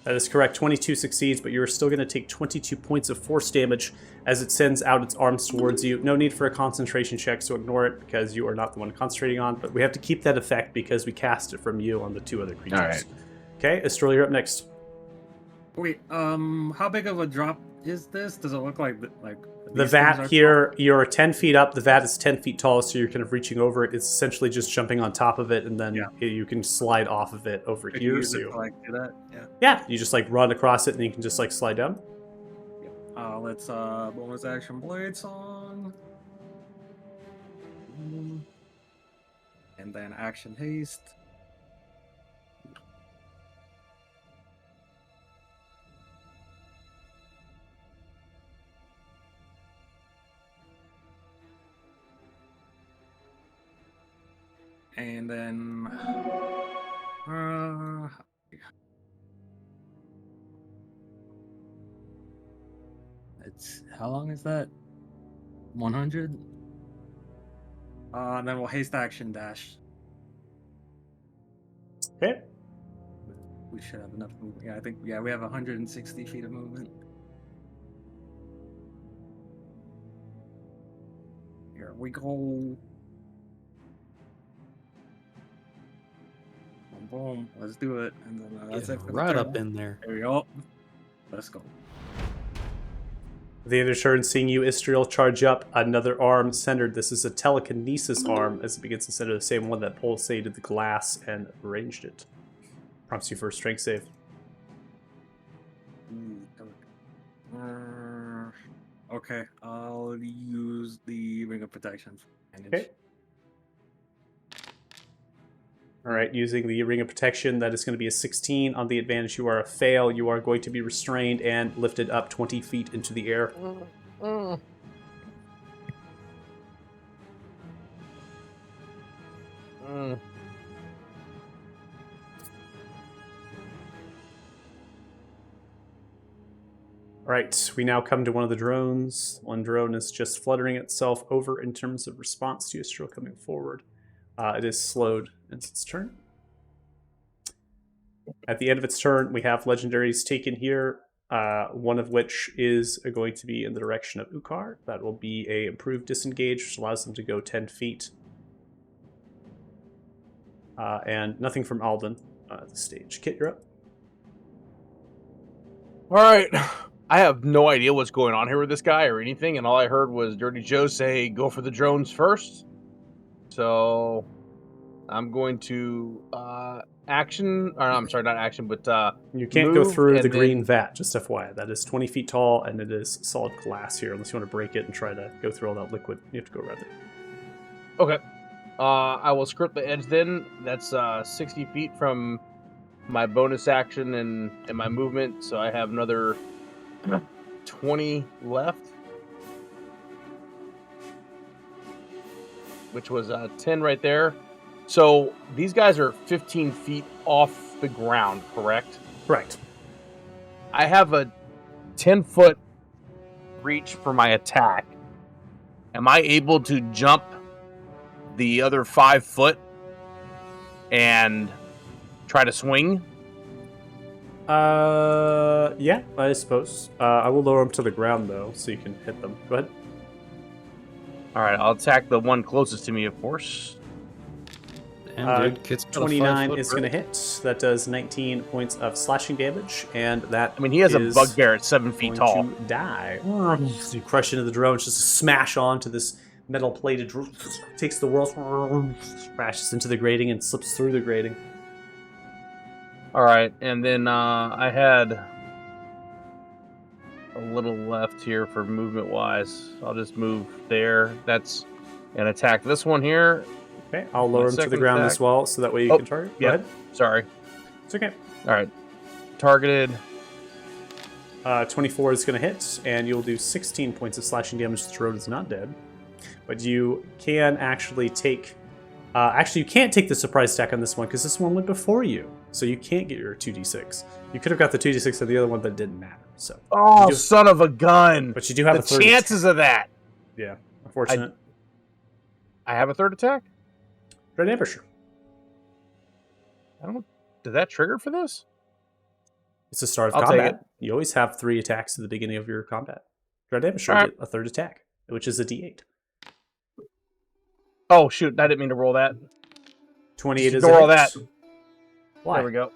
That is correct. 22 succeeds, but you're still going to take 22 points of force damage as it sends out its arms towards you. No need for a concentration check, so ignore it because you are not the one concentrating on. But we have to keep that effect because we cast it from you on the two other creatures. All right. Okay, Estrella, you're up next. Wait, how big of a drop is this? Does it look like The these things are vat here, you're 10 feet up. The vat is 10 feet tall, so you're kind of reaching over it. It's essentially just jumping on top of it, and then you can slide off of it over Could here. you use So it to, like, do that? Yeah. yeah, you just like run across it, and you can just like slide down. Let's bonus action blade song. And then action haste. And then it's how long is that? 100? And then we'll haste action dash. Okay. We should have enough movement. Yeah, I think we have 160 feet of movement. Here we go. Boom, boom. Let's do it. And then that's Yeah, it. For the right turn. up in there. There we go. Let's go. The other turn, seeing you, Istriel, charge up another arm centered. This is a telekinesis arm as it begins to center the same one that pulsated the glass and arranged it. Prompts you for a strength save. Okay, I'll use the Ring of Protection. Okay. All right, using the Ring of Protection, that is going to be a 16. On the advantage, you are a fail. You are going to be restrained and lifted up 20 feet into the air. All right, we now come to one of the drones. One drone is just fluttering itself over in terms of response to Ystrel coming forward. It is slowed in its turn. At the end of its turn, we have legendaries taken here, one of which is going to be in the direction of Ukar. That will be a improved disengage, which allows them to go 10 feet. And nothing from Alden at this stage. Kit, you're up. All right. I have no idea what's going on here with this guy or anything, and all I heard was Dirty Joe say, go for the drones first. So I'm going to action, or I'm sorry, not action, but you can't go move through the and green then- vat, just FYI. That is 20 feet tall, and it is solid glass here, unless you want to break it and try to go through all that liquid. You have to go around it. Okay. I will script the edge then. That's 60 feet from my bonus action and my movement, so I have another 20 left. Which was 10 right there. So these guys are 15 feet off the ground, correct? Correct. I have a 10-foot reach for my attack. Am I able to jump the other 5 foot and try to swing? Yeah, I suppose. I will lower them to the ground, though, so you can hit them. Go ahead. All right, I'll attack the one closest to me, of course. Damn, dude, Kit's got a 29 5-foot is going to break. hit. That does 19 points of slashing damage, and that I mean, he has a is bugbear at 7 feet going tall. to die. So you crush into the drone, just smash onto this metal plated drone, takes the world, crashes into the grating and slips through the grating. All right, and then I had a little left here for movement-wise. I'll just move there. That's an attack. This one here. Okay, I'll lower him to the second ground attack. as well, so that way you Oh, can target. Go yeah. ahead. Sorry. It's okay. All right. Targeted. 24 is going to hit, and you'll do 16 points of slashing damage. The drone is not dead. But you can actually take... actually, you can't take the surprise attack on this one, because this one went before you. So you can't get your 2d6. You could have got the 2d6 on the other one, but it didn't matter. So, Oh, do- son of a gun! but you do have The a third chances of that. Yeah, unfortunate. I have a third attack? Dread Ambush. I don't. Did that trigger for this? It's the start of I'll take combat. You always have 3 attacks at the beginning of your combat. Dread Ambush will Alright. get a third attack, which is a d8. Oh shoot! I didn't mean to roll that. 28 is Ignore a all hit. that. Why? There we go.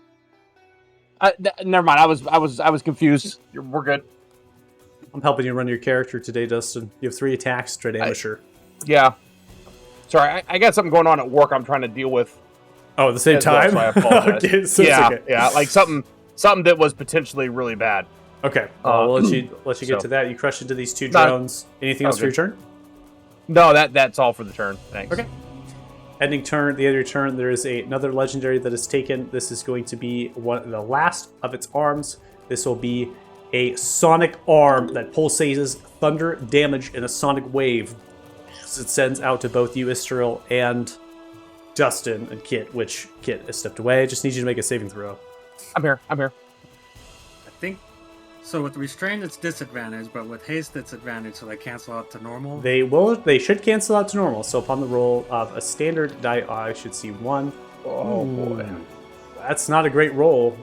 Never mind. I was confused. We're good. I'm helping you run your character today, Dustin. You have 3 attacks, Dread Ambusher. Yeah. Sorry, I got something going on at work. I'm trying to deal with. Oh, at the same as well, time? so I apologize. Okay, so yeah, it's okay. yeah, like something that was potentially really bad. Okay, we'll let you get so- to that. You crush into these 2 Not- drones. Anything else for your good. turn? No, that's all for the turn. Thanks. Okay. Ending turn, the end of your turn, there is another legendary that is taken. This is going to be the last of its arms. This will be a sonic arm that pulsates thunder damage in a sonic wave. As it sends out to both you, Istril, and Dustin and Kit, which Kit has stepped away. Just need you to make a saving throw. I'm here. I think so. With restraint, it's disadvantage, but with haste, it's advantage. So they cancel out to normal. They should cancel out to normal. So upon the roll of a standard die, I should see 1. Oh boy. That's not a great roll.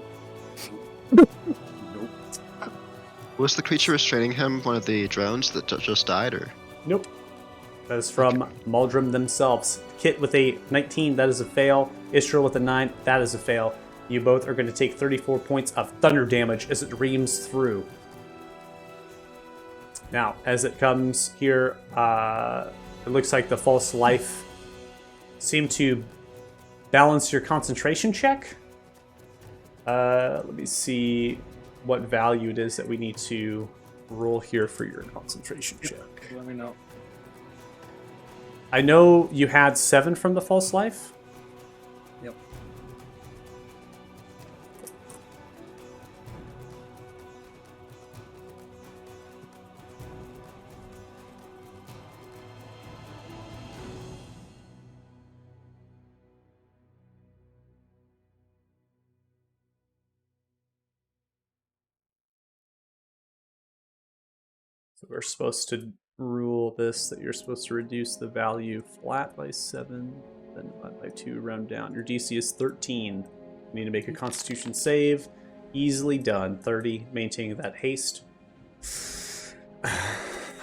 Was the creature restraining him one of the drones that just died, or? Nope. That is from Muldrum themselves. Kit with a 19, that is a fail. Istril with a 9, that is a fail. You both are going to take 34 points of thunder damage as it reams through. Now, as it comes here, it looks like the false life seem to balance your concentration check. Let me see what value it is that we need to roll here for your concentration check. Let me know. I know you had 7 from the false life. Yep. So we're supposed to rule this that you're supposed to reduce the value flat by 7, then divide by 2, round down. Your DC is 13. You need to make a Constitution save. Easily done. 30, maintaining that haste.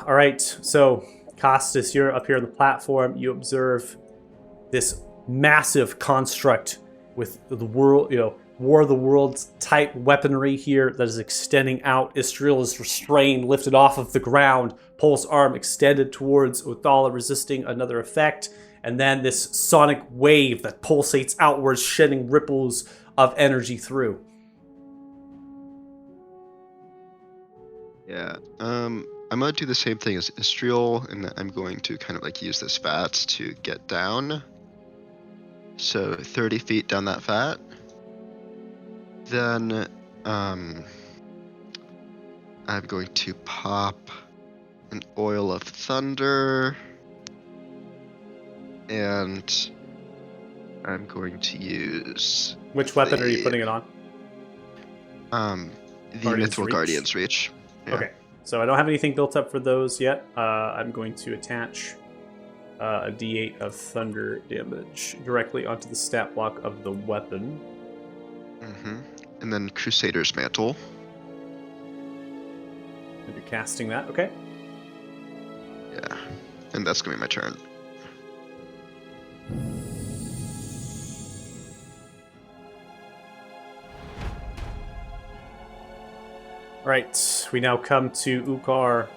All right, so Costas, you're up here on the platform. You observe this massive construct with the world, War of the Worlds type weaponry here that is extending out. Istril is restrained, lifted off of the ground, Pole's arm extended towards Uthala, resisting another effect, and then this sonic wave that pulsates outwards, shedding ripples of energy through. Yeah. I'm gonna do the same thing as Istriel, and I'm going to kind of like use this vat to get down. So 30 feet down that vat. Then I'm going to pop an oil of thunder, and I'm going to use Which weapon are you putting it on? the Guardian's Mithril Reach? Guardian's Reach. Yeah. Okay, so I don't have anything built up for those yet. I'm going to attach a d8 of thunder damage directly onto the stat block of the weapon. And then Crusader's Mantle. And you're casting that, okay? Yeah. And that's gonna be my turn. Right, we now come to Ukar.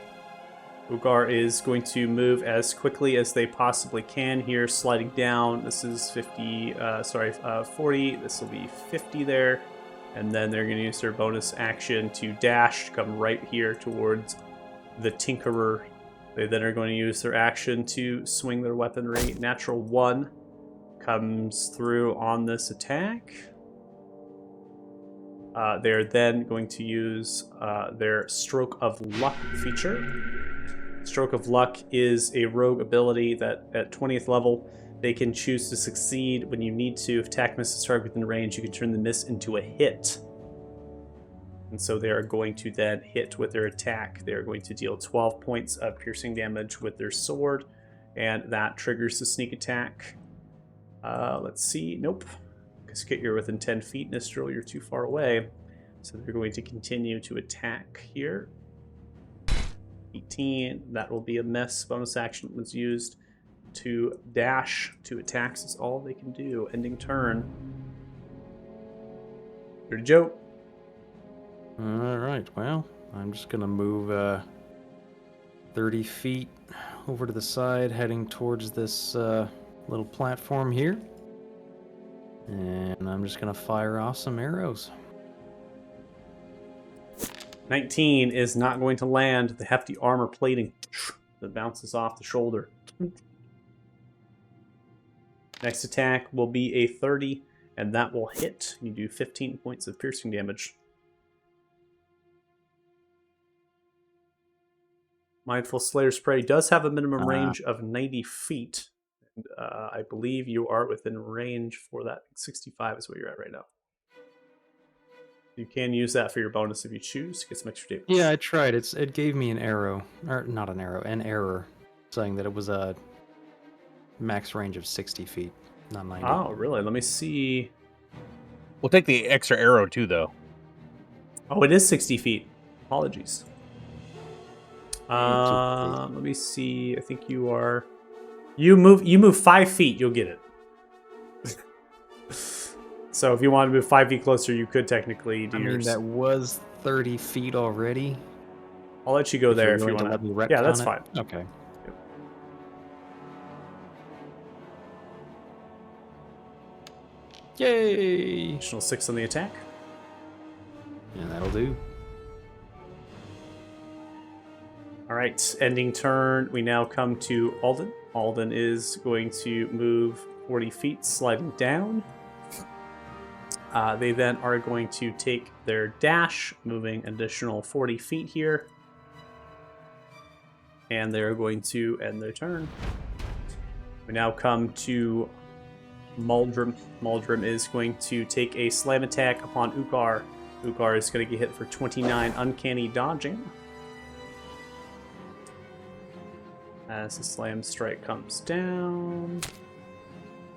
Ukar is going to move as quickly as they possibly can here, sliding down. This is 40. This will be 50 there. And then they're going to use their bonus action to dash, come right here towards the Tinkerer. They then are going to use their action to swing their weaponry. Natural 1 comes through on this attack. They're then going to use their Stroke of Luck feature. Stroke of Luck is a rogue ability that at 20th level, they can choose to succeed when you need to. If attack misses target within range, you can turn the miss into a hit. And so they are going to then hit with their attack. They are going to deal 12 points of piercing damage with their sword, and that triggers the sneak attack. Let's see. Nope. Because you're within 10 feet, Nistral, you're too far away. So they're going to continue to attack here. 18, that will be a miss. Bonus action was used to dash. 2 attacks is all they can do. Ending turn. You're a joke. Alright, well, I'm just gonna move 30 feet over to the side, heading towards this little platform here. And I'm just gonna fire off some arrows. 19 is not going to land. The hefty armor plating that bounces off the shoulder. Next attack will be a 30, and that will hit. You do 15 points of piercing damage. Mindful Slayer's Prey does have a minimum range of 90 feet. And, I believe you are within range for that. 65 is where you're at right now. You can use that for your bonus if you choose to get some extra damage. Yeah, I tried. It gave me an arrow. Or not an arrow, an error. Saying that it was a max range of 60 feet, not 90. Oh, really? Let me see. We'll take the extra arrow too, though. Oh, it is 60 feet. Apologies. Let me see. I think you are. You move 5 feet, you'll get it. So if you want to move 5 feet closer, you could technically do yours. that was 30 feet already. I'll let you go there if you want let me to. Yeah, that's retcon fine. it. Okay. Yep. Yay! Additional 6 on the attack. Yeah, that'll do. All right, ending turn. We now come to Alden. Alden is going to move 40 feet, sliding down. They then are going to take their dash, moving an additional 40 feet here. And they're going to end their turn. We now come to Muldrum. Muldrum is going to take a slam attack upon Ukar. Ukar is going to get hit for 29 uncanny dodging. As the slam strike comes down.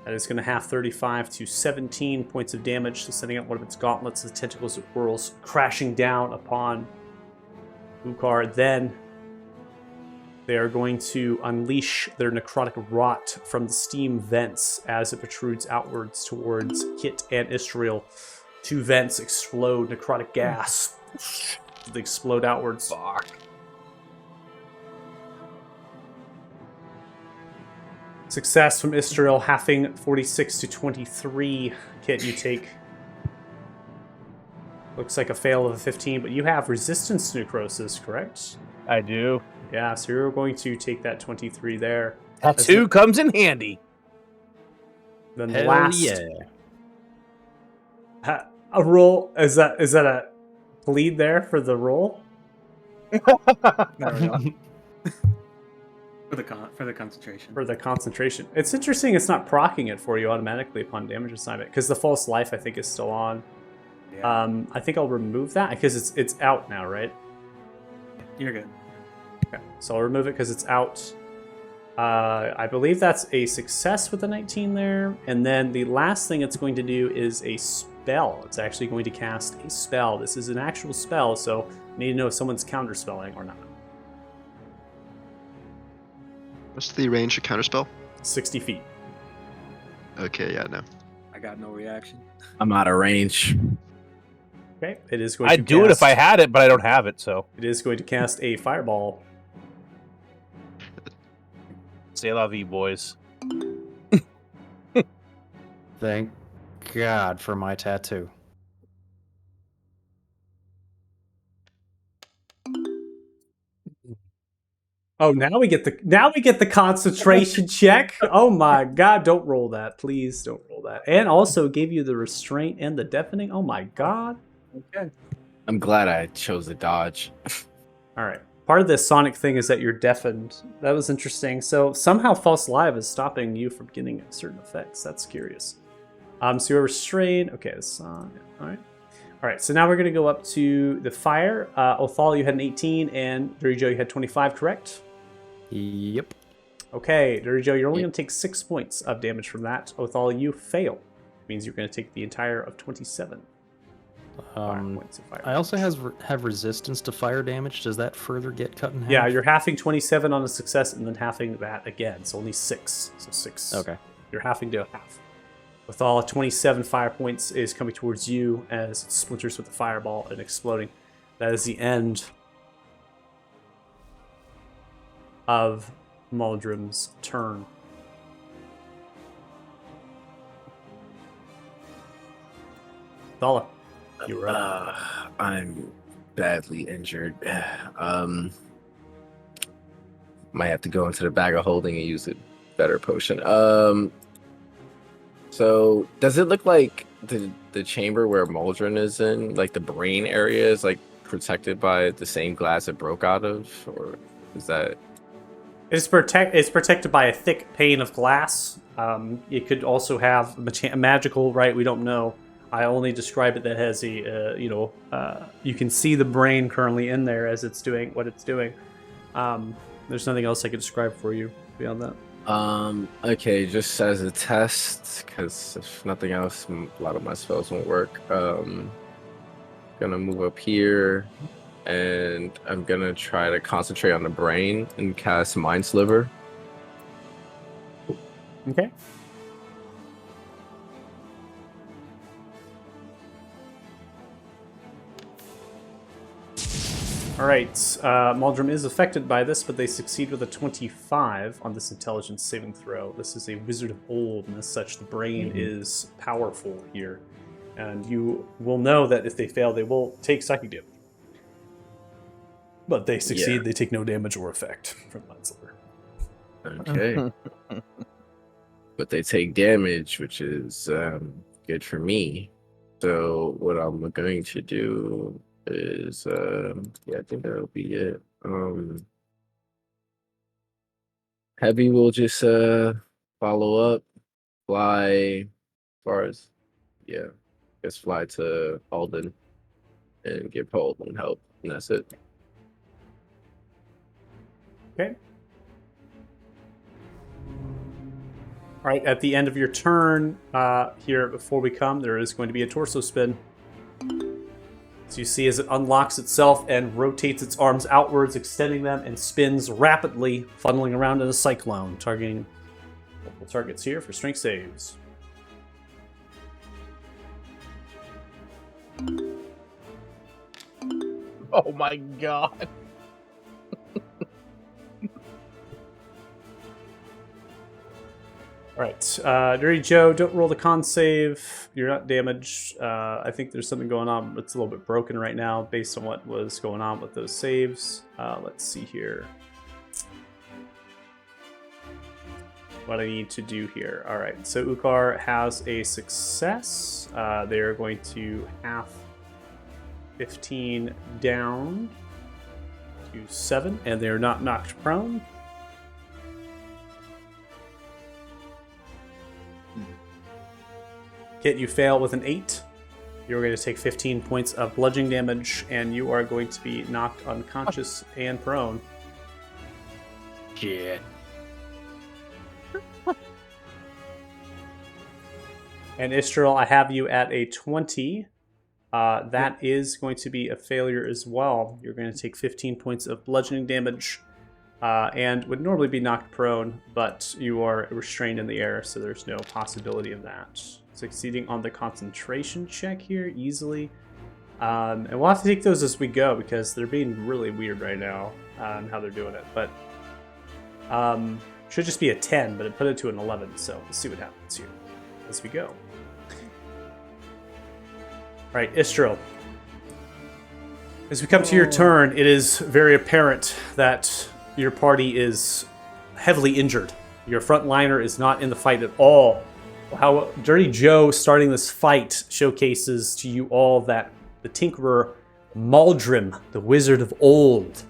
That is going to have 35 to 17 points of damage, so sending out one of its gauntlets, the tentacles it whirls, crashing down upon Ukar. Then they are going to unleash their necrotic rot from the steam vents as it protrudes outwards towards Kit and Istriel. 2 vents explode necrotic gas. They explode outwards. Fuck. Success from Istriel, halving 46 to 23. Kit, you take. Looks like a fail of a 15, but you have resistance to necrosis, correct? I do. Yeah, so you're going to take that 23 there. Tattoo comes in handy. Then the Hell last yeah. a roll. Is that a bleed there for the roll? There we go. For the concentration. For the concentration. It's interesting it's not proccing it for you automatically upon damage assignment, because the false life I think is still on. Yeah. I think I'll remove that because it's out now, right? You're good. Okay, so I'll remove it because it's out. I believe that's a success with the 19 there. And then the last thing it's going to do is a spell. It's actually going to cast a spell. This is an actual spell, so I need to know if someone's counterspelling or not. What's the range of counterspell? 60 feet. Okay, yeah, no. I got no reaction. I'm out of range. Okay, it is going to I'd do it if I cast- had it, but I don't have it, so. It is going to cast a fireball. C'est la vie, boys. Thank God for my tattoo. Oh, now we get the concentration check. Oh my God! Don't roll that, please. Don't roll that. And also gave you the restraint and the deafening. Oh my God. Okay. I'm glad I chose the dodge. All right. Part of this sonic thing is that you're deafened. That was interesting. So somehow false live is stopping you from getting certain effects. That's curious. So you're restrained. Okay. All right. All right. So now we're gonna go up to the fire. Othal, you had an 18, and Dirty Joe, you had 25. Correct. Yep. Okay, Dirty Joe, you're only going to take 6 points of damage from that. Othal, you fail. Means you're going to take the entire of 27 points of fire. I also have resistance to fire damage. Does that further get cut in half? Yeah, you're halving 27 on a success and then halving that again. So only 6. So 6. Okay. You're halving to a half. Othal, 27 fire points is coming towards you as it splinters with the fireball and exploding. That is the end of Muldrim's turn. Thala, you're up. I'm badly injured. Might have to go into the bag of holding and use a better potion. So does it look like the chamber where Muldrin is in, like the brain area, is like protected by the same glass it broke out of, or is that? It's protected by a thick pane of glass. It could also have magical, right? We don't know. I only describe it that has a, you can see the brain currently in there as it's doing what it's doing. There's nothing else I could describe for you beyond that. Okay, just as a test, because if nothing else, a lot of my spells won't work. Gonna move up here, and I'm gonna try to concentrate on the brain and cast Mind Sliver. Okay. All right. Muldrim is affected by this, but they succeed with a 25 on this intelligence saving throw. This is a Wizard of Old, and as such, the brain is powerful here. And you will know that if they fail, they will take psychic damage. But they succeed, they take no damage or effect from Mind Sliver. Okay. But they take damage, which is good for me. So what I'm going to do is, I think that'll be it. Heavy will just follow up, fly as far as, just fly to Alden and give Alden help, and that's it. Okay. All right, at the end of your turn, here before we come, there is going to be a torso spin. So you see as it unlocks itself and rotates its arms outwards, extending them, and spins rapidly, funneling around in a cyclone, targeting multiple targets here for strength saves. Oh my god. All right, Dirty Joe, don't roll the con save. You're not damaged. I think there's something going on. It's a little bit broken right now based on what was going on with those saves. Let's see here. What I need to do here. All right, so Ukar has a success. They are going to half 15 down to 7, and they are not knocked prone. Kit, you fail with an 8. You're going to take 15 points of bludgeoning damage, and you are going to be knocked unconscious and prone. Shit. And Istral, I have you at a 20. That is going to be a failure as well. You're going to take 15 points of bludgeoning damage, and would normally be knocked prone, but you are restrained in the air, so there's no possibility of that. Succeeding on the concentration check here easily. And we'll have to take those as we go because they're being really weird right now on how they're doing it. But should just be a 10, but it put it to an 11. So let's see what happens here as we go. All right, Istro. As we come to your turn, it is very apparent that your party is heavily injured. Your frontliner is not in the fight at all. How Dirty Joe starting this fight showcases to you all that the Tinkerer Maldrim, the wizard of old,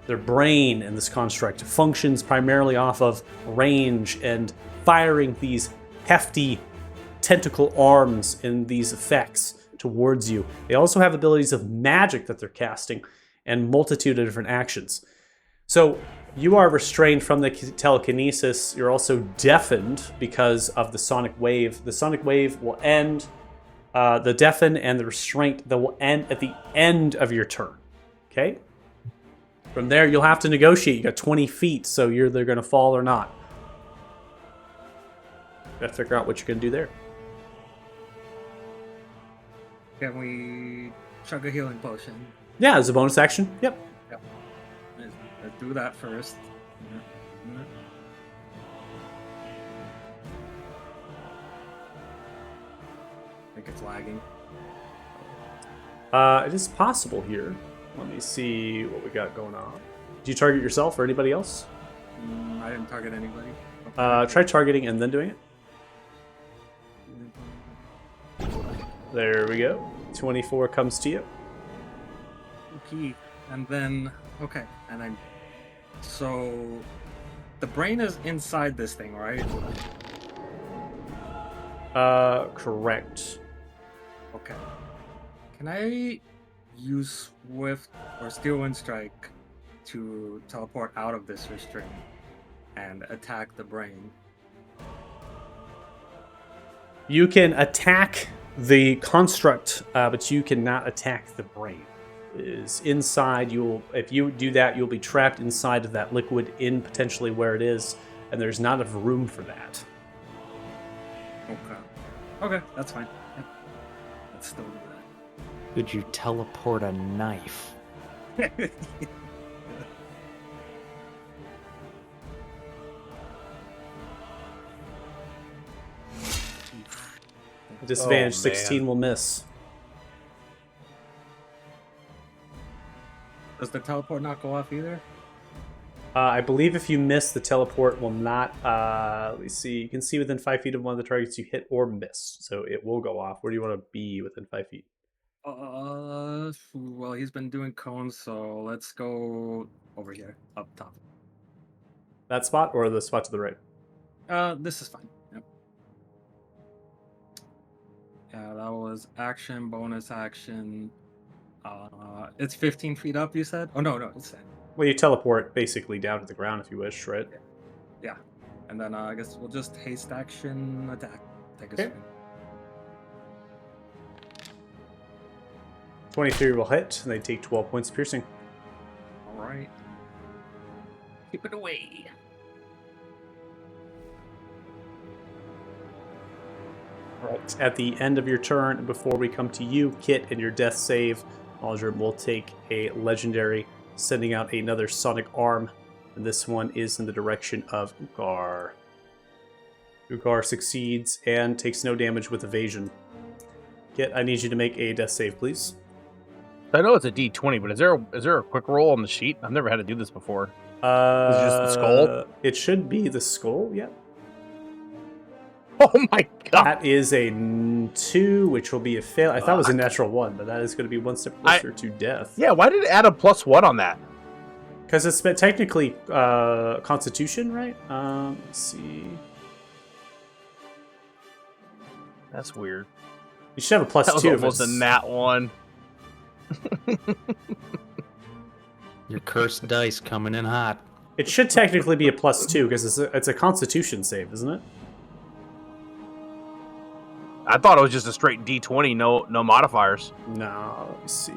their brain in this construct functions primarily off of range and firing these hefty tentacle arms in these effects towards you. They also have abilities of magic that they're casting and multitude of different actions. So you are restrained from the telekinesis. You're also deafened because of the sonic wave. The sonic wave will end. The deafen and the restraint that will end at the end of your turn. Okay? From there, you'll have to negotiate. You got 20 feet, so you're either going to fall or not. You got to figure out what you're going to do there. Can we chug a healing potion? Yeah, as a bonus action. Yep. Let's do that first. I think it's lagging. It is possible here. Let me see what we got going on. Do you target yourself or anybody else? I didn't target anybody. Try targeting and then doing it. There we go. 24 comes to you. Okay, and then so the brain is inside this thing, right? Correct. Okay. Can I use Swift or Steel Wind Strike to teleport out of this restraint and attack the brain? You can attack the construct, but you cannot attack the brain. It is inside. If you do that, you'll be trapped inside of that liquid in potentially where it is, and there's not enough room for that. Okay, that's fine. Yep. Let's still do Could you teleport a knife? that. Disadvantage Oh, 16 will miss. Does the teleport not go off either? I believe if you miss, the teleport will not. Let me see. You can see within 5 feet of one of the targets you hit or miss, so it will go off. Where do you want to be within 5 feet? Well, he's been doing cones, so let's go over here, up top. That spot or the spot to the right? This is fine. Yep. Yeah, that was action, bonus action. It's 15 feet up, you said? Oh, no, it's 10. Well, you teleport basically down to the ground if you wish, right? Yeah. And then I guess we'll just haste action attack. Take a Okay. swing. 23 will hit, and they take 12 points of piercing. All right. Keep it away. Right. At the end of your turn, before we come to you, Kit, and your death save, Aldrin will take a legendary, sending out another sonic arm, and this one is in the direction of Ugar. Ugar succeeds and takes no damage with evasion. Kit, I need you to make a death save, please. I know it's a D20, but is there a quick roll on the sheet? I've never had to do this before. Is it just the skull? It should be the skull, yeah. Oh my god! That is a 2, which will be a fail. I thought it was a natural 1, but that is going to be one step closer to death. Yeah, why did it add a +1 on that? Because it's technically Constitution, right? Let's see. That's weird. You should have a +2. That was almost a nat 1. Your cursed dice coming in hot. It should technically be a +2 because it's a Constitution save, isn't it? I thought it was just a straight D20, no modifiers. No, let me see.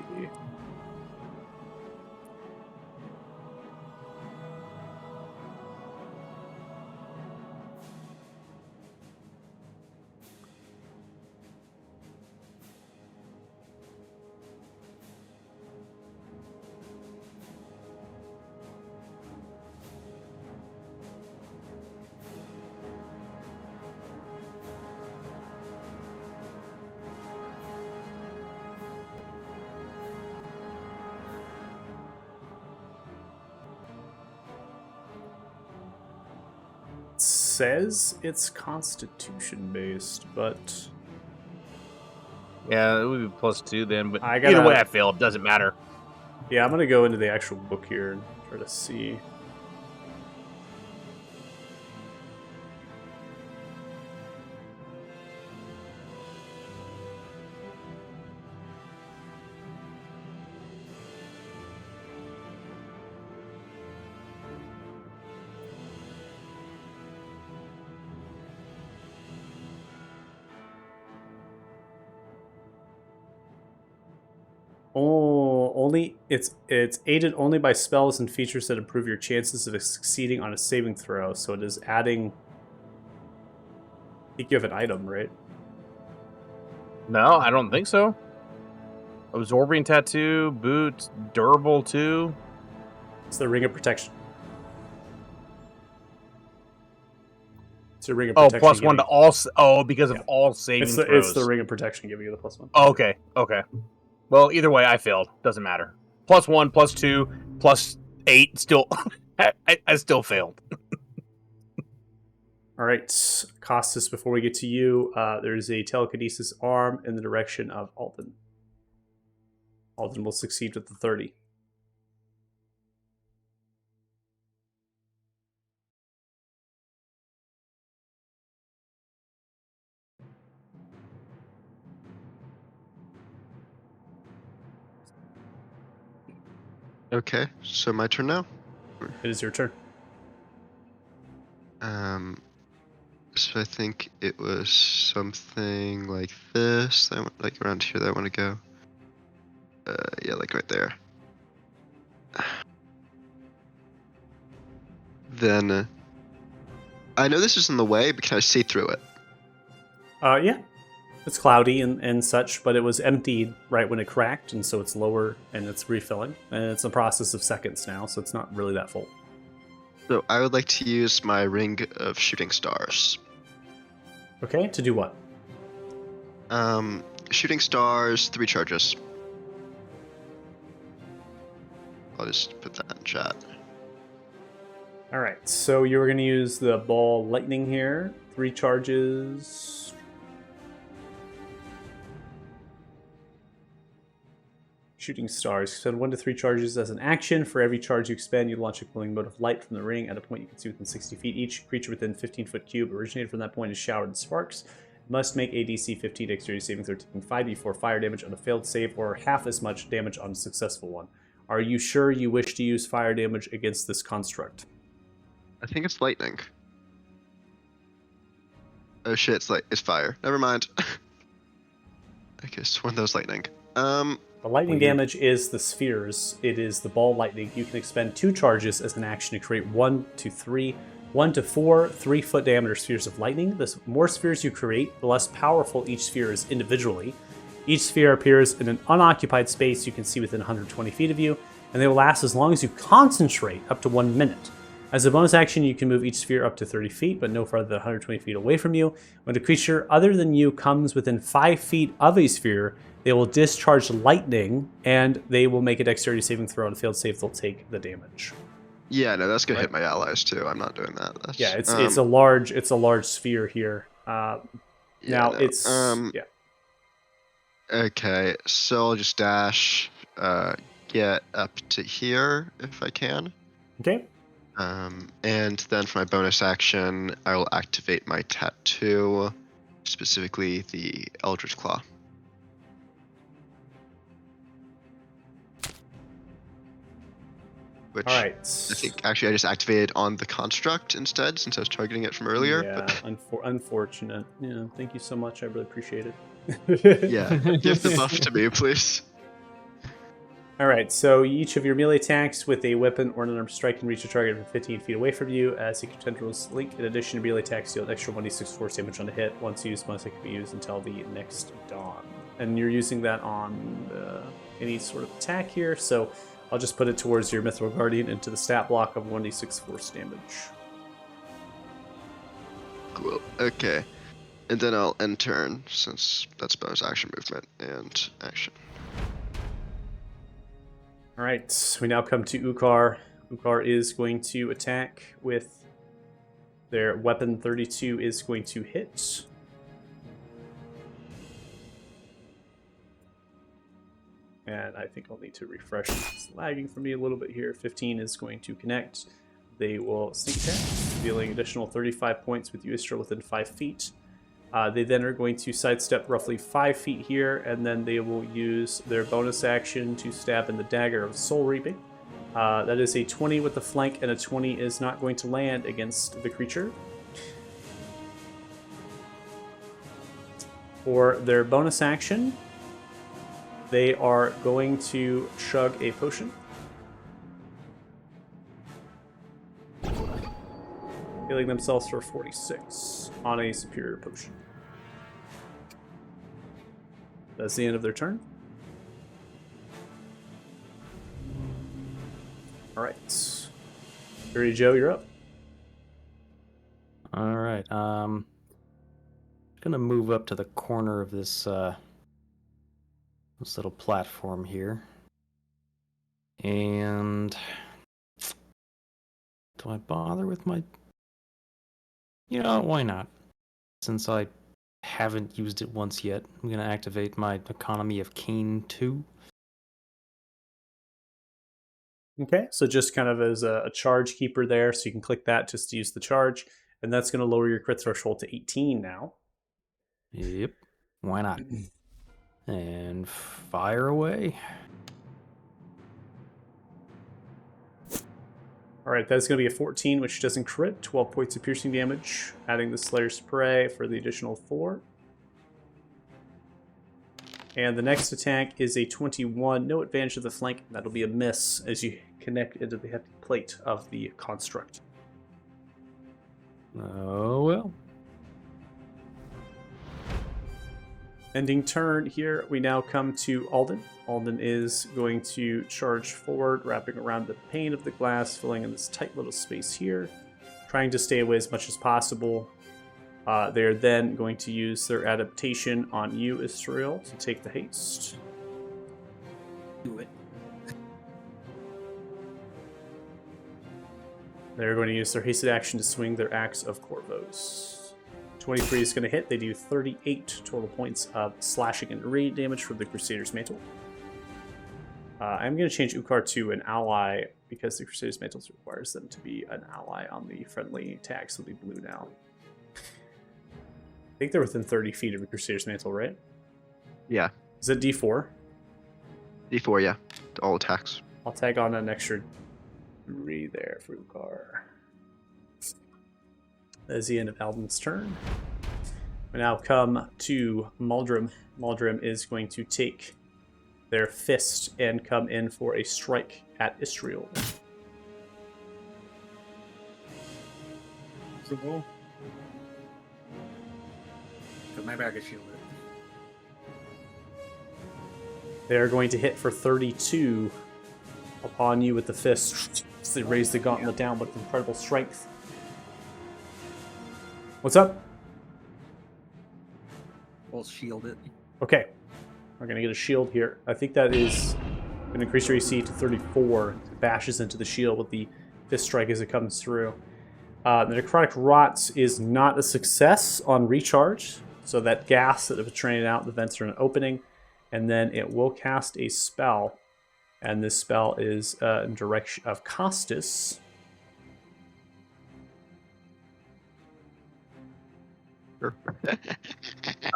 says it's Constitution based, but Yeah, it would be +2 then. But I either gotta- way, I failed. Doesn't matter. yeah, I'm gonna go into the actual book here and try to see. Oh, only it's aided only by spells and features that improve your chances of succeeding on a saving throw. So it is adding. I think you have an item, right? No, I don't think so. Absorbing tattoo, boot, durable 2. It's the ring of protection. It's a ring of Oh, protection. +1 to giving- all. Because of Yeah. all saving It's throws. the ring of protection giving you the +1. Oh, okay. Well, either way, I failed. Doesn't matter. +1, +2, +8. Still, I still failed. All right, Costas. Before we get to you, there's a telekinesis arm in the direction of Alden. Alden will succeed with the 30. Okay, so my turn now. It is your turn. So I think it was something like this. Like around here that I want to go. Yeah, like right there. Then I know this is in the way, but can I see through it? Yeah. It's cloudy and such, but it was emptied right when it cracked, and so it's lower and it's refilling. And it's a process of seconds now, so it's not really that full. So I would like to use my ring of shooting stars. Okay, to do what? Shooting stars, 3 charges. I'll just put that in chat. All right, so you're going to use the ball lightning here. 3 charges. Shooting stars. Spend 1 to 3 charges as an action. For every charge you expend, you launch a glowing mote of light from the ring at a point you can see within 60 feet. Each creature within 15-foot cube originated from that point is showered in sparks. It must make a DC 15 dexterity saving throw, taking 5d4 fire damage on a failed save, or half as much damage on a successful one. Are you sure you wish to use fire damage against this construct? I think it's lightning. Oh shit, it's fire. Never mind. I guess one of those lightning. The lightning damage is the spheres. It is the ball lightning. You can expend 2 charges as an action to create 1 to 3, 1 to 4 3-foot diameter spheres of lightning. The more spheres you create, the less powerful each sphere is individually. Each sphere appears in an unoccupied space you can see within 120 feet of you, and they will last as long as you concentrate, up to 1 minute. As a bonus action, you can move each sphere up to 30 feet, but no farther than 120 feet away from you. When a creature other than you comes within 5 feet of a sphere, they will discharge lightning, and they will make a dexterity saving throw. On a failed save, they'll take the damage. Yeah, no, that's gonna Right. hit my allies too. I'm not doing that. That's, Yeah, it's a large sphere here. yeah, Now no, it's yeah. Okay, so I'll just dash, get up to here if I can. Okay. And then for my bonus action, I will activate my tattoo, specifically the Eldritch Claw. Which All right. I think actually I just activated on the construct instead, since I was targeting it from earlier. Yeah, But unfortunate. Yeah, thank you so much. I really appreciate it. yeah, give the buff to me, please. All right, so each of your melee attacks with a weapon or an unarmed strike can reach a target from 15 feet away from you as secret tendrils link. In addition to melee attacks, deal an extra 1d6 force damage on a hit. Once used, bonus can be used until the next dawn. And you're using that on any sort of attack here, so I'll just put it towards your Mithril Guardian into the stat block of 1d6 force damage. Cool. Okay. And then I'll end turn, since that's bonus action movement and action. All right, we now come to Ukar. Ukar is going to attack with Their weapon 32 is going to hit. And I think I'll need to refresh. It's lagging for me a little bit here. 15 is going to connect. They will sneak attack, dealing additional 35 points with you, Istra, within 5 feet. They then are going to sidestep roughly 5 feet here, and then they will use their bonus action to stab in the Dagger of Soul Reaping. That is a 20 with the flank, and a 20 is not going to land against the creature. For their bonus action, they are going to chug a potion. Healing themselves for 46 on a superior potion. That's the end of their turn. Alright. Fury Joe, you're up. All right. Gonna move up to the corner of this this little platform here, and do I bother with my? You know, why not? Since I haven't used it once yet, I'm gonna activate my Economy of Keen 2. Okay, so just kind of as a charge keeper there, so you can click that just to use the charge, and that's going to lower your crit threshold to 18 now. Yep. Why not? And fire away. Alright, that's going to be a 14, which doesn't crit. 12 points of piercing damage, adding the Slayer Spray for the additional 4. And the next attack is a 21, no advantage of the flank. That'll be a miss as you connect into the hefty plate of the construct. Oh well. Ending turn here, we now come to Alden. Alden is going to charge forward, wrapping around the pane of the glass, filling in this tight little space here, trying to stay away as much as possible. They're then going to use their adaptation on you, Israel, to take the haste. Do it. They're going to use their hasted action to swing their Axe of Corvos. 23 is going to hit. They do 38 total points of slashing and radiant damage from the Crusader's Mantle. I'm going to change Ukar to an ally because the Crusader's Mantle requires them to be an ally on the friendly tag, so they'll be blue now. I think they're within 30 feet of a Crusader's Mantle, right? Yeah. Is it D4? D4, yeah. All attacks. I'll tag on an extra 3 there for Ukar. That is the end of Alden's turn. We now come to Maldrum. Maldrum is going to take their fist and come in for a strike at Istriel. Possible. But maybe I could shield it. They're going to hit for 32 upon you with the fist. They raise the gauntlet down with incredible strength. What's up? We'll shield it. Okay. We're going to get a shield here. I think that is going to increase your AC to 34. It bashes into the shield with the fist strike as it comes through. The Necrotic Rot is not a success on recharge. So that gas that it was out, the vents are in an opening. And then it will cast a spell. And this spell is in direction of Costas. Sure.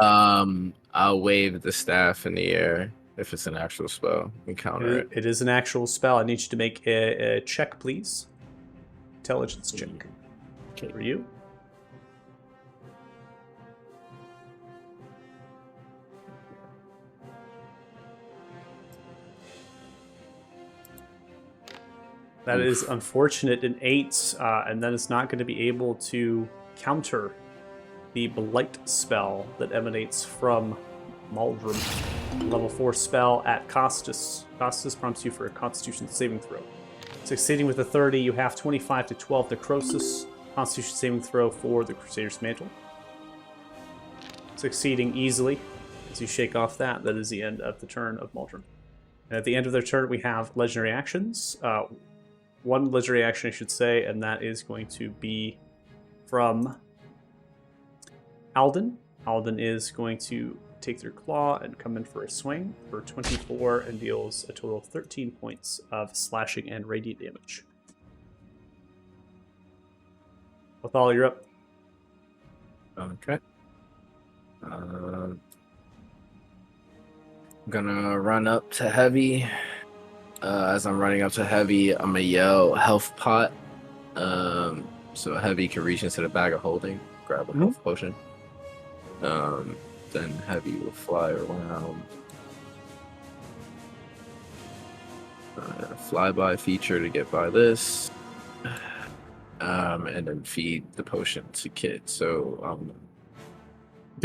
I'll wave the staff in the air if it's an actual spell and counter it. It is an actual spell. I need you to make a check, please. Intelligence check. Okay. For you. That is unfortunate, an 8, and then it's not going to be able to counter the Blight spell that emanates from Maldrum. Level 4 spell at Costas. Costas prompts you for a Constitution saving throw. Succeeding with a 30, you have 25 to 12 Necrosis. Constitution saving throw for the Crusader's Mantle. Succeeding easily as you shake off that. That is the end of the turn of Maldrum. And at the end of their turn, we have legendary actions. One legendary action, I should say, and that is going to be from Alden. Alden is going to take their claw and come in for a swing for 24 and deals a total of 13 points of slashing and radiant damage. Othal, you're up. Okay. I'm gonna run up to Heavy. As I'm running up to Heavy, I'm gonna yell health pot. So Heavy can reach into the bag of holding, grab a health potion. Then Heavy will fly around. Flyby feature to get by this. And then feed the potion to Kid. So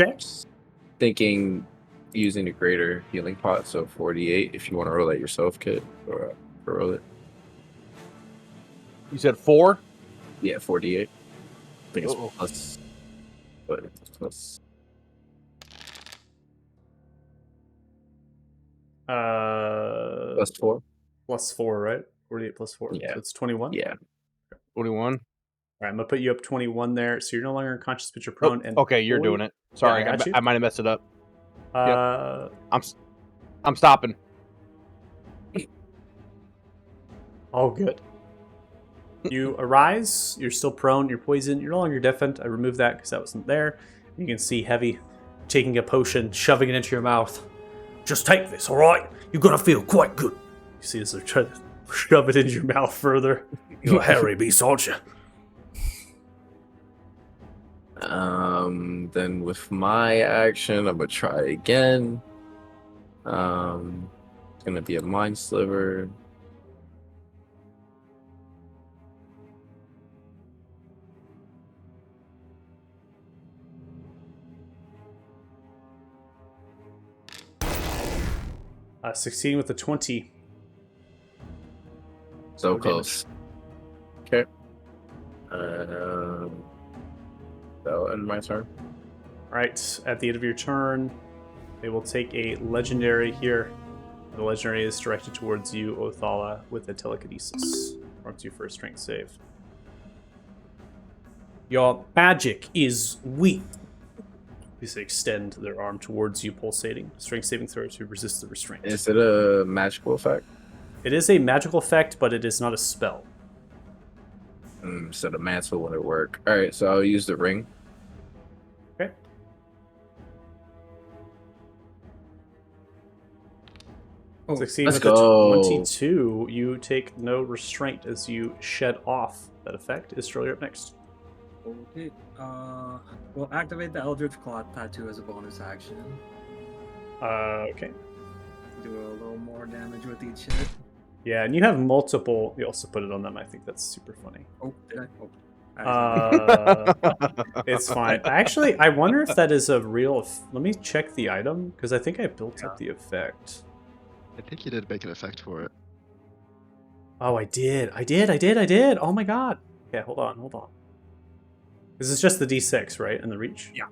Okay. thinking using the greater healing pot, so 48 if you want to roll it yourself, Kid, or roll it. You said 4? Yeah, 48. I think it's Uh-oh. plus, but it's plus. Plus 4. Plus 4, right? 48 plus 4. Yeah. So it's 21? Yeah. 21. All right, I'm going to put you up 21 there. So you're no longer unconscious, but you're prone. And Okay, you're doing it. Sorry, I got you. I might have messed it up. Uh, I'm stopping. all good. You arise. You're still prone. You're poisoned. You're no longer deafened. I removed that because that wasn't there. You can see Heavy taking a potion, shoving it into your mouth. Just take this, all right? You're going to feel quite good. You see as they're trying to shove it into your mouth further. You're a hairy beast, aren't you? Then with my action, I'm gonna try again. It's gonna be a mind sliver. Succeeding with a 20. So No close. Okay. That'll end my turn. All right, at the end of your turn, they will take a legendary here. The legendary is directed towards you, Othala, with a telekinesis. Marks you for a strength save. Your magic is weak. They extend their arm towards you, pulsating. Strength saving throw to resist the restraint. Is it a magical effect? It is a magical effect, but it is not a spell. So the mantle wouldn't work. All right, so I'll use the ring. Okay. Oh, Succeed let's with go. a 22. You take no restraint as you shed off that effect. Istral, you're up next. okay. We'll activate the Eldritch Claw Tattoo as a bonus action. Okay. Do a little more damage with each hit. Yeah, and you have multiple. You also put it on them. I think that's super funny. Oh, did I? Oh. It's fine. Actually, I wonder if that is a real. Let me check the item because I think I built up the effect. I think you did make an effect for it. Oh, I did. Oh my god. Okay, hold on. This is just the D6, right? And the reach. Yeah.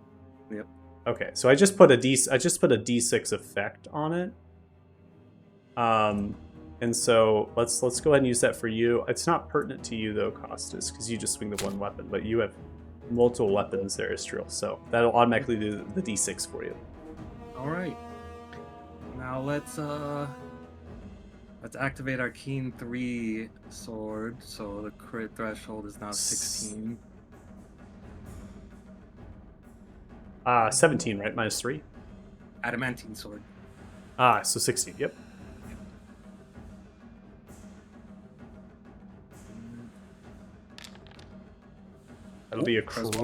Yep. Okay, so I just put a D6 effect on it. And so let's go ahead and use that for you. It's not pertinent to you though, Costas, because you just swing the one weapon, but you have multiple weapons there, Istriel. So that'll automatically do the D6 for you. All right. Now let's activate our Keen 3 sword. So the crit threshold is now 16. 17, right? Minus 3. Adamantine sword. So 16. Yep. That'll be a crit.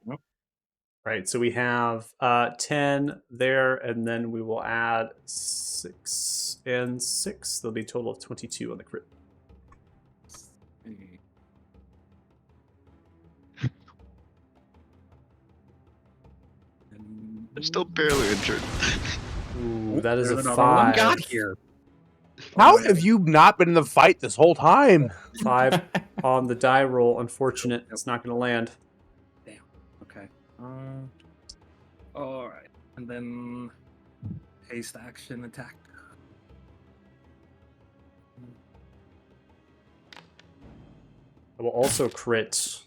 Yep. Right, so we have 10 there, and then we will add 6 and 6. There'll be a total of 22 on the crit. They're still barely injured. Ooh, that is a There's another 5. one. got here. How have you not been in the fight this whole time? 5 on the die roll. Unfortunate. It's not going to land. Damn. Okay. All right. And then haste action attack. I will also crit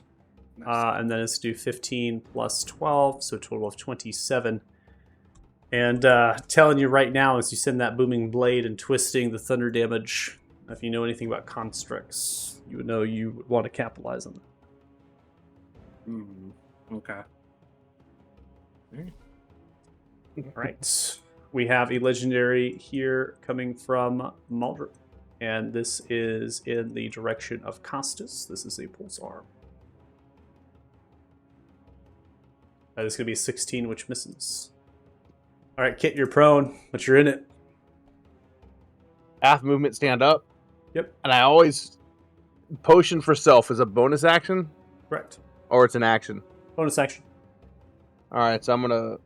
And then it's do 15 plus 12, so a total of 27. And telling you right now, as you send that booming blade and twisting the thunder damage, if you know anything about constructs, you would know you would want to capitalize on that. Okay. All right. We have a legendary here coming from Maldrum. And this is in the direction of Costas. This is a pulse arm. That is going to be a 16, which misses. All right, Kit, you're prone, but you're in it. Half movement, stand up. Yep. And I always potion for self is a bonus action, Correct. or it's an action. Bonus action. All right, so I'm gonna.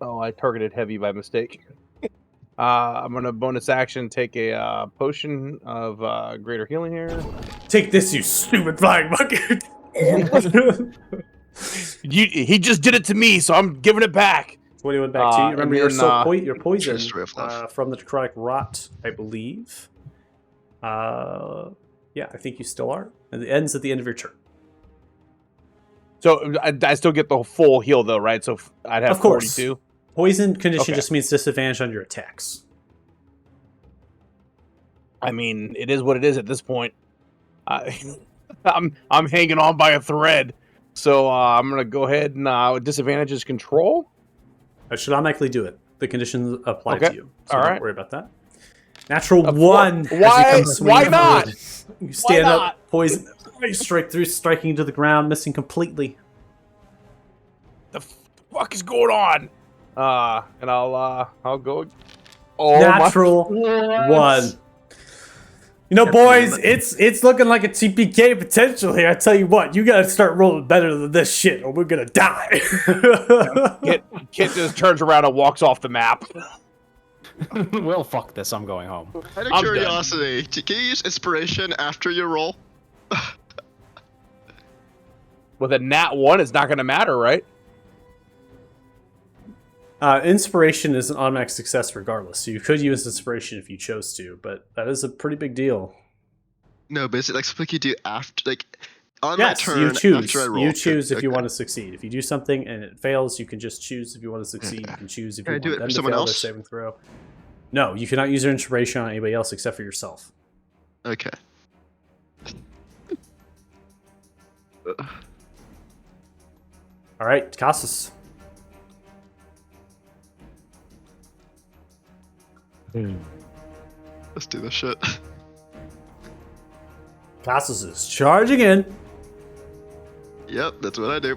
Oh, I targeted heavy by mistake. I'm gonna bonus action take a potion of greater healing here. Take this, you stupid flying bucket. He just did it to me, so I'm giving it back. 21 back to you. Remember, you're still you're poisoned Just riff left. from the necrotic rot, I believe. Yeah, I think you still are. And it ends at the end of your turn. So I still get the full heal though, right? So I'd have Of course. 42. Poison condition Okay. just means disadvantage on your attacks. I mean, it is what it is at this point. I'm hanging on by a thread, so I'm gonna go ahead and disadvantage is control. That should automatically do it. The conditions apply Okay. to you. So All don't right. worry about that. Natural Of one. course. as you Why- come swinging why not? forward. You stand Why up, not? poison. You strike through, striking into the ground, missing completely. The fuck is going on? And I'll go. Oh Natural my. one. You know, boys, it's looking like a TPK potential here. I tell you what, you gotta start rolling better than this shit, or we're gonna die. Kit just turns around and walks off the map. Well, fuck this. I'm going home. Out of I'm curiosity, can you use inspiration after your roll? With a nat 1, it's not going to matter, right? Inspiration is an automatic success regardless, so you could use inspiration if you chose to, but that is a pretty big deal. No, but is it like something you do after, like, on Yes, my turn you choose. after I roll? You choose if you Okay. want to succeed. If you do something and it fails, you can just choose if you want to succeed. You can choose if Can you I do want it them for to someone fail else? their saving throw. No, you cannot use your inspiration on anybody else except for yourself. Okay. All right, Cassus. Let's do this shit. Cassus is charging in. Yep, that's what I do.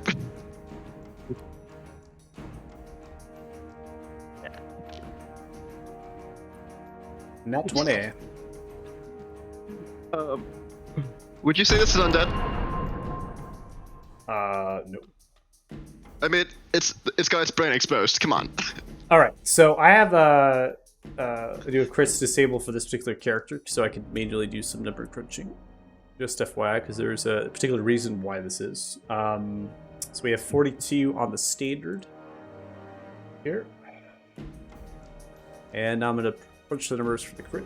Nat 20. Would you say this is undead? No. I mean, it's got its brain exposed. Come on. All right, so I have I do a crits disable for this particular character, so I can manually do some number crunching. Just FYI, because there's a particular reason why this is. So we have 42 on the standard here, and I'm gonna crunch the numbers for the crit.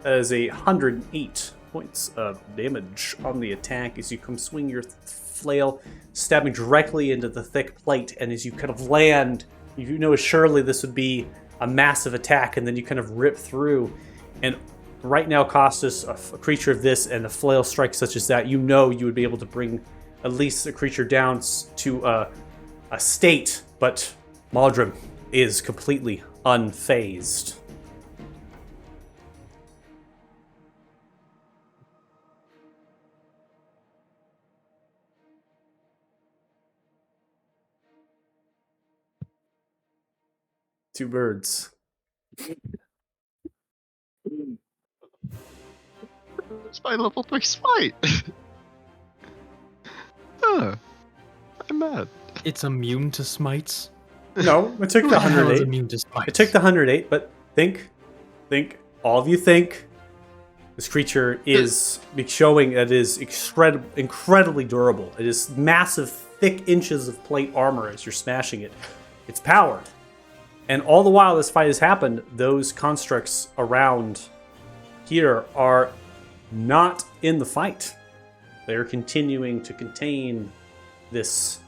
That is 108 points of damage on the attack as you come swing your flail, stabbing directly into the thick plate, and as you kind of land, you know surely this would be a massive attack, and then you kind of rip through. And right now, Costas, a creature of this and a flail strike such as that, you know you would be able to bring at least a creature down to a state, but Maldrum is completely unfazed. Two birds. It's my level 3 smite. Huh. I'm mad. It's immune to smites. No, it took the Who the hell is 108. immune to smites? It took the 108, but think, all of you think, this creature is showing that it is incredibly durable. It is massive, thick inches of plate armor as you're smashing it. It's powered. And all the while this fight has happened, those constructs around here are not in the fight. They're continuing to contain this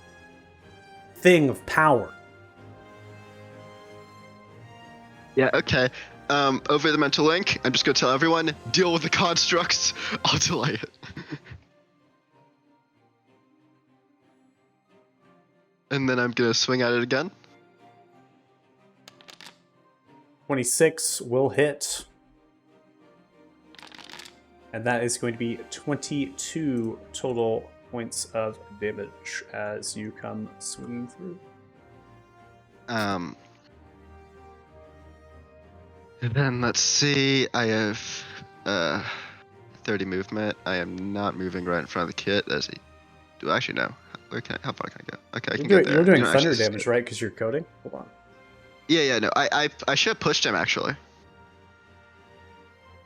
thing of power. Yeah, okay. Over the mental link, I'm just gonna tell everyone, deal with the constructs. I'll delay it. And then I'm gonna swing at it again. 26 will hit. And that is going to be 22 total points of damage as you come swinging through. And then let's see. I have 30 movement. I am not moving right in front of the kit. Do I actually know? How far can I go? Okay, I can get there. You're doing You don't thunder actually damage, see it. right? Because you're coding? Hold on. Yeah, no. I should have pushed him actually.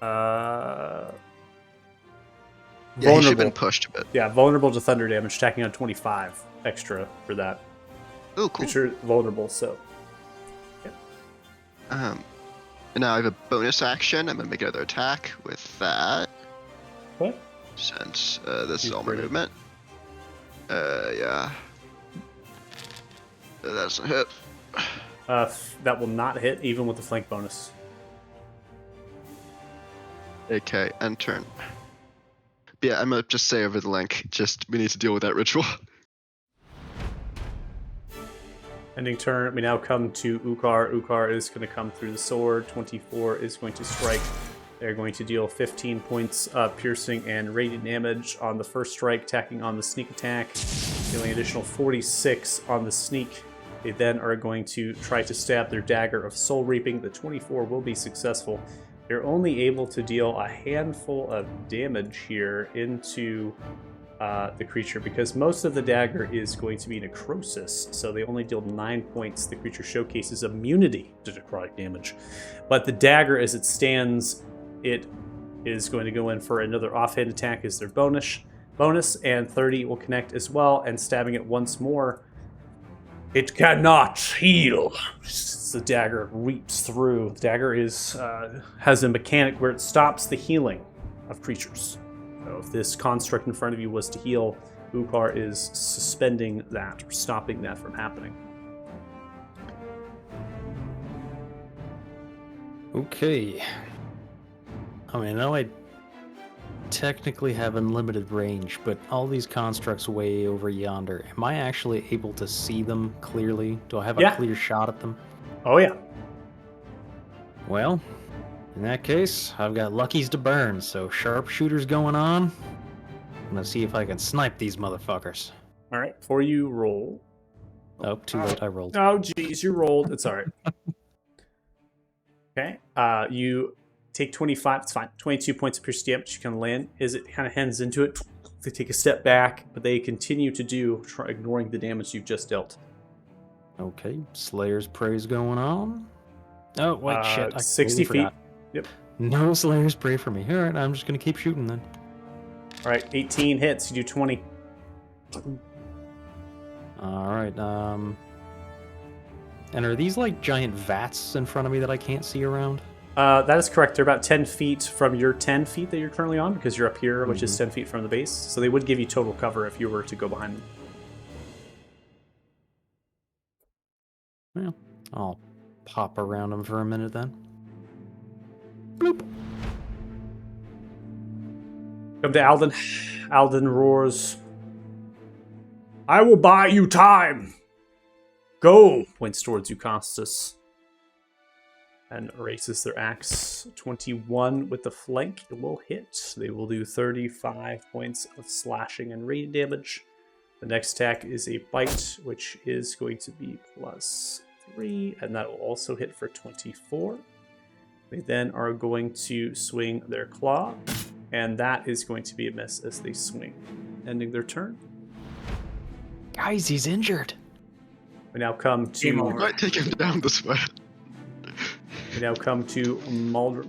Yeah, he should have been pushed a bit. Yeah, vulnerable to thunder damage, tacking on 25 extra for that. Oh, cool. Creature vulnerable, so. And now I have a bonus action. I'm gonna make another attack with that. What? Since this is You all my critted. movement. Yeah. That doesn't hit. That will not hit, even with the flank bonus. Okay, end turn. But yeah, I'm gonna just say over the link. We need to deal with that ritual. Ending turn, we now come to Ukar. Ukar is going to come through the sword. 24 is going to strike. They're going to deal 15 points of piercing and radiant damage on the first strike, tacking on the sneak attack, dealing additional 46 on the sneak. They then are going to try to stab their dagger of soul reaping. The 24 will be successful. They're only able to deal a handful of damage here into the creature because most of the dagger is going to be necrosis, so they only deal 9 points. The creature showcases immunity to necrotic damage, but the dagger as it stands, it is going to go in for another offhand attack as their bonus, and 30 will connect as well, and stabbing it once more. It cannot heal. The dagger reaps through. The dagger has a mechanic where it stops the healing of creatures. So if this construct in front of you was to heal, Ukar is suspending that or stopping that from happening. Okay. I mean, I know I technically have unlimited range, but all these constructs way over yonder, am I actually able to see them clearly? Do I have a clear shot at them? Oh, yeah. Well, in that case, I've got luckies to burn, so sharpshooters going on. I'm gonna see if I can snipe these motherfuckers. All right, before you roll. Oh, too late, I rolled. Oh, geez, you rolled. It's all right. Okay, you take 25, it's fine. 22 points of pierce damage. You can land as it kind of hands into it. They take a step back, but they continue to ignoring the damage you've just dealt. Okay, Slayer's Praise going on. Oh, wait, shit. I 60 feet. forgot. Yep. No Slayer's Praise for me. Alright, I'm just going to keep shooting then. All right, 18 hits. You do 20. Alright, and are these like giant vats in front of me that I can't see around? That is correct. They're about 10 feet from your 10 feet that you're currently on, because you're up here, which is 10 feet from the base. So they would give you total cover if you were to go behind them. Well, I'll pop around them for a minute then. Bloop. Come to Alden. Alden roars, "I will buy you time! Go!" Points towards you, Costas. And raises their axe. 21 with the flank. It will hit. They will do 35 points of slashing and radiant damage. The next attack is a bite, which is going to be +3, and that will also hit for 24. They then are going to swing their claw, and that is going to be a miss as they swing, ending their turn. Guys, he's injured. We now come to Might take him down this way. Maldrim.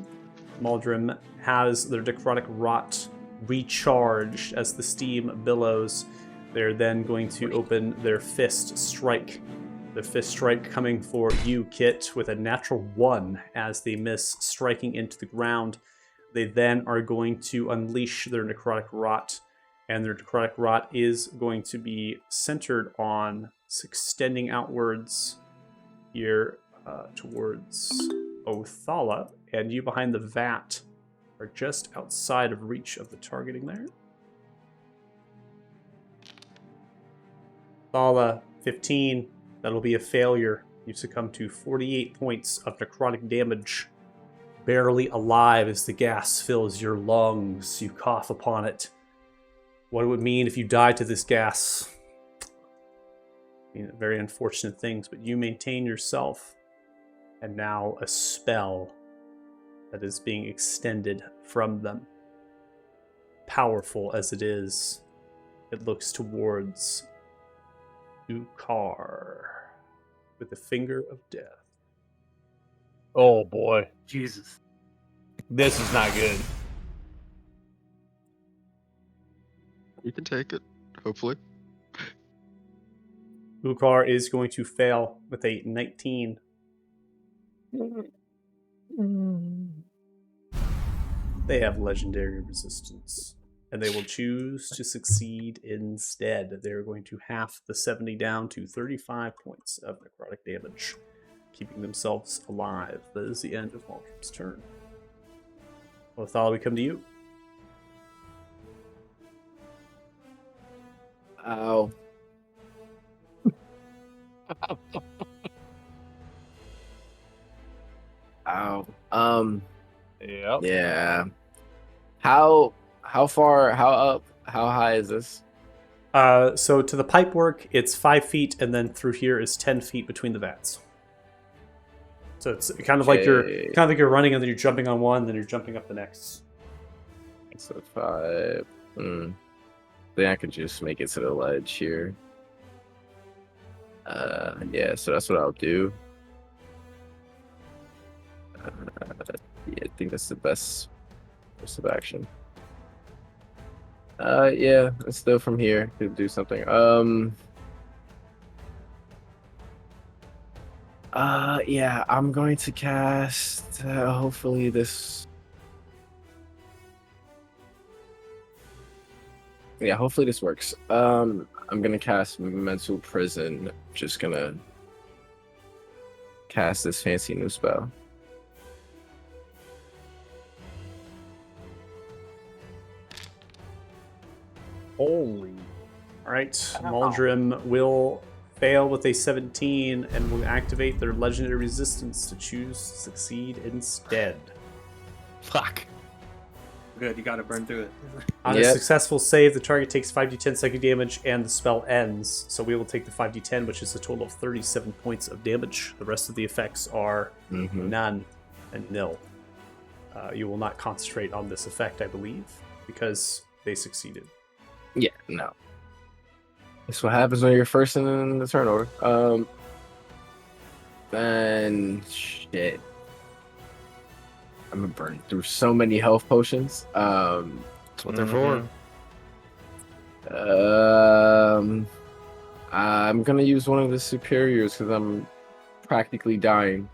Maldrim has their necrotic rot recharged as the steam billows. They're then going to open their fist strike The fist strike coming for you, Kit, with a natural 1 as they miss, striking into the ground. They then are going to unleash their necrotic rot, and their necrotic rot is going to be centered on extending outwards here towards Othala, and you behind the vat are just outside of reach of the targeting there. Othala, 15. That'll be a failure. You succumb to 48 points of necrotic damage. Barely alive as the gas fills your lungs. You cough upon it. What it would mean if you died to this gas. I mean, very unfortunate things, but you maintain yourself. And now a spell that is being extended from them. Powerful as it is, it looks towards Ukar with the finger of death. Oh boy, Jesus. this is not good. You can take it, hopefully. Ukar is going to fail with a 19. They have legendary resistance, and they will choose to succeed instead. They're going to half the 70 down to 35 points of necrotic damage, keeping themselves alive. That is the end of Waldrom's turn. Othala, we come to you. Ow. Ow. Yep. Yeah. How far? How up? How high is this? So to the pipework, it's 5 feet, and then through here is 10 feet between the vats. So it's kind of like you're running, and then you're jumping on one, then you're jumping up the next. So 5. Then I could just make it to the ledge here. Yeah. So that's what I'll do. Yeah, I think that's the best course of action. Yeah, let's go from here to do something. Yeah, I'm going to cast. Hopefully this. Yeah, hopefully this works. I'm gonna cast Mental Prison. Just gonna cast this fancy new spell. Holy. All right, Maldrim will fail with a 17 and will activate their legendary resistance to choose to succeed instead. Fuck. Good, you gotta burn through it. On a successful save, the target takes 5d10 psychic damage and the spell ends. So we will take the 5d10, which is a total of 37 points of damage. The rest of the effects are none and nil. You will not concentrate on this effect, I believe, because they succeeded. Yeah, no. That's what happens when you're first in the turnover. And shit. I'm gonna burn through so many health potions. That's what they're for. I'm gonna use one of the superiors because I'm practically dying.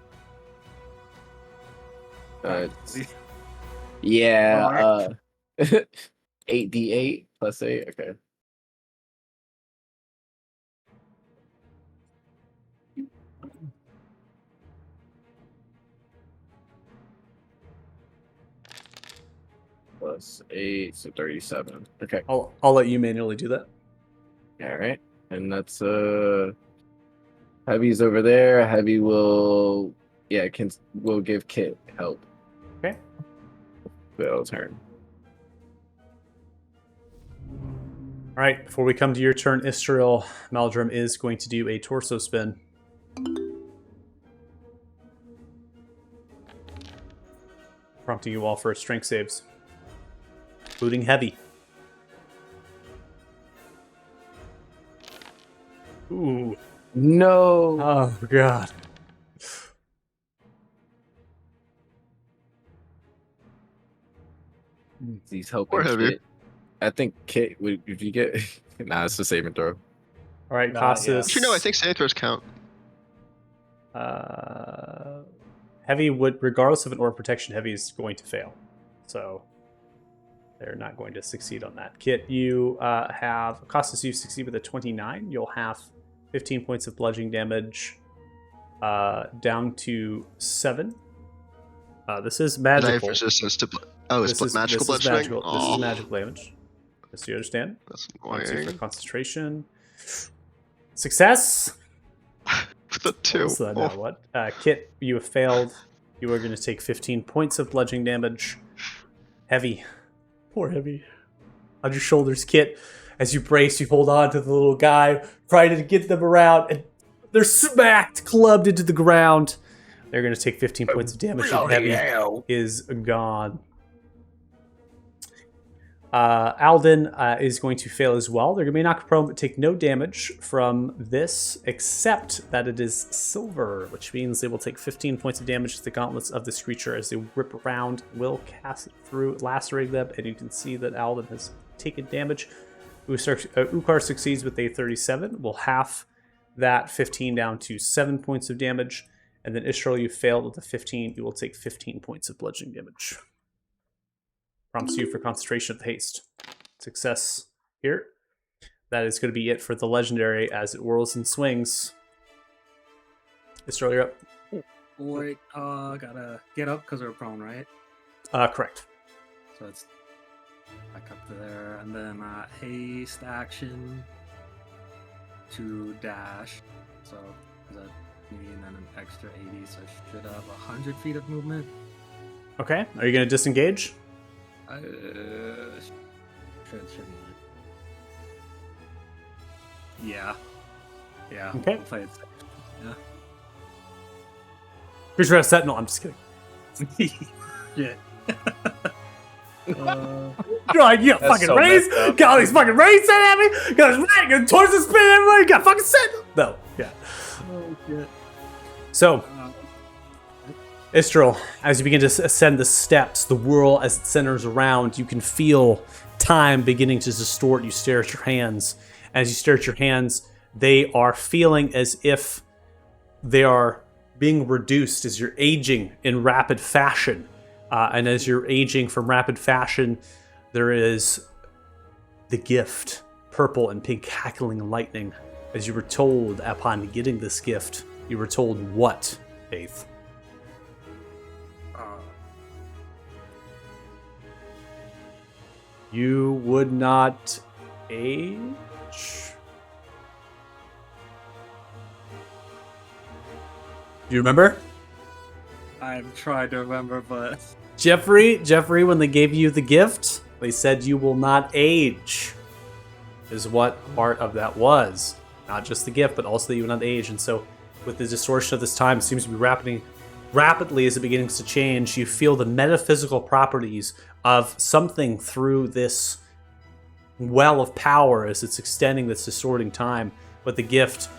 Yeah. 8d8 plus 8. Okay. Plus 8, so 37. Okay. I'll let you manually do that. All right. And that's Heavy's over there. Heavy will will give Kit help. Okay. Bill's turn. All right, before we come to your turn, Istril, Maldrim is going to do a torso spin. Prompting you all for strength saves, including Heavy. Ooh. No. Oh, God. He's helping Or Heavy. Kit. I think Kit would, if you get. Nah, it's a saving throw. All right, Nah, Costas. Actually, no, I think saving throws count. Heavy would, regardless of an orb protection, heavy is going to fail. So they're not going to succeed on that. Kit, you have, Costas, you succeed with a 29. You'll have 15 points of bludgeoning damage down to 7. This is And I have magical. resistance to. Oh, it's magical this is bludgeoning. magical. This is magical damage. Just so you understand. That's Let's see for annoying. concentration. Success. The 2. So now what? Kit, you have failed. You are going to take 15 points of bludgeoning damage. Heavy. Poor Heavy. On your shoulders, Kit. As you brace, you hold on to the little guy, trying to get them around, and they're smacked, clubbed into the ground. They're going to take 15 points of damage, and Heavy is gone. Alden is going to fail as well. They're going to be knocked prone, but take no damage from this, except that it is silver, which means they will take 15 points of damage as the gauntlets of this creature, as they rip around, will cast it through, lacerating them, and you can see that Alden has taken damage. Ukar succeeds with a 37. We'll half that 15 down to 7 points of damage, and then Ishral, you failed with a 15. You will take 15 points of bludgeoning damage. Prompts you for concentration of the haste. Success here. That is going to be it for the legendary as it whirls and swings. Ishral, you're up. Wait, gotta get up because we're prone, right? Correct. So it's back up to there, and then haste action to dash. So is that me, and then an extra 80, so I should have 100 feet of movement. Okay. Are you going to disengage? Shouldn't. Yeah. Okay. We'll play it safe. Yeah. Creature has Sentinel. I'm just kidding. Shit. God, you got That's fucking so rays. messed up. Got all these fucking rays sent at me. Got his rat. Got towards the spin. Everybody got fucking Sentinel. No. Yeah. Oh shit. So, Istral, as you begin to ascend the steps, the whirl as it centers around, you can feel time beginning to distort. You stare at your hands. As you stare at your hands, they are feeling as if they are being reduced as you're aging in rapid fashion. And as you're aging from rapid fashion, there is the gift, purple and pink cackling lightning. As you were told upon getting this gift, you were told what, Faith? You would not age? Do you remember? I'm trying to remember, but Jeffrey, when they gave you the gift, they said you will not age, is what part of that was. Not just the gift, but also that you will not age. And so, with the distortion of this time, it seems to be rapidly as it begins to change. You feel the metaphysical properties of something through this well of power as it's extending this distorting time. But the gift,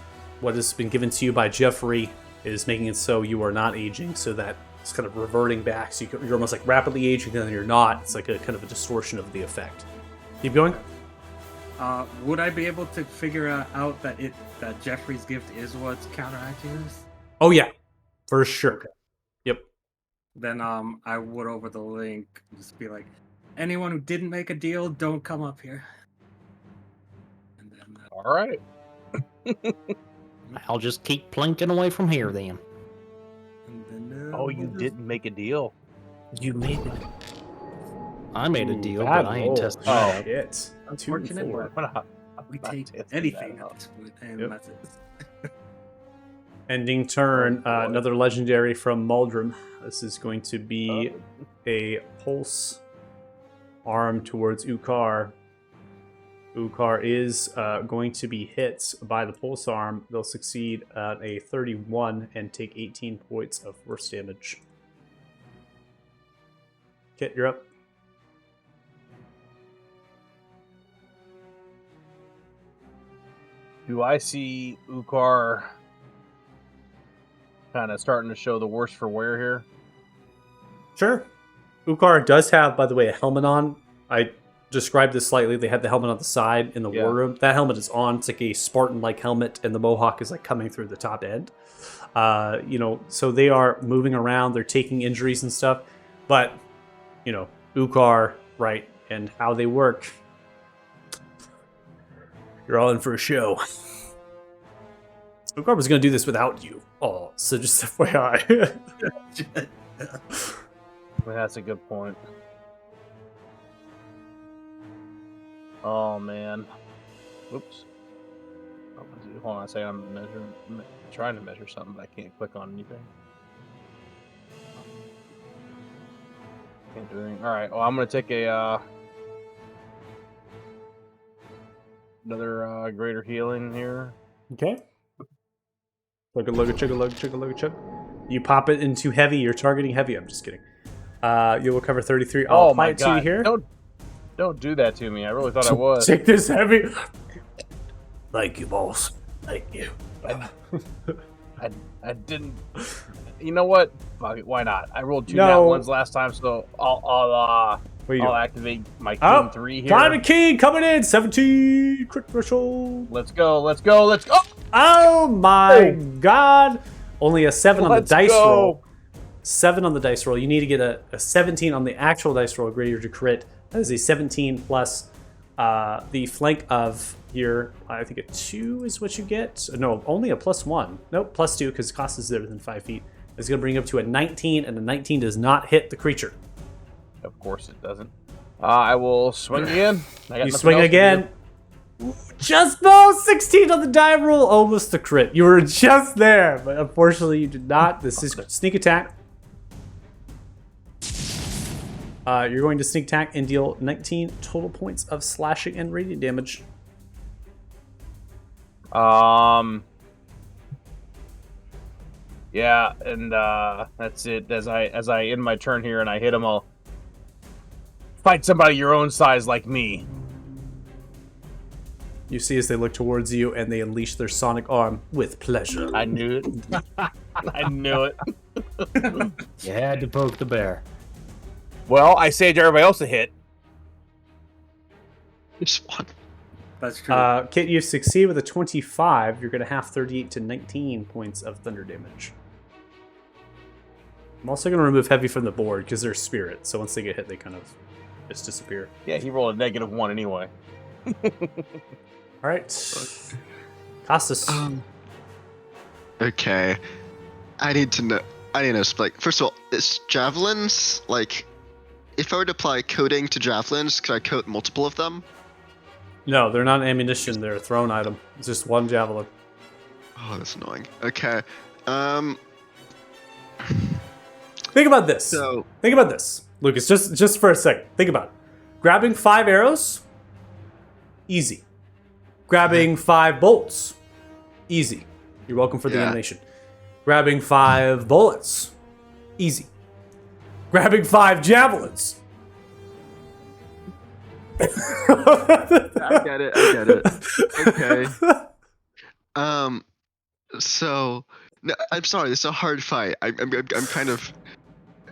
what has been given to you by Jeffrey, is making it so you are not aging, so that it's kind of reverting back. So you're almost like rapidly aging, and then you're not. It's like a kind of a distortion of the effect. Keep going. would I be able to figure out that Jeffrey's gift is what's counteracting this? Oh yeah, for sure. Yep. Then I would over the link just be like, anyone who didn't make a deal, don't come up here. And then All right. I'll just keep plinking away from here then. Oh, you didn't make a deal. You made it. I made a deal, Bad but I ain't roll. testing Oh. it out. Shit. 2 and Unfortunate, 4. but we take anything else, and Yep. that's it. Ending turn. Oh, boy. Another legendary from Muldrum. This is going to be a pulse arm towards Ukar. Ukar is going to be hit by the pulse arm. They'll succeed at a 31 and take 18 points of force damage. Kit, you're up. Do I see Ukar kind of starting to show the worst for wear here? Sure. Ukar does have, by the way, a helmet on. I described this slightly. They had the helmet on the side in the war room. That helmet is on. It's like a Spartan-like helmet, and the mohawk is like coming through the top end. So they are moving around, they're taking injuries and stuff, but Ukar, right, and how they work, you're all in for a show. Ukar was going to do this without you. Oh, so just FYI. That's a good point. Oh man. Oops. Hold on a second. I'm trying to measure something, but I can't click on anything. Can't do anything. All right. Well, I'm gonna take a another greater healing here. Okay. Chug. You pop it into heavy. You're targeting heavy. I'm just kidding. You'll recover 33. I'll apply it to you here. Don't do that to me. I really thought I was. Take this heavy. Thank you, boss. Thank you. I didn't. You know what? Fuck it. Why not? I rolled 2 nat ones last time, so I'll activate my King 3 here. Climate King coming in. 17 crit threshold. Let's go. Oh my god! Only a 7 on the dice roll. 7 on the dice roll. You need to get a 17 on the actual dice roll greater to crit. That is a 17 plus the flank of your, I think a 2 is what you get. No, only a +1. Nope, +2 because cost is within 5 feet. It's going to bring you up to a 19, and a 19 does not hit the creature. Of course it doesn't. I will swing again. You swing again. Just no 16 on the die roll. Almost a crit. You were just there, but unfortunately you did not. This is sneak attack. You're going to sneak attack and deal 19 total points of slashing and radiant damage. Yeah, and that's it. As I end my turn here and I hit him, I'll fight somebody your own size like me. You see as they look towards you and they unleash their sonic arm with pleasure. I knew it. I knew it. You had to poke the bear. Well, I saved everybody else a hit. Just one. That's true. Kit, you succeed with a 25. You're going to have 38 to 19 points of thunder damage. I'm also going to remove heavy from the board because they're spirit. So once they get hit, they kind of just disappear. Yeah, he rolled a -1 anyway. All right. Costas. Okay. I need to know. Like, first of all, is javelins, like, if I were to apply coating to javelins, could I coat multiple of them? No, they're not ammunition. They're a thrown item. It's just one javelin. Oh, that's annoying. Okay. Think about this. So, Think about this, Lucas. Just for a second. Think about it. Grabbing 5 arrows, easy. Grabbing 5 bolts, easy. You're welcome for the animation. Grabbing 5 bullets, easy. Grabbing 5 javelins. I get it. Okay. So, no, I'm sorry. This is a hard fight. I'm kind of.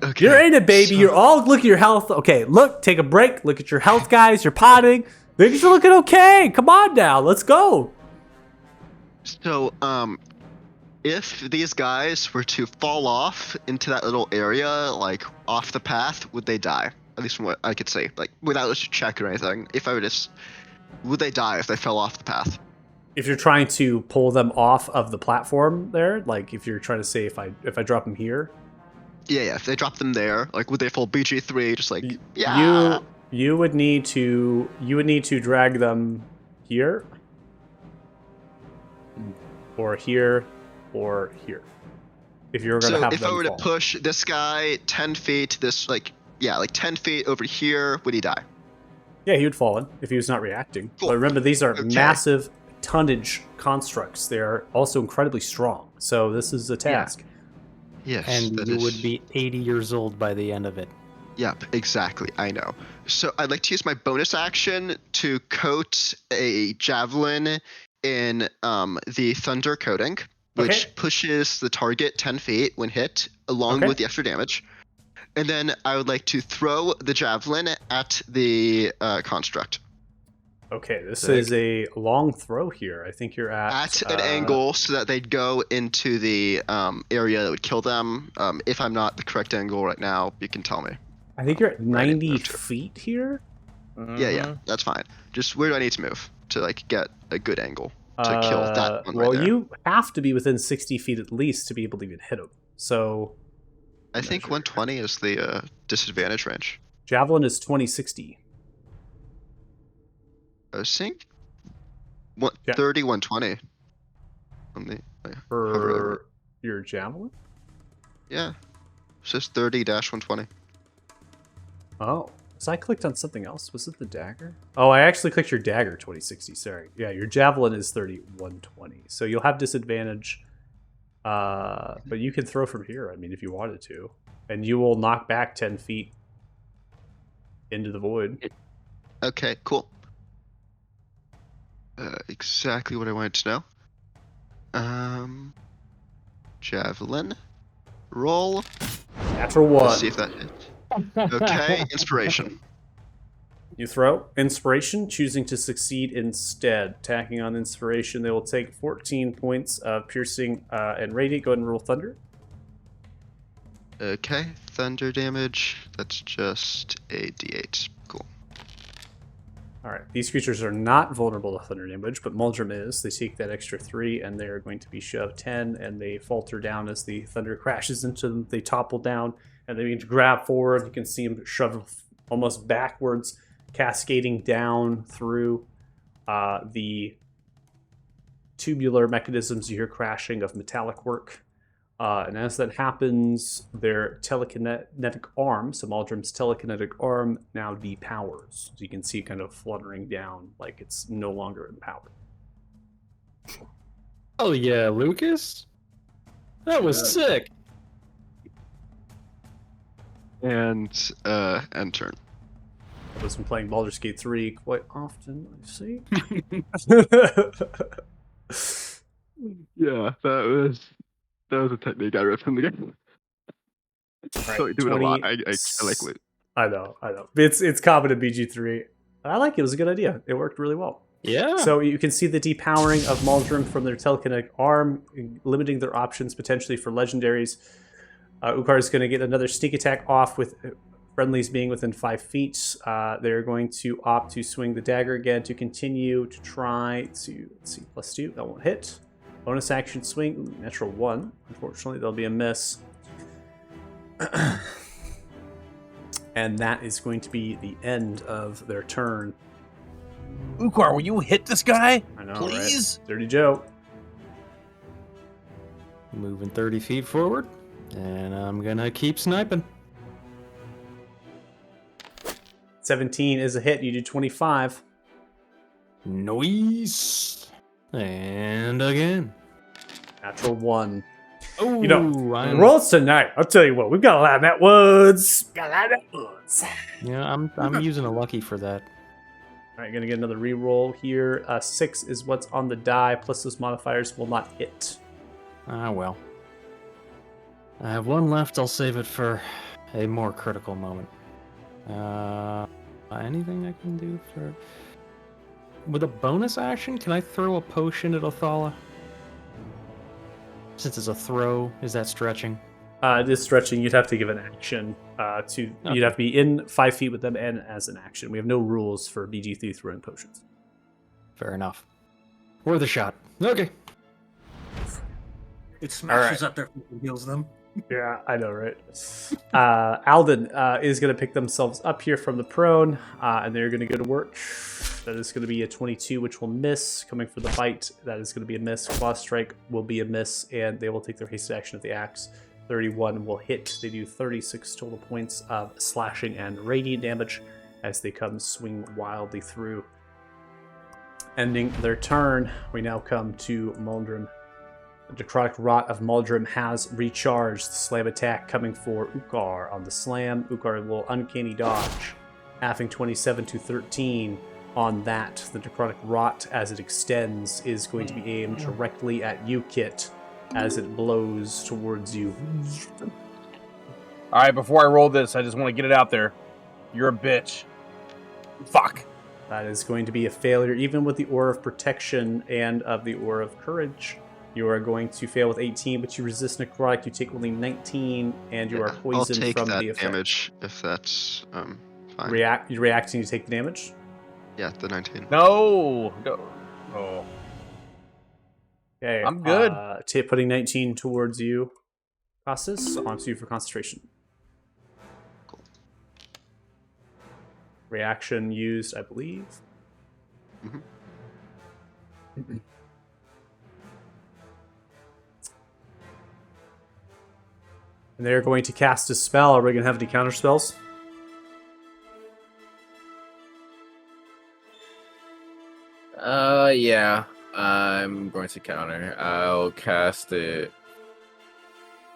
Okay. You're in it, baby. You're all look at your health. Okay, look, take a break. Look at your health, guys. You're potting. Things are looking okay. Come on now, let's go. So, if these guys were to fall off into that little area, like off the path, would they die? At least from what I could see, like without a check or anything. If I were to, would they die if they fell off the path? If you're trying to pull them off of the platform there, like if you're trying to say if I drop them here. Yeah. If they drop them there, like would they fall BG3? Just like You would need to drag them here, or here, or here. If you're gonna have them if I were fall. to push this guy 10 feet, this like 10 feet over here, would he die? Yeah, he would fall in if he was not reacting. Cool. But remember, these are Okay. massive tonnage constructs. They are also incredibly strong. So this is a task. Yes. And that you is- would be 80 years old by the end of it. Yep, exactly. I know. So I'd like to use my bonus action to coat a javelin in the thunder coating, which Okay. pushes the target 10 feet when hit, along Okay. with the extra damage. And then I would like to throw the javelin at the construct. Okay, this Sick. is a long throw here. I think you're At an angle so that they'd go into the area that would kill them. If I'm not the correct angle right now, you can tell me. I think you're at Where I need to 90 move to. feet here. Yeah, that's fine. Just where do I need to move to like get a good angle to kill that one Well, right there? you have to be within 60 feet at least to be able to even hit him. So I think 120 is the disadvantage range. javelin is 20-60. I was seeing Yeah. 30, 120 on the hover over it. For your javelin? Yeah, it says 30-120. Oh, so I clicked on something else. Was it the dagger? Oh, I actually clicked your dagger 20-60. Sorry. Yeah, your javelin is 30-120. So you'll have disadvantage. But you can throw from here. I mean, if you wanted to, and you will knock back 10 feet into the void. Okay, cool. Exactly what I wanted to know. Javelin, roll. Natural one. Let's see if that hits. Okay, inspiration. You throw inspiration, choosing to succeed instead. Tacking on inspiration, they will take 14 points of piercing and radiant. Go ahead and roll thunder. Okay, thunder damage. That's just a d8. Cool. All right, these creatures are not vulnerable to thunder damage, but Muldrum is. They take that extra 3, and they are going to be shoved 10, and they falter down as the thunder crashes into them. They topple down, and they begin to grab forward. You can see them shove almost backwards, cascading down through the tubular mechanisms. You hear crashing of metallic work. And as that happens, their telekinetic arm, so Muldrum's telekinetic arm, now depowers. So you can see it kind of fluttering down like it's no longer empowered. Oh yeah, Lucas. That was sick. And end turn. I've been playing Baldur's Gate 3 quite often, I see. Yeah, that was a technique I read from the game. So I do it a lot. I like loot. I know. It's common in BG3. I like it. It was a good idea. It worked really well. Yeah. So you can see the depowering of Muldrum from their telekinetic arm, limiting their options potentially for legendaries. Ukar is going to get another sneak attack off with friendlies being within 5 feet. They're going to opt to swing the dagger again to continue to try to, let's see, +2. That won't hit. Bonus action swing. Ooh, natural 1. Unfortunately, there'll be a miss. And that is going to be the end of their turn. Ukar, will you hit this guy? I know, Please? right? Dirty Joe. Moving 30 feet forward, and I'm gonna keep sniping. 17 is a hit. You do 25. Nice. And again. Natural 1. Oh, You know, rolls tonight. I'll tell you what, we've got a lot of net woods. Yeah, I'm using a lucky for that. All right, gonna get another reroll here. 6 is what's on the die, plus those modifiers will not hit. Ah, well. I have one left. I'll save it for a more critical moment. Anything I can do for... With a bonus action, can I throw a potion at Othala? Since it's a throw, is that stretching? This stretching, you'd have to give an action You'd have to be in 5 feet with them and as an action. We have no rules for BG3 throwing potions. Fair enough. Worth a shot. Okay. It smashes up their heals them. Yeah, I know, right? Alden is going to pick themselves up here from the prone, and they're going to go to work. That is going to be a 22, which will miss. Coming for the bite, that is going to be a miss. Claw strike will be a miss, and they will take their hasted action of the axe. 31 will hit. They do 36 total points of slashing and radiant damage as they come swing wildly through. Ending their turn, we now come to Muldrum. The Necrotic Rot of Muldrum has recharged. The slam attack coming for Ukar on the slam. Ukar will uncanny dodge, halving 27 to 13 on that. The Necrotic Rot, as it extends, is going to be aimed directly at you, Kit, as it blows towards you. Alright, before I roll this, I just want to get it out there. You're a bitch. Fuck. That is going to be a failure, even with the Aura of Protection and of the Aura of Courage. You are going to fail with 18, but you resist necrotic. You take only 19, and you are I'll poisoned take from that the effect. damage if that's fine. You're reacting to take the damage? Yeah, the 19. No. Oh. Okay. I'm good. Putting 19 towards you. Costas, onto you for concentration. Cool. Reaction used, I believe. Mm-hmm. And they're going to cast a spell. Are we going to have any counter spells? Yeah. I'm going to counter. I'll cast it.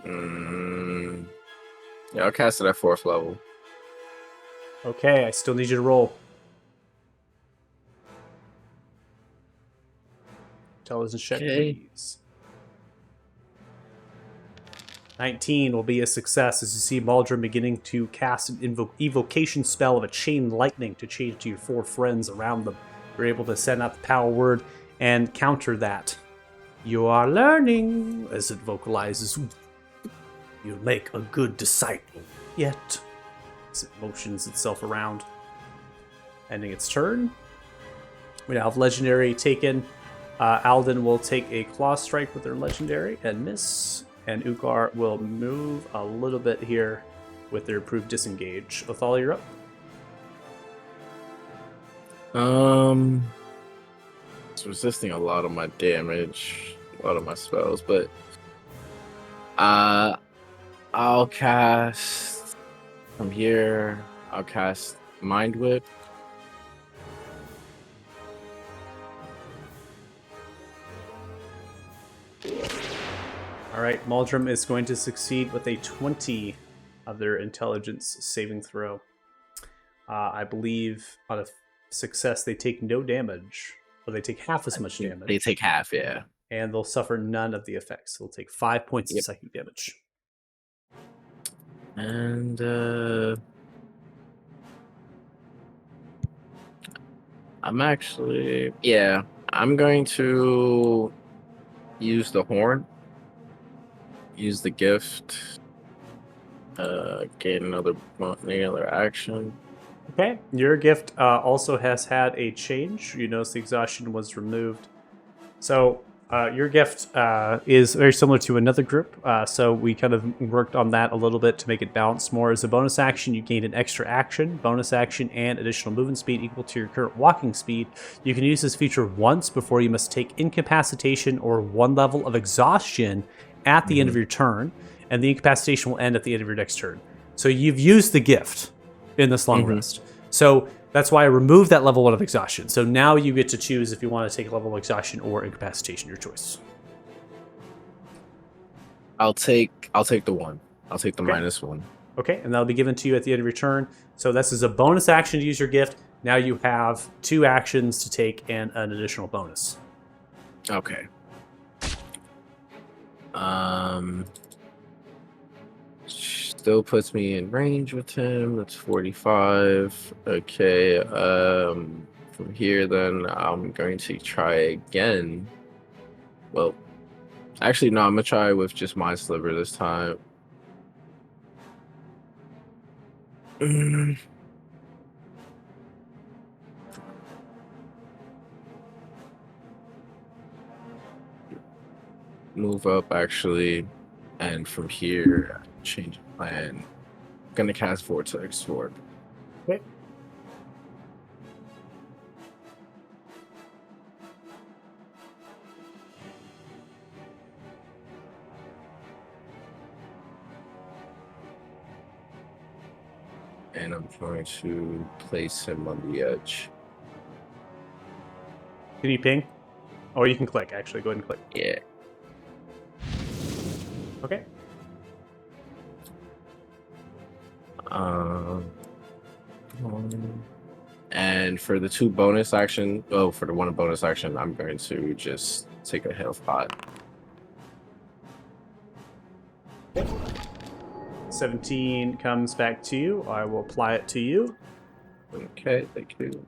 Yeah, I'll cast it at 4th level. Okay, I still need you to roll. Intelligence check, Okay. please. 19 will be a success as you see Maldrum beginning to cast an evocation spell of a chain lightning to change to your 4 friends around them. You're able to send out the power word and counter that. You are learning, as it vocalizes. You make a good disciple. Yet, as it motions itself around, ending its turn. We now have legendary taken. Alden will take a claw strike with their legendary and miss. And Ukar will move a little bit here with their improved disengage. Othal, you're up. It's resisting a lot of my damage, a lot of my spells, but I'll cast from here. I'll cast Mind Whip. All right, Maldrum is going to succeed with a 20 of their intelligence saving throw. I believe on a success they take no damage, or they take half as much damage. They take half, yeah. And they'll suffer none of the effects. They'll take 5 points of Yep. psychic damage. And I'm going to use the horn. Use the gift. Gain another action. Okay, your gift also has had a change. You notice the exhaustion was removed. So your gift is very similar to another group. So we kind of worked on that a little bit to make it balance more. As a bonus action, you gained an extra action, bonus action, and additional movement speed equal to your current walking speed. You can use this feature once before you must take incapacitation or 1 level of exhaustion at the end of your turn, and the incapacitation will end at the end of your next turn. So you've used the gift in this long rest. So that's why I removed that level 1 of exhaustion. So now you get to choose if you want to take a level of exhaustion or incapacitation, your choice. I'll take the 1. I'll take the Okay. -1. Okay, and that'll be given to you at the end of your turn. So this is a bonus action to use your gift. Now you have 2 actions to take and an additional bonus. Okay. Still puts me in range with him. That's 45. Okay. From here, then I'm going to try again. Well, actually, no. I'm gonna try with just my sliver this time. Move up, actually, and from here, change plan. Gonna cast Vortex Sword. Okay. And I'm going to place him on the edge. Can you ping? Or you can click, actually. Go ahead and click. Yeah. Okay. And for the 2 bonus action, for the 1 bonus action, I'm going to just take a health pot. 17 comes back to you. I will apply it to you. Okay, thank you.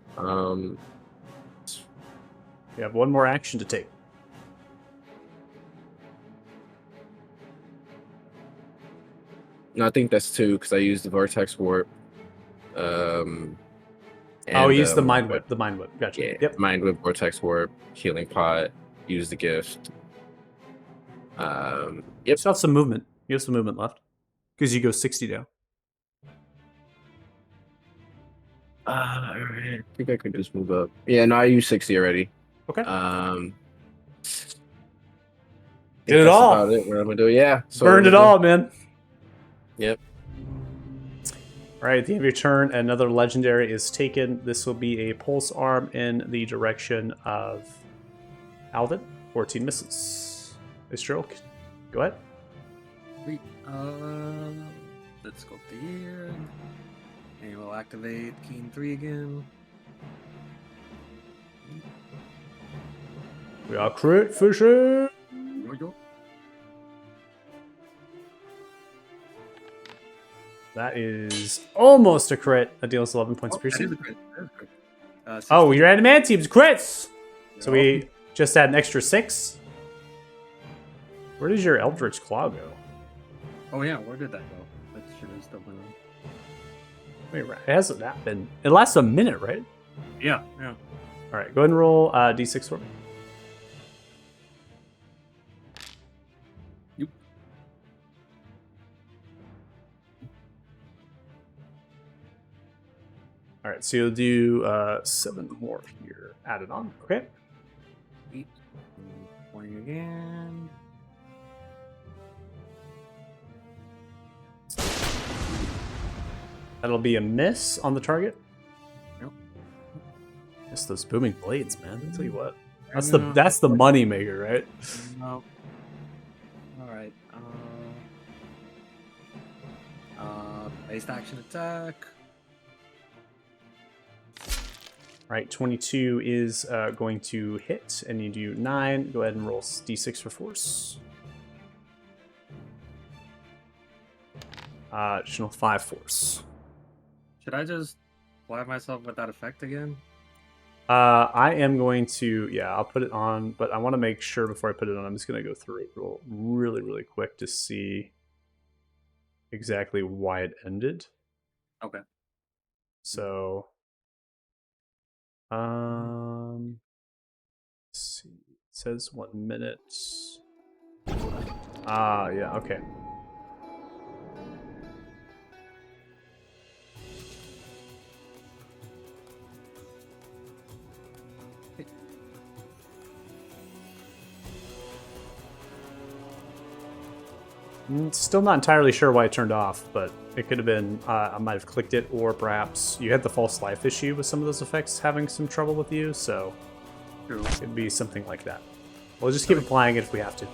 You have one more action to take. No, I think that's 2 because I used the vortex warp. Use the mind whip. The mind whip. Gotcha. Yeah. Yep. Mind whip, vortex warp, healing pot. Use the gift. You Yep. still have some movement. You have some movement left because you go 60 down. I think I could just move up. Yeah, no, I used 60 already. Okay. Did it all. About it. What I'm gonna do? Yeah. So Burned it all, man. Yep. All right, at the end of your turn, another legendary is taken. This will be a pulse arm in the direction of Alvin. 14 misses. Stroke. Go ahead. Sweet. Let's go here. And we'll activate Keen 3 again. We are crit fishing. Yo-yo. That is almost a crit. That deals 11 points of That is piercing. a crit. That is a crit. Oh, 16. your adamantium's crits! So Yo. we just add an extra 6. Where does your Eldritch Claw go? Oh yeah, where did that go? That should have still been on. Wait, it hasn't that been... It lasts a minute, right? Yeah. All right, go ahead and roll d6 for me. Yep. All right, so you'll do 7 more here. Add it on. Okay. 8. 20 again. That'll be a miss on the target. Yep. Miss those booming blades, man. I'll tell you what. And That's the money maker, right? No. Alright. Based action attack. Right, 22 is going to hit, and you do 9. Go ahead and roll d6 for force. Additional 5 force. Should I just fly myself with that effect again? I am going to, I'll put it on, but I want to make sure before I put it on, I'm just going to go through it really, really quick to see exactly why it ended. Okay. So, let's see. It says 1 minute. Yeah, okay. Still not entirely sure why it turned off, but it could have been I might have clicked it, or perhaps you had the false life issue with some of those effects having some trouble with you, so True. it'd be something like that. We'll just keep applying it if we have to.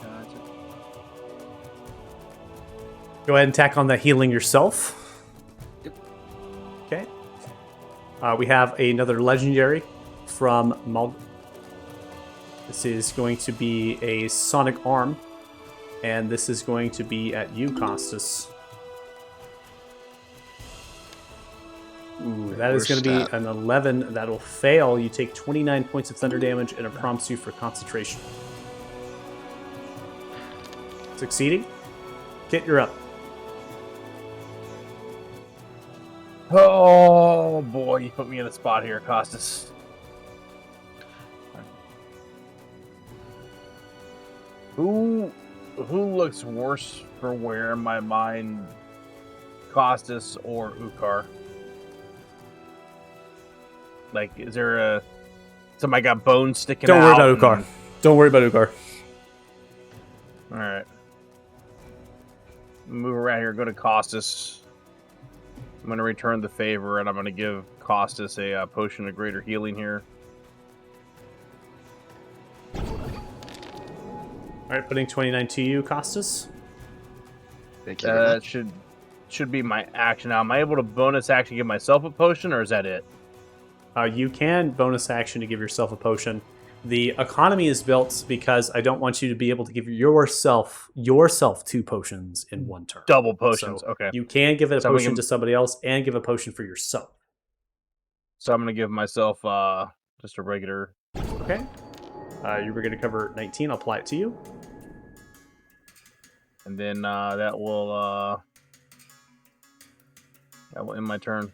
Gotcha. Go ahead and tack on that healing yourself. Yep. Okay. We have another legendary from Mal. This is going to be a Sonic Arm. And this is going to be at you, Costas. Ooh, that is going to be an 11. That'll fail. You take 29 points of thunder damage, and it prompts you for concentration. Succeeding. Kit, you're up. Oh boy, you put me in a spot here, Costas. Who looks worse for wear in my mind, Costas or Ukar? Like, is there somebody got bones sticking Don't out? worry about Ukar. Don't worry about Ukar. All right. Move around here. Go to Costas. I'm going to return the favor, and I'm going to give Costas a potion of greater healing here. All right, putting 29 to you, Costas. Thank you. very That much. should be my action now. Am I able to bonus action give myself a potion, or is that it? You can bonus action to give yourself a potion. The economy is built because I don't want you to be able to give yourself 2 potions in one turn. Double potions. So Okay. You can give it a So we potion can- to somebody else and give a potion for yourself. So I'm gonna give myself just a regular. Okay. You were going to cover 19. I'll apply it to you. And then that will end my turn.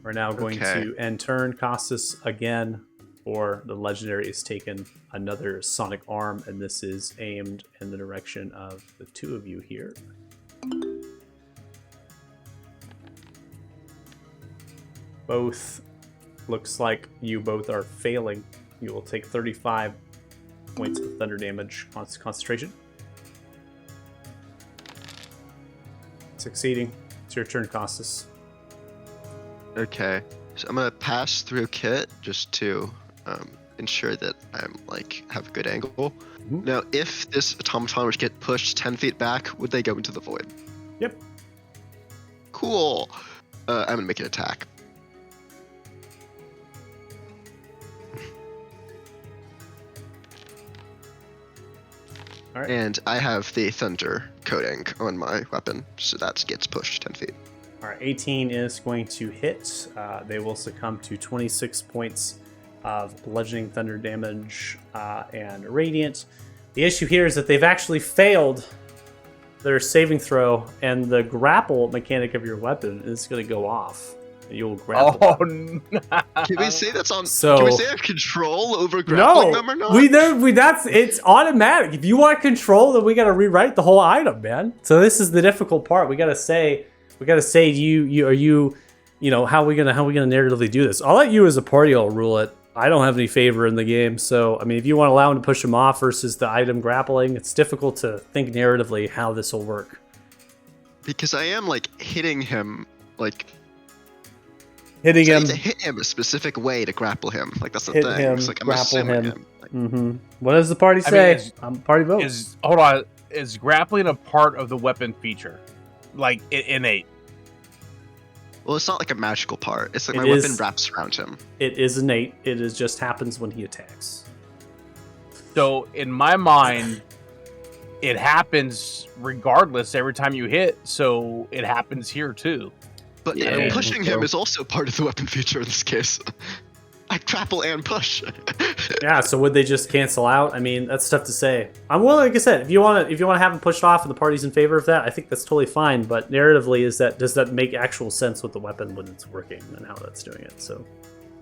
We're now going to end turn. Costas again, or the legendary is taken another sonic arm, and this is aimed in the direction of the two of you here. Both looks like you both are failing. You will take 35 points of thunder damage concentration. Succeeding. It's your turn, Costas. Okay, so I'm gonna pass through Kit just to ensure that I'm have a good angle. Mhm. Now, if this automaton were to get pushed 10 feet back, would they go into the void? Yep. Cool. I'm gonna make an attack. All right. And I have the thunder coating on my weapon, so that gets pushed 10 feet. All right, 18 is going to hit. They will succumb to 26 points of bludgeoning thunder damage and radiant. The issue here is that they've actually failed their saving throw, and the grapple mechanic of your weapon is going to go off. You'll grapple. Oh, them. no. Can we say that's on? So- can we say I have control over grappling them or not? It's automatic. If you want control, then we got to rewrite the whole item, man. So this is the difficult part. We got to say how are we gonna narratively do this? I'll let you as a party all rule it. I don't have any favor in the game, so I mean, if you want to allow him to push him off versus the item grappling, it's difficult to think narratively how this will work. Because I am hitting him Hitting I him, need to hit him a specific way to grapple him. That's the hit thing. him, It's I'm grapple assuming him. him. What does the party I mean, say? Party vote. Hold on. Is grappling a part of the weapon feature? Innate? Well, it's not like a magical part. It's like It my is- weapon wraps around him. It is innate. It is just happens when he attacks. So in my mind, it happens regardless every time you hit. So it happens here too. But Yeah. pushing him is also part of the weapon feature in this case. I grapple and push. Yeah, so would they just cancel out? I mean, that's tough to say. I'm willing, like I said, if you want to have him pushed off and the party's in favor of that, I think that's totally fine. But narratively, does that make actual sense with the weapon when it's working and how that's doing it? So,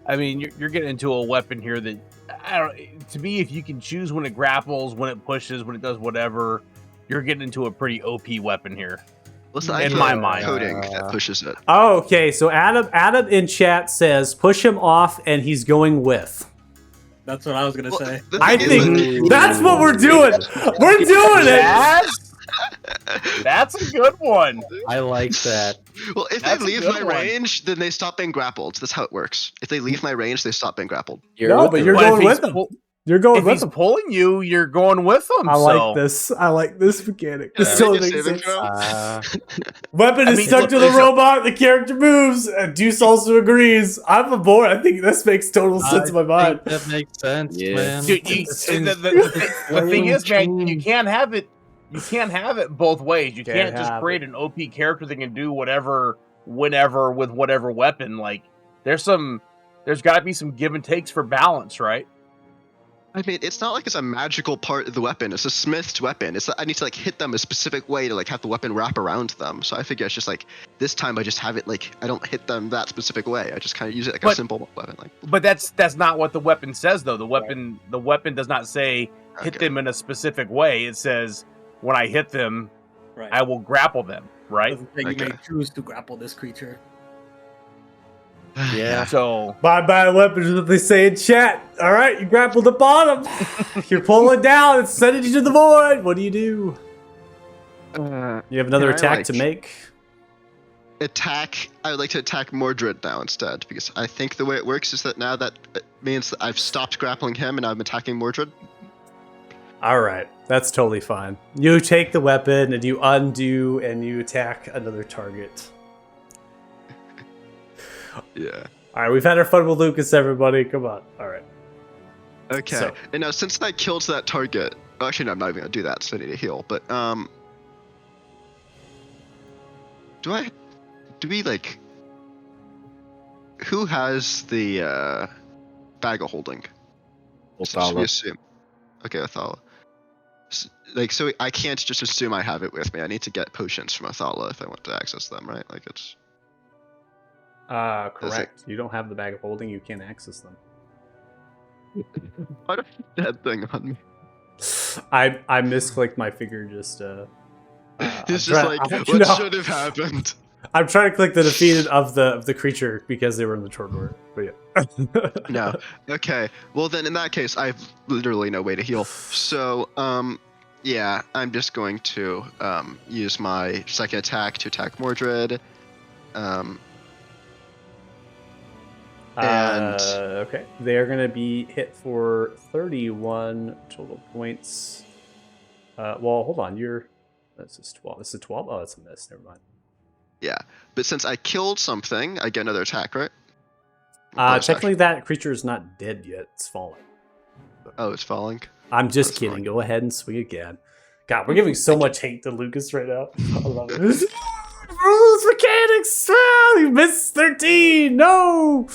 I mean, you're getting into a weapon here that to me, if you can choose when it grapples, when it pushes, when it does whatever, you're getting into a pretty OP weapon here. Listen, In my mind. coding that pushes it. oh, okay. So Adam in chat says push him off, and he's going with. That's what I was gonna say. the I thing is, think that's what we're doing. We're doing it. That's a good one. I like that. well, if That's a they leave good my one. range, then they stop being grappled. That's how it works. If they leave my range, they stop being grappled. No, but you're But going if with he's him. pull- You're going If with he's him. pulling you, you're going with him. I so. like this. I like this mechanic. This Can I totally make a makes saving sense. throw? Weapon I is mean, stuck look, to the there's a- robot. The character moves. Deuce also agrees. I'm aboard. I think this makes total sense in my mind. That makes sense, Yeah. man. Dude, the thing is, man, you change. can't have it. You can't have it both ways. You Can't can't just have create an OP character that can do whatever, whenever, with whatever weapon. There's got to be some give and takes for balance, right? I mean, it's not like it's a magical part of the weapon. It's a smith's weapon. It's I need to hit them a specific way to have the weapon wrap around them. So I figure it's just this time I just have it I don't hit them that specific way. I just kind of use it like a But- simple weapon. But that's not what the weapon says, though. The weapon does not say hit Okay. them in a specific way. It says when I hit them, Right. I will grapple them, right? Doesn't say you Okay. may choose to grapple this creature. Yeah. So Bye weapons is what they say in chat. All right, you grapple the bottom. You're pulling down. It's sending you to the void. What do? You have another Can I, attack to make. Attack. I would like to attack Mordred now instead because I think the way it works is that now that it means that I've stopped grappling him and I'm attacking Mordred. All right, that's totally fine. You take the weapon and you undo and you attack another target. Yeah. All right, we've had our fun with Lucas, everybody. Come on. All right. Okay. So- And now since I killed that target, actually no, I'm not even gonna do that. So I need to heal. But do we who has the bag of holding? So just we Othala. assume. Okay, Othala. Like, so I can't just assume I have it with me. I need to get potions from Othala if I want to access them, right? Like, it's... Correct. You don't have the bag of holding. You can't access them. Why do I have that thing on me? I misclicked my finger just. It's just like, what should have happened? I'm trying to click the defeated of the creature because they were in the turn order. But yeah. No. Okay. Well, then in that case, I have literally no way to heal. So, yeah, I'm just going to use my second attack to attack Mordred. Okay, they are going to be hit for 31 total points. Well, hold on. This is 12. This is 12. Oh, that's a miss. Never mind. Yeah, but since I killed something, I get another attack, right? Technically, that creature is not dead yet. It's falling. Oh, it's falling? I'm just That's kidding. fine. Go ahead and swing again. God, we're giving so much hate to Lucas right now. I love it. Rules mechanics! Ah, you missed 13! No!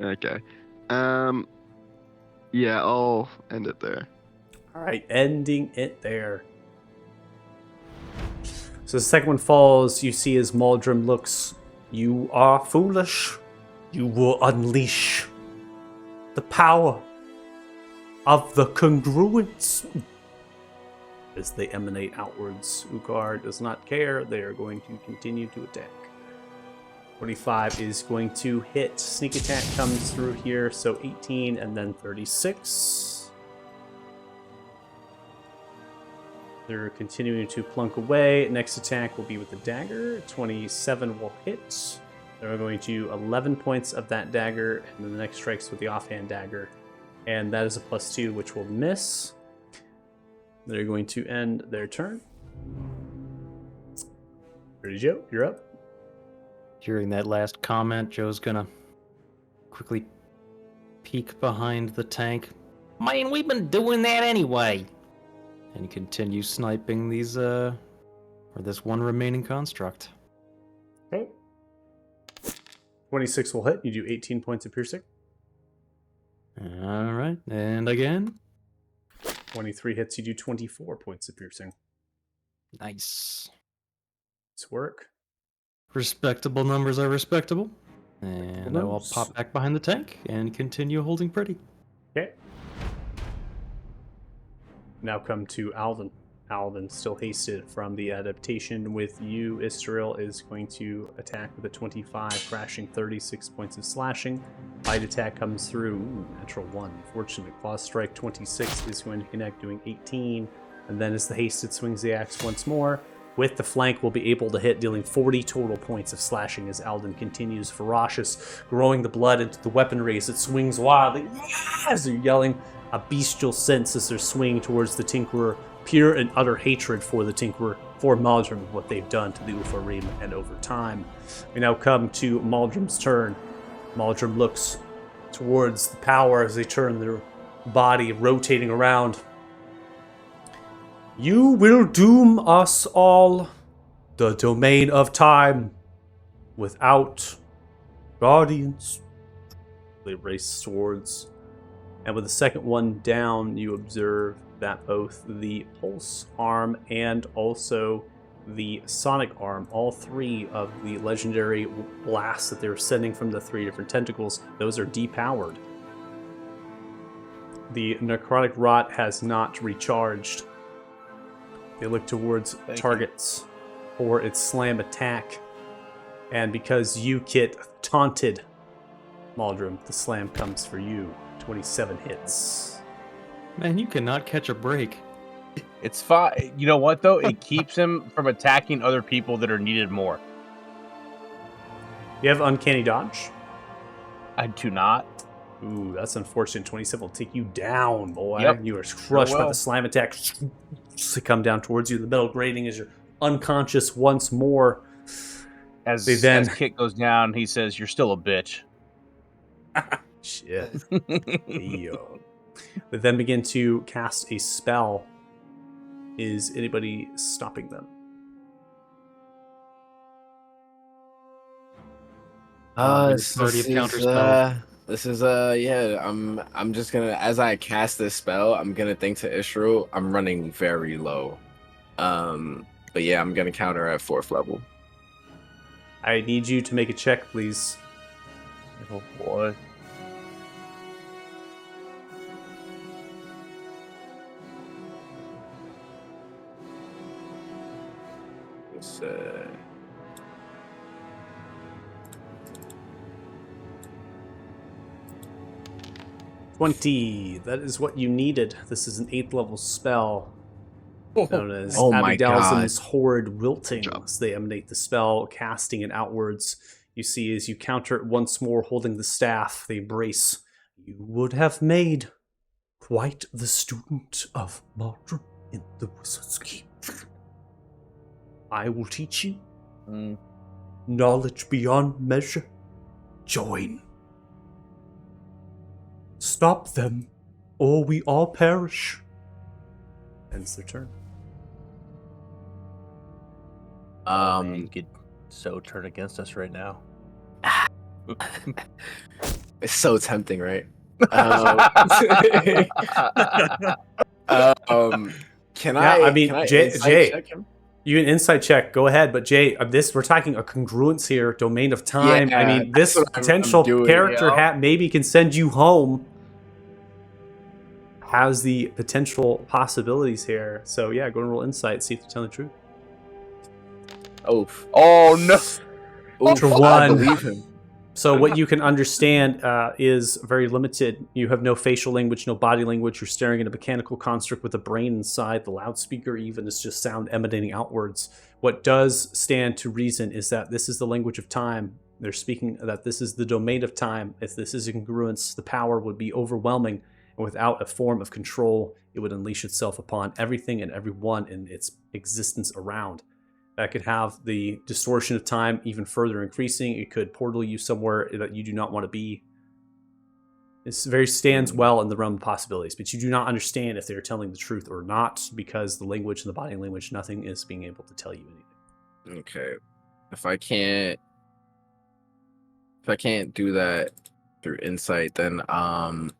Okay. Yeah, I'll end it there. Alright, ending it there. So the second one falls. You see as Maldrum looks. You are foolish. You will unleash the power of the congruence. As they emanate outwards, Ugar does not care. They are going to continue to attack. 45 is going to hit. Sneak attack comes through here, so 18 and then 36. They're continuing to plunk away. Next attack will be with the dagger. 27 will hit. They're going to 11 points of that dagger, and then the next strikes with the offhand dagger. And that is a +2, which will miss. They're going to end their turn. Ready, Joe? You're up. Hearing that last comment, Joe's gonna quickly peek behind the tank. Man, we've been doing that anyway. And continue sniping these, or this one remaining construct. Okay. 26 will hit. You do 18 points of piercing. Alright, and again. 23 hits. You do 24 points of piercing. Nice. Nice work. Respectable numbers are respectable. And I will numbers. pop back behind the tank and continue holding pretty. Okay. Now come to Alvin. Alvin, still hasted from the adaptation with you. Istril is going to attack with a 25, crashing 36 points of slashing. Bite attack comes through. Ooh, natural 1. Fortunate. Claw strike 26 is going to connect, doing 18. And then as the hasted swings the axe once more, with the flank, will be able to hit, dealing 40 total points of slashing as Alden continues ferocious, growing the blood into the weaponry as it swings wildly. As they're yelling a bestial sense as they're swinging towards the Tinkerer, pure and utter hatred for the Tinkerer, for Maldrum, what they've done to the Ufarim, and over time. We now come to Maldrum's turn. Maldrum looks towards the power as they turn their body, rotating around. You will doom us all, the domain of time, without guardians. They race towards, and with the second one down, you observe that both the pulse arm and also the sonic arm, all three of the legendary blasts that they're sending from the three different tentacles, those are depowered. The necrotic rot has not recharged. They look towards targets for its slam attack. And because you, Kit, taunted Maldrum, the slam comes for you. 27 hits. Man, you cannot catch a break. It's fine. You know what, though? It keeps him from attacking other people that are needed more. You have uncanny dodge. I do not. Ooh, that's unfortunate. 27 will take you down, boy. Yep. You are crushed by will. the slam attack. They come down towards you. The metal grating as you're unconscious once more. As then- Kit goes down, he says, "You're still a bitch." Shit. Yo. They then begin to cast a spell. Is anybody stopping them? Minus 30 of counterspell. Yeah, I'm just gonna, as I cast this spell, I'm gonna think to Ishru, I'm running very low. But yeah, I'm gonna counter at 4th level. I need you to make a check, please. Oh boy. It's, 20. That is what you needed. This is an 8th level spell known as Oh my Abidalzam's Horrid Good job. Wiltings. They emanate the spell, casting it outwards. You see, as you counter it once more, holding the staff, they brace. You would have made quite the student of Maldron in the Wizard's Keep. I will teach you Mm. knowledge beyond measure. Join. Stop them, or we all perish. Ends their turn. Man, you could so turn against us right now. it's so tempting, right? Can Yeah, I? I mean, can I Jay- insight Jay. check him? You can insight check. Go ahead, but Jay, we're talking a congruence here, domain of time. I Yeah, mean, this that's what I'm potential doing, character yeah. maybe can send you home. Has the potential possibilities here. So yeah, go and roll insight. See if they're telling the truth. Oof. Oh no! Oof, For I one. believe him. So what you can understand is very limited. You have no facial language, no body language. You're staring at a mechanical construct with a brain inside. The loudspeaker even is just sound emanating outwards. What does stand to reason is that this is the language of time. They're speaking that this is the domain of time. If this is incongruence, the power would be overwhelming. And without a form of control, it would unleash itself upon everything and everyone in its existence around. That could have the distortion of time even further increasing. It could portal you somewhere that you do not want to be. This very stands well in the realm of possibilities, but you do not understand if they are telling the truth or not, because the language and the body language, nothing is being able to tell you anything. Okay. If I can't do that through insight, then I'm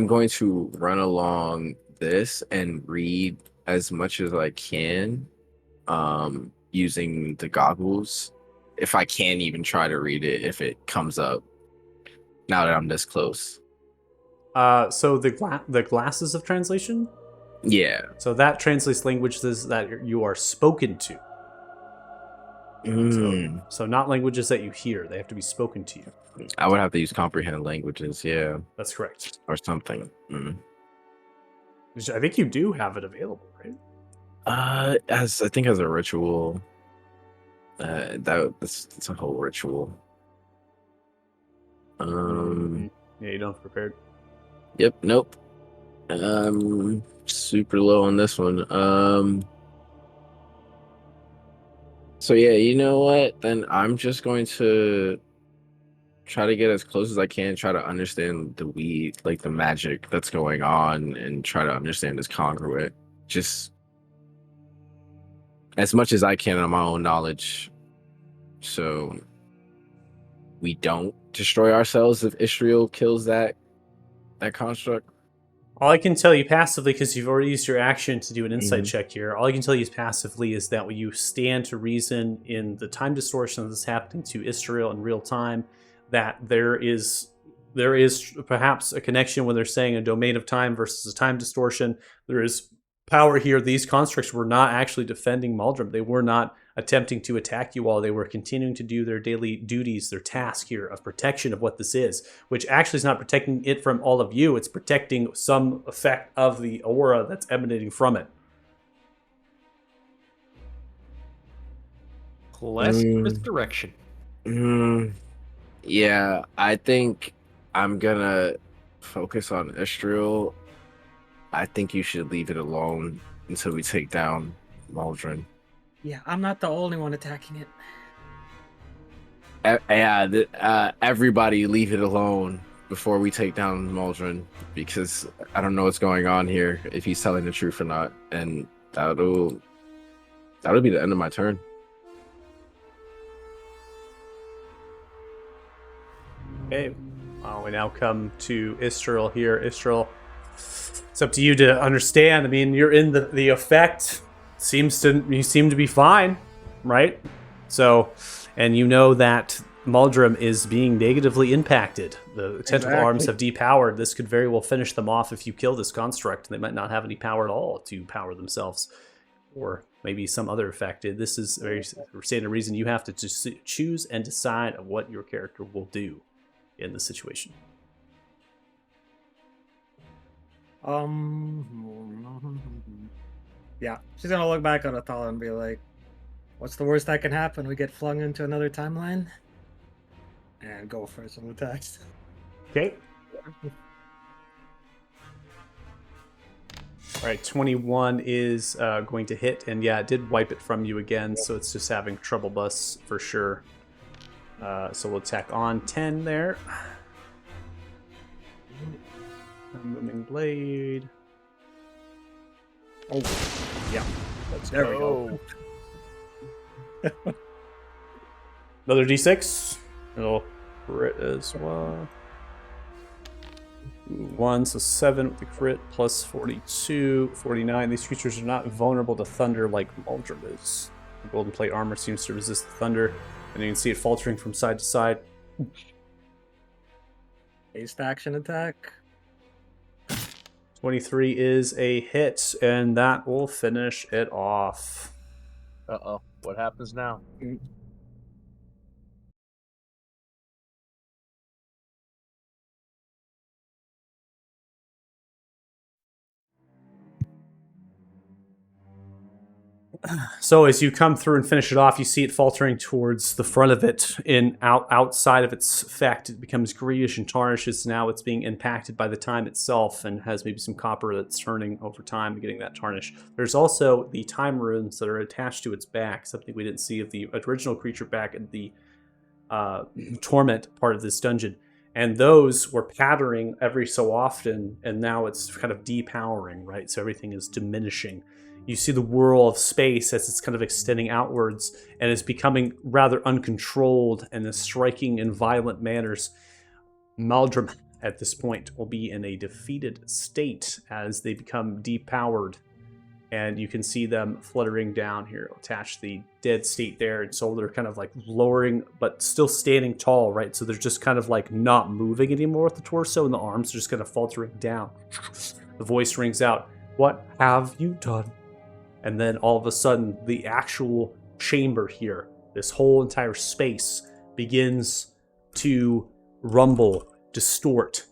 going to run along this and read as much as I can. Using the goggles, if I can even try to read it, if it comes up now that I'm this close. So the glasses of translation. Yeah. So that translates languages that you are spoken to. So not languages that you hear. They have to be spoken to you. I would have to use comprehend languages. Yeah. That's correct. Or something. Which I think you do have it available, right? As I think as a ritual. That's a whole ritual. Yeah, you don't have prepared. Yep. Nope. Super low on this one. So yeah, you know what? Then I'm just going to try to get as close as I can, try to understand the magic that's going on, and try to understand this congruent. Just as much as I can on my own knowledge. So we don't destroy ourselves if Ishriel kills that construct. All I can tell you passively, because you've already used your action to do an insight check here, all I can tell you passively is that when you stand to reason in the time distortion that's happening to Israel in real time, that there is perhaps a connection when they're saying a domain of time versus a time distortion. There is power here. These constructs were not actually defending Maldrum. They were not attempting to attack you all. They were continuing to do their daily duties, their task here of protection of what this is, which actually is not protecting it from all of you. It's protecting some effect of the aura that's emanating from it. Less misdirection. Yeah, I think I'm gonna focus on Estriel. I think you should leave it alone until we take down Maldron. Yeah, I'm not the only one attacking it. Everybody leave it alone before we take down Maldron, because I don't know what's going on here, if he's telling the truth or not, and that'll be the end of my turn. Okay. We now come to Istrel here. Istrel, it's up to you to understand. I mean, you're in the effect. You seem to be fine, right? So, and you know that Muldrum is being negatively impacted. The tentacle arms have depowered. This could very well finish them off if you kill this construct. They might not have any power at all to power themselves, or maybe some other effect. This is very standard reason you have to just choose and decide what your character will do in the situation. Yeah, she's gonna look back on Atala and be like, "What's the worst that can happen? We get flung into another timeline." And go for some attacks. Okay. All right, 21 is going to hit, and yeah, it did wipe it from you again, so it's just having trouble bus for sure. So we'll attack on 10 there. Booming blade. Oh, yeah. There we go. Another d6. It'll crit as well. 1, so 7 with the crit, plus 42, 49. These creatures are not vulnerable to thunder like Muldrum is. The golden plate armor seems to resist the thunder, and you can see it faltering from side to side. Haste action attack. 23 is a hit, and that will finish it off. Uh-oh. What happens now? So as you come through and finish it off, you see it faltering towards the front of it. Outside of its effect, it becomes greenish and tarnishes. Now it's being impacted by the time itself and has maybe some copper that's turning over time and getting that tarnish. There's also the time runes that are attached to its back, something we didn't see of the original creature back in the torment part of this dungeon. And those were patterning every so often, and now it's kind of depowering, right? So everything is diminishing. You see the whirl of space as it's kind of extending outwards and is becoming rather uncontrolled and is striking in violent manners. Muldrum, at this point, will be in a defeated state as they become depowered. And you can see them fluttering down here. I'll attach the dead state there. And so they're kind of like lowering, but still standing tall, right? So they're just kind of like not moving anymore with the torso, and the arms are just kind of faltering down. The voice rings out, "What have you done?" And then all of a sudden, the actual chamber here, this whole entire space, begins to rumble, distort,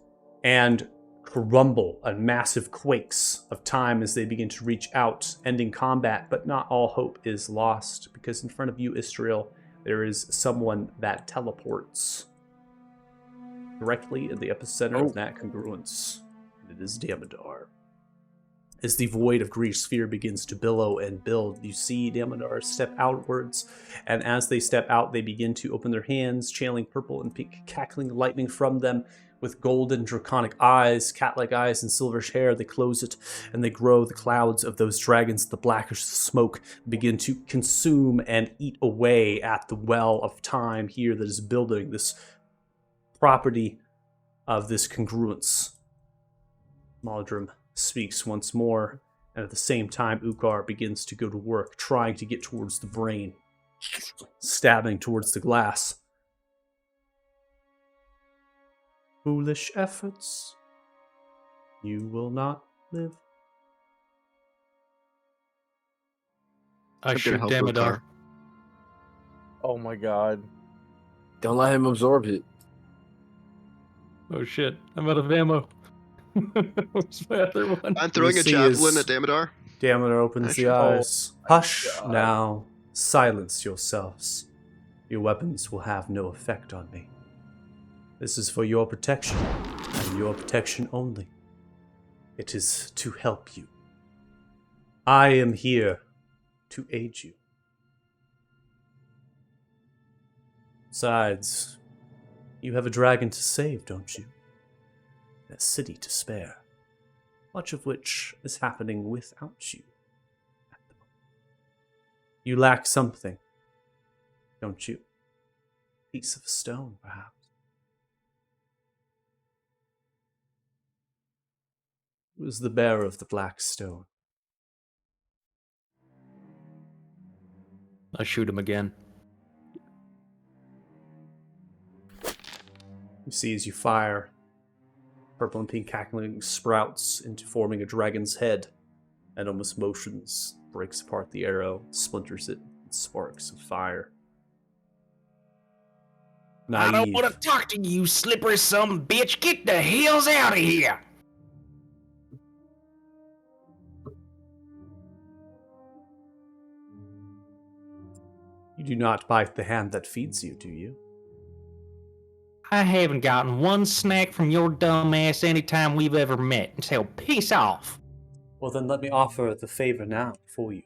and crumble on massive quakes of time as they begin to reach out, ending combat. But not all hope is lost, because in front of you, Istriel, there is someone that teleports directly in the epicenter of that congruence. And it is Damodar. As the void of Greece sphere begins to billow and build, you see Damodar step outwards, and as they step out, they begin to open their hands, channeling purple and pink, cackling lightning from them. With golden draconic eyes, cat-like eyes, and silverish hair, they close it, and they grow. The clouds of those dragons, the blackish smoke, begin to consume and eat away at the well of time here that is building this property of this congruence. Muldrum speaks once more, and at the same time, Ukar begins to go to work, trying to get towards the brain, stabbing towards the glass. Foolish efforts, you will not live. I I'm gonna shoot help Damodar. Ukar. Oh my god. Don't let him absorb it. Oh shit, I'm out of ammo. Where's my other one? I'm throwing You a see javelin his- at Damodar. Damodar opens the Actually- eyes. Hush God. now. Silence yourselves. Your weapons will have no effect on me. This is for your protection, and your protection only. It is to help you. I am here to aid you. Besides, you have a dragon to save, don't you? A city to spare, much of which is happening without you at the moment. You lack something, don't you? A piece of stone, perhaps. Who's the bearer of the black stone? I shoot him again. You see as you fire, purple and pink cackling sprouts into forming a dragon's head, and almost motions, breaks apart the arrow, splinters it, and sparks of fire. I don't Naive. want to talk to you, slippery some bitch. Get the hells out of here. You do not bite the hand that feeds you, do you? I haven't gotten one snack from your dumb ass any time we've ever met, so peace off. Well, then let me offer the favor now for you.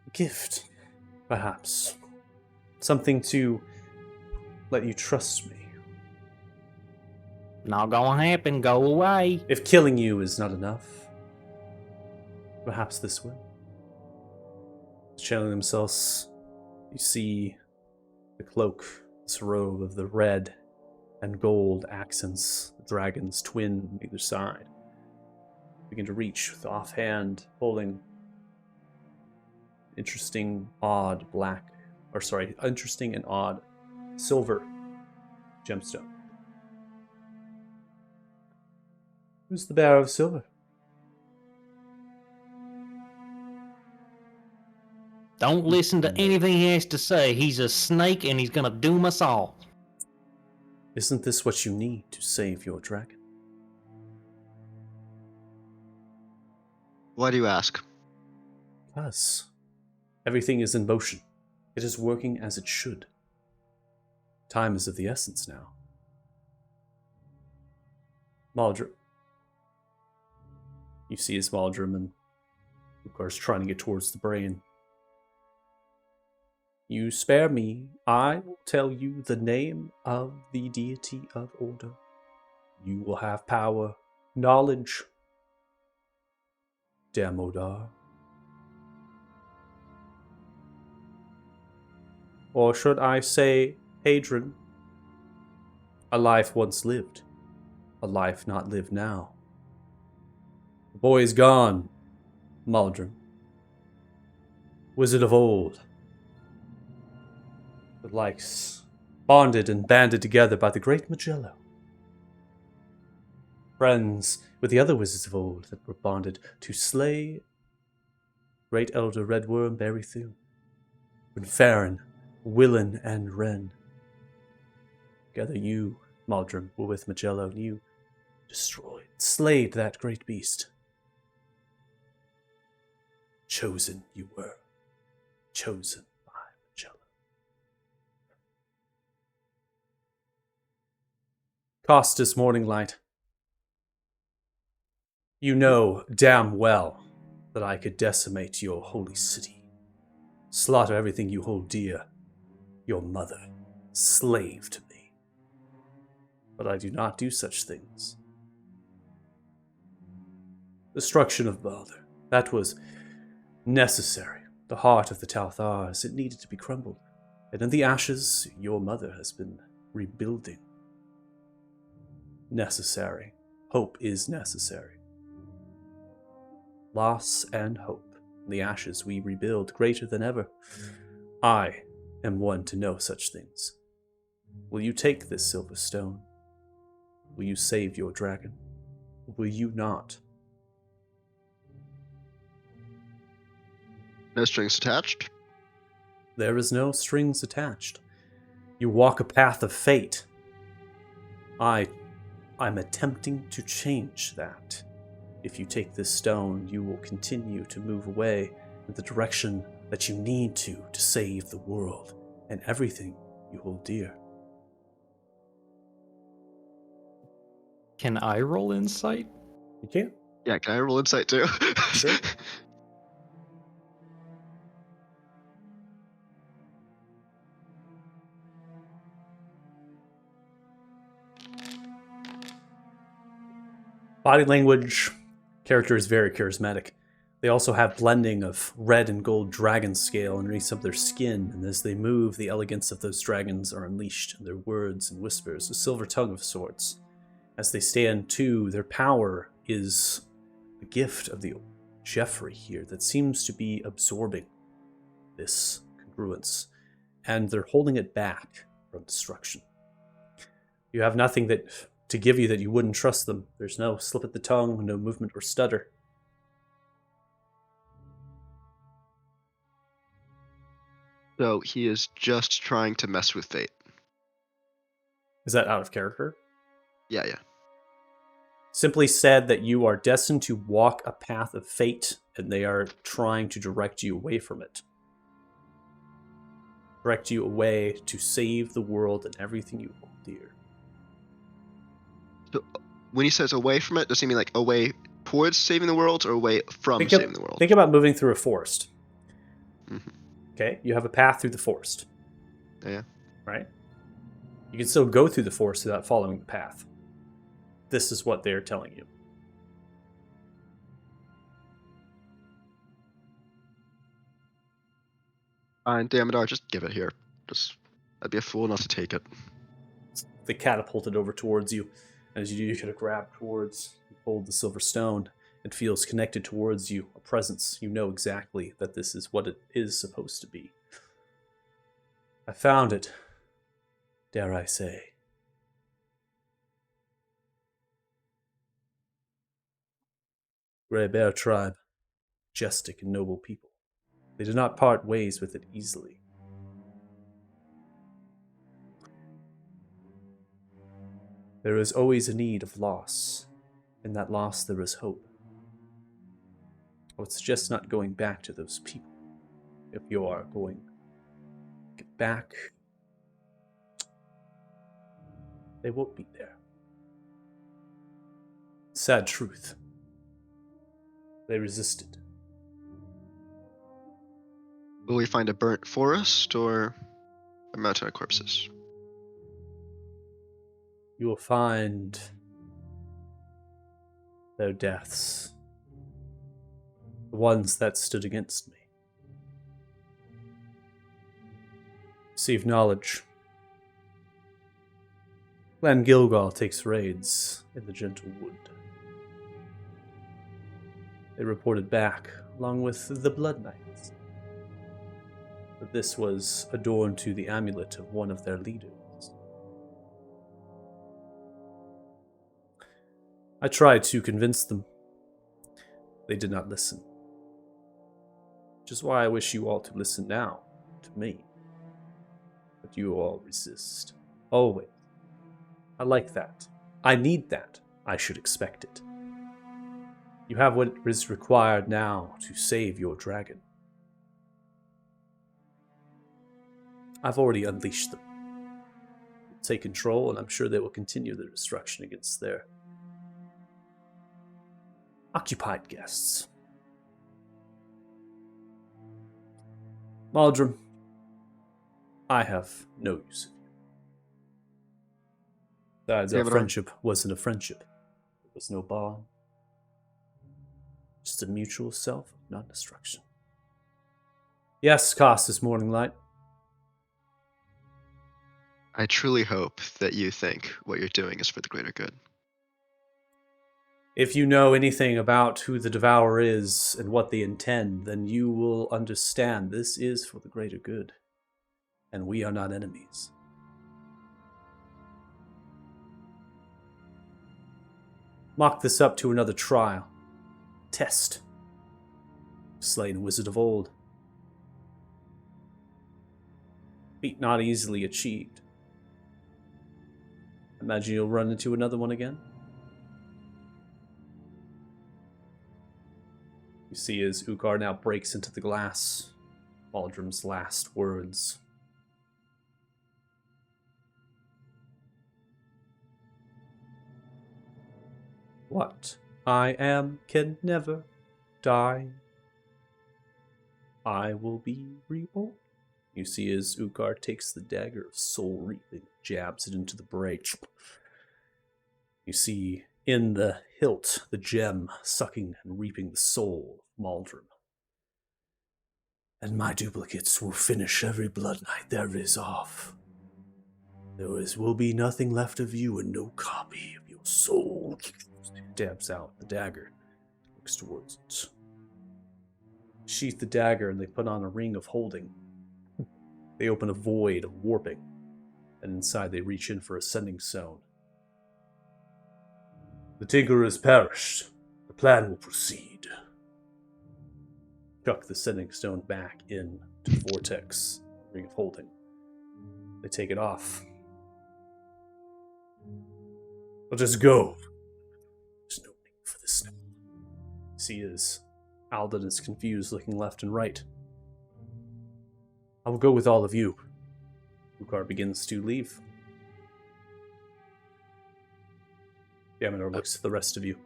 A gift, perhaps. Something to let you trust me. Not gonna happen, go away. If killing you is not enough, perhaps this will. Channeling themselves, you see the cloak, this robe of the red and gold accents, the dragons twin on either side. Begin to reach with the offhand, holding interesting and odd silver gemstone. Who's the bearer of silver? Don't listen to anything he has to say. He's a snake and he's gonna doom us all. Isn't this what you need to save your dragon? Why do you ask? Because everything is in motion. It is working as it should. Time is of the essence now. Maldrum. You see his Maldrum and, of course, trying to get towards the brain. You spare me, I will tell you the name of the deity of order. You will have power, knowledge. Damodar. Or should I say, Hadron? A life once lived, a life not lived now. The boy is gone, Maldrum. Wizard of old. The likes bonded and banded together by the great Magello. Friends with the other wizards of old that were bonded to slay great elder Redworm Berrythune, when Farron, Willen, and Wren. Together you, Maldrum, were with Magello, and you slayed that great beast. Chosen you were. Chosen by Magello. Costas Morning Light. You know damn well that I could decimate your holy city, slaughter everything you hold dear, your mother, slave to me. But I do not do such things. Destruction of Balder, that was necessary. The heart of the Talthars, it needed to be crumbled. And in the ashes, your mother has been rebuilding. Necessary. Hope is necessary. Loss and hope. In the ashes we rebuild greater than ever. I am one to know such things. Will you take this silver stone? Will you save your dragon? Will you not? No strings attached? There is no strings attached. You walk a path of fate. I'm attempting to change that. If you take this stone, you will continue to move away in the direction that you need to save the world and everything you hold dear. Can I roll insight? You can. Yeah, can I roll insight too? Sure. Body language, character is very charismatic. They also have blending of red and gold dragon scale underneath some of their skin, and as they move, the elegance of those dragons are unleashed in their words and whispers, a silver tongue of sorts. As they stand too, their power is a gift of the Jeffrey here that seems to be absorbing this congruence, and they're holding it back from destruction. You have nothing to give you that you wouldn't trust them. There's no slip at the tongue, no movement or stutter. So he is just trying to mess with fate. Is that out of character? Yeah, yeah. Simply said that you are destined to walk a path of fate, and they are trying to direct you away from it. Direct you away to save the world and everything you hold dear. So when he says away from it, does he mean like away towards saving the world or away from saving the world? Think about moving through a forest. Mhm. Okay, you have a path through the forest. Yeah. Right? You can still go through the forest without following the path. This is what they're telling you. Fine, Damodar, just give it here. I'd be a fool enough to take it. They catapult it over towards you. As you do, you kind of grab towards, you hold the silver stone. It feels connected towards you, a presence. You know exactly that this is what it is supposed to be. I found it, dare I say. Grey Bear tribe, majestic and noble people. They did not part ways with it easily. There is always a need of loss. In that loss there is hope. Oh, it's just not going back to those people. If you are going to get back, they won't be there. Sad truth. They resisted. Will we find a burnt forest or a mountain of corpses? You will find their deaths. The ones that stood against me. Receive knowledge. Clan Gilgal takes raids in the Gentle Wood. They reported back, along with the Blood Knights, that this was adorned to the amulet of one of their leaders. I tried to convince them. They did not listen. Which is why I wish you all to listen now, to me. But you all resist. Always. I like that. I need that. I should expect it. You have what is required now to save your dragon. I've already unleashed them. Take control, and I'm sure they will continue their destruction against their occupied guests. Maldrum, I have no use of you. Besides, our friendship wasn't a friendship. There was no bond. Just a mutual self, not destruction. Yes, cast this morning light. I truly hope that you think what you're doing is for the greater good. If you know anything about who the Devourer is and what they intend, then you will understand this is for the greater good. And we are not enemies. Mock this up to another trial. Test. Slain a wizard of old. Feat not easily achieved. Imagine you'll run into another one again. You see as Ugar now breaks into the glass. Baldrum's last words. What I am can never die. I will be reborn. You see as Ugar takes the dagger of soul reaping, jabs it into the breach. You see in the hilt, the gem, sucking and reaping the soul of Maldrum. And my duplicates will finish every blood knight there is off. Will be nothing left of you and no copy of your soul. Dabs out the dagger, looks towards it. Sheath the dagger and they put on a ring of holding. They open a void of warping, and inside they reach in for a sending stone. The Tinkerer has perished. The plan will proceed. Chuck the sending stone back into the vortex, ring of holding. They take it off. Let us go. There's no need for this now. See as Alden is confused, looking left and right. I will go with all of you. Ukar begins to leave. Yamador looks at the rest of you,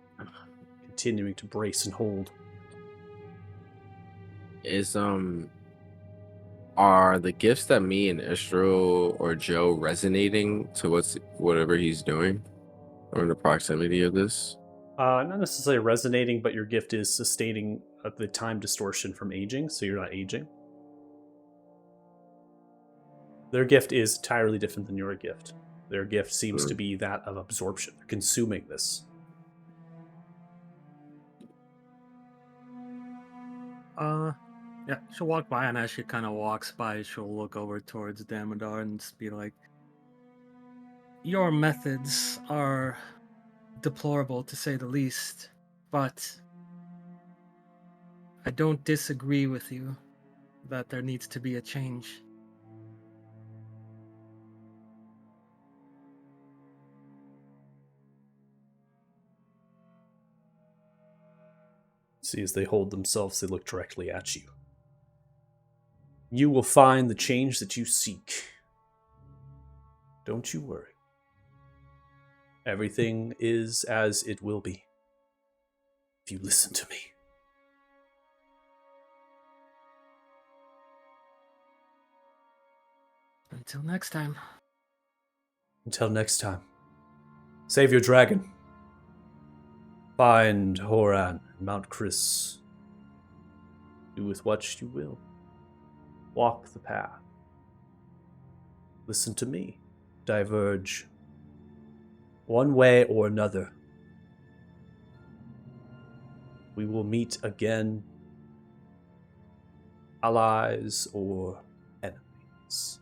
continuing to brace and hold. Are the gifts that me and Istro or Joe resonating to whatever he's doing, or in the proximity of this? Not necessarily resonating, but your gift is sustaining the time distortion from aging, so you're not aging. Their gift is entirely different than your gift. Their gift seems to be that of absorption. They're consuming this. Yeah, she'll walk by, and as she kind of walks by, she'll look over towards Damodar and just be like, your methods are deplorable, to say the least, but I don't disagree with you that there needs to be a change. See, as they hold themselves, they look directly at you. You will find the change that you seek. Don't you worry. Everything is as it will be. If you listen to me. Until next time. Until next time. Save your dragon. Find Horan and Mount Chris. Do with what you will. Walk the path. Listen to me. Diverge. One way or another. We will meet again. Allies or enemies.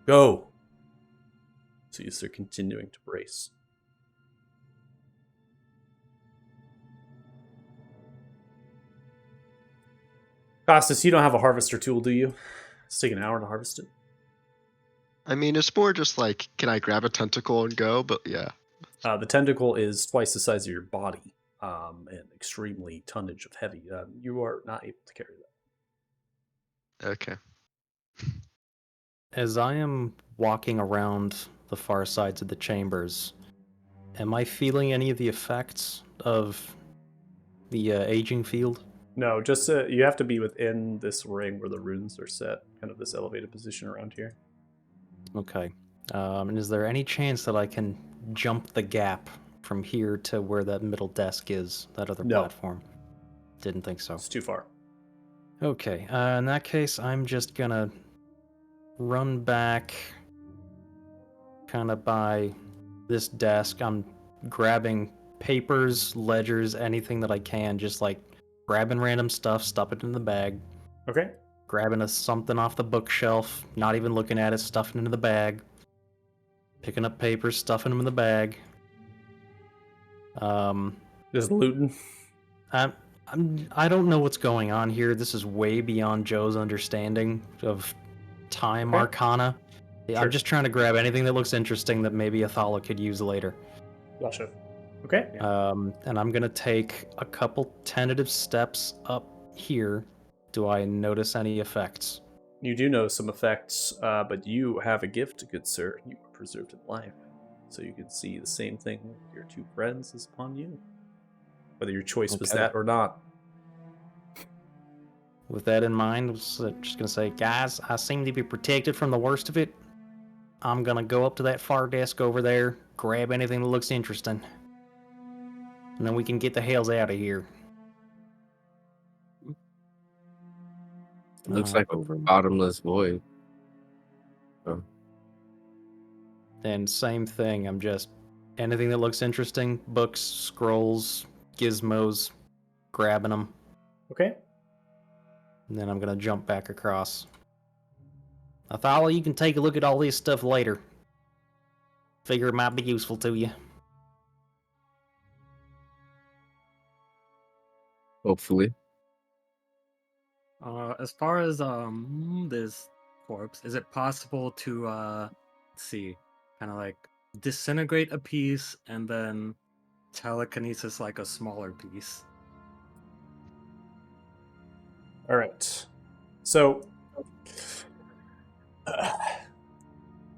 Go! So you're continuing to brace. Costas, you don't have a harvester tool, do you? It's taking an hour to harvest it. I mean, it's more just like, can I grab a tentacle and go? But yeah. The tentacle is twice the size of your body, and extremely tonnage of heavy. You are not able to carry that. Okay. As I am walking around the far sides of the chambers, am I feeling any of the effects of the aging field? No, just you have to be within this ring where the runes are set, kind of this elevated position around here. Okay. And is there any chance that I can jump the gap from here to where that middle desk is, that other No. platform? Didn't think so. It's too far. Okay, in that case, I'm just gonna run back kind of by this desk. I'm grabbing papers, ledgers, anything that I can, just like grabbing random stuff, stuff it in the bag, Okay. grabbing something off the bookshelf, not even looking at it, stuffing it into the bag, picking up papers, stuffing them in the bag. Just looting. I don't know what's going on here. This is way beyond Joe's understanding of time Okay. arcana. Sure. I'm just trying to grab anything that looks interesting that maybe Athala could use later. Gotcha. Okay. And I'm gonna take a couple tentative steps up here. Do I notice any effects? You do know some effects, but you have a gift, good sir. You were preserved in life. So you can see the same thing with your two friends as upon you. Whether your choice was Okay. that or not. With that in mind, I was just gonna say, guys, I seem to be protected from the worst of it. I'm gonna go up to that far desk over there, grab anything that looks interesting. and then we can get the hells out of here. It looks Uh, like a bottomless void. Oh, Then same thing. I'm just anything that looks interesting, books, scrolls, gizmos, grabbing them. Okay. And then I'm gonna jump back across. Athala, you can take a look at all this stuff later. Figure it might be useful to you. hopefully. As far as this corpse, is it possible to let's see, kind of like disintegrate a piece and then telekinesis like a smaller piece? All right. So,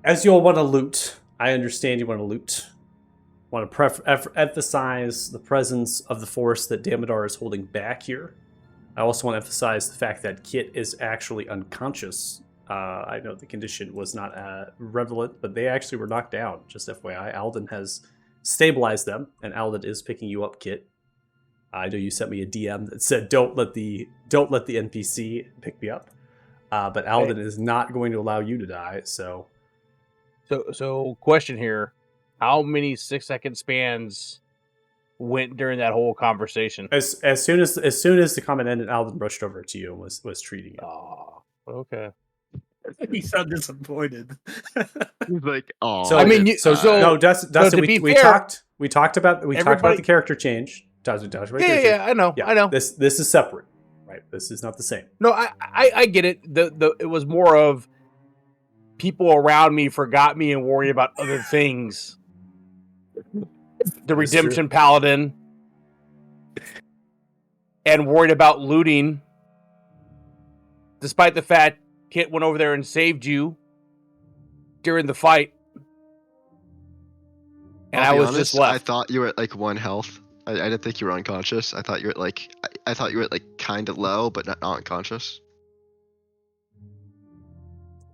as you'll want to loot, I understand you want to loot. Want to emphasize the presence of the force that Damodar is holding back here. I also want to emphasize the fact that Kit is actually unconscious. I know the condition was not relevant, but they actually were knocked down. Just FYI, Alden has stabilized them, and Alden is picking you up, Kit. I know you sent me a DM that said don't let the NPC pick me up, but Alden is not going to allow you to die. So question here: how many 6-second spans went during that whole conversation? as soon as the comment ended, Alden rushed over to you and was treating you. Oh, okay. He sounded disappointed. He's like, oh. So I mean, no, Dustin, to we be fair, talked about the character change. Yeah, I know. This is separate, right? This is not the same. No, I get it. It was more of people around me forgot me and worried about other things. The Redemption Paladin, and worried about looting, despite the fact Kit went over there and saved you during the fight. And I was just left. I thought you were at like 1 health. I didn't think you were unconscious. I thought you were at like I thought you were at like kind of low, but not unconscious.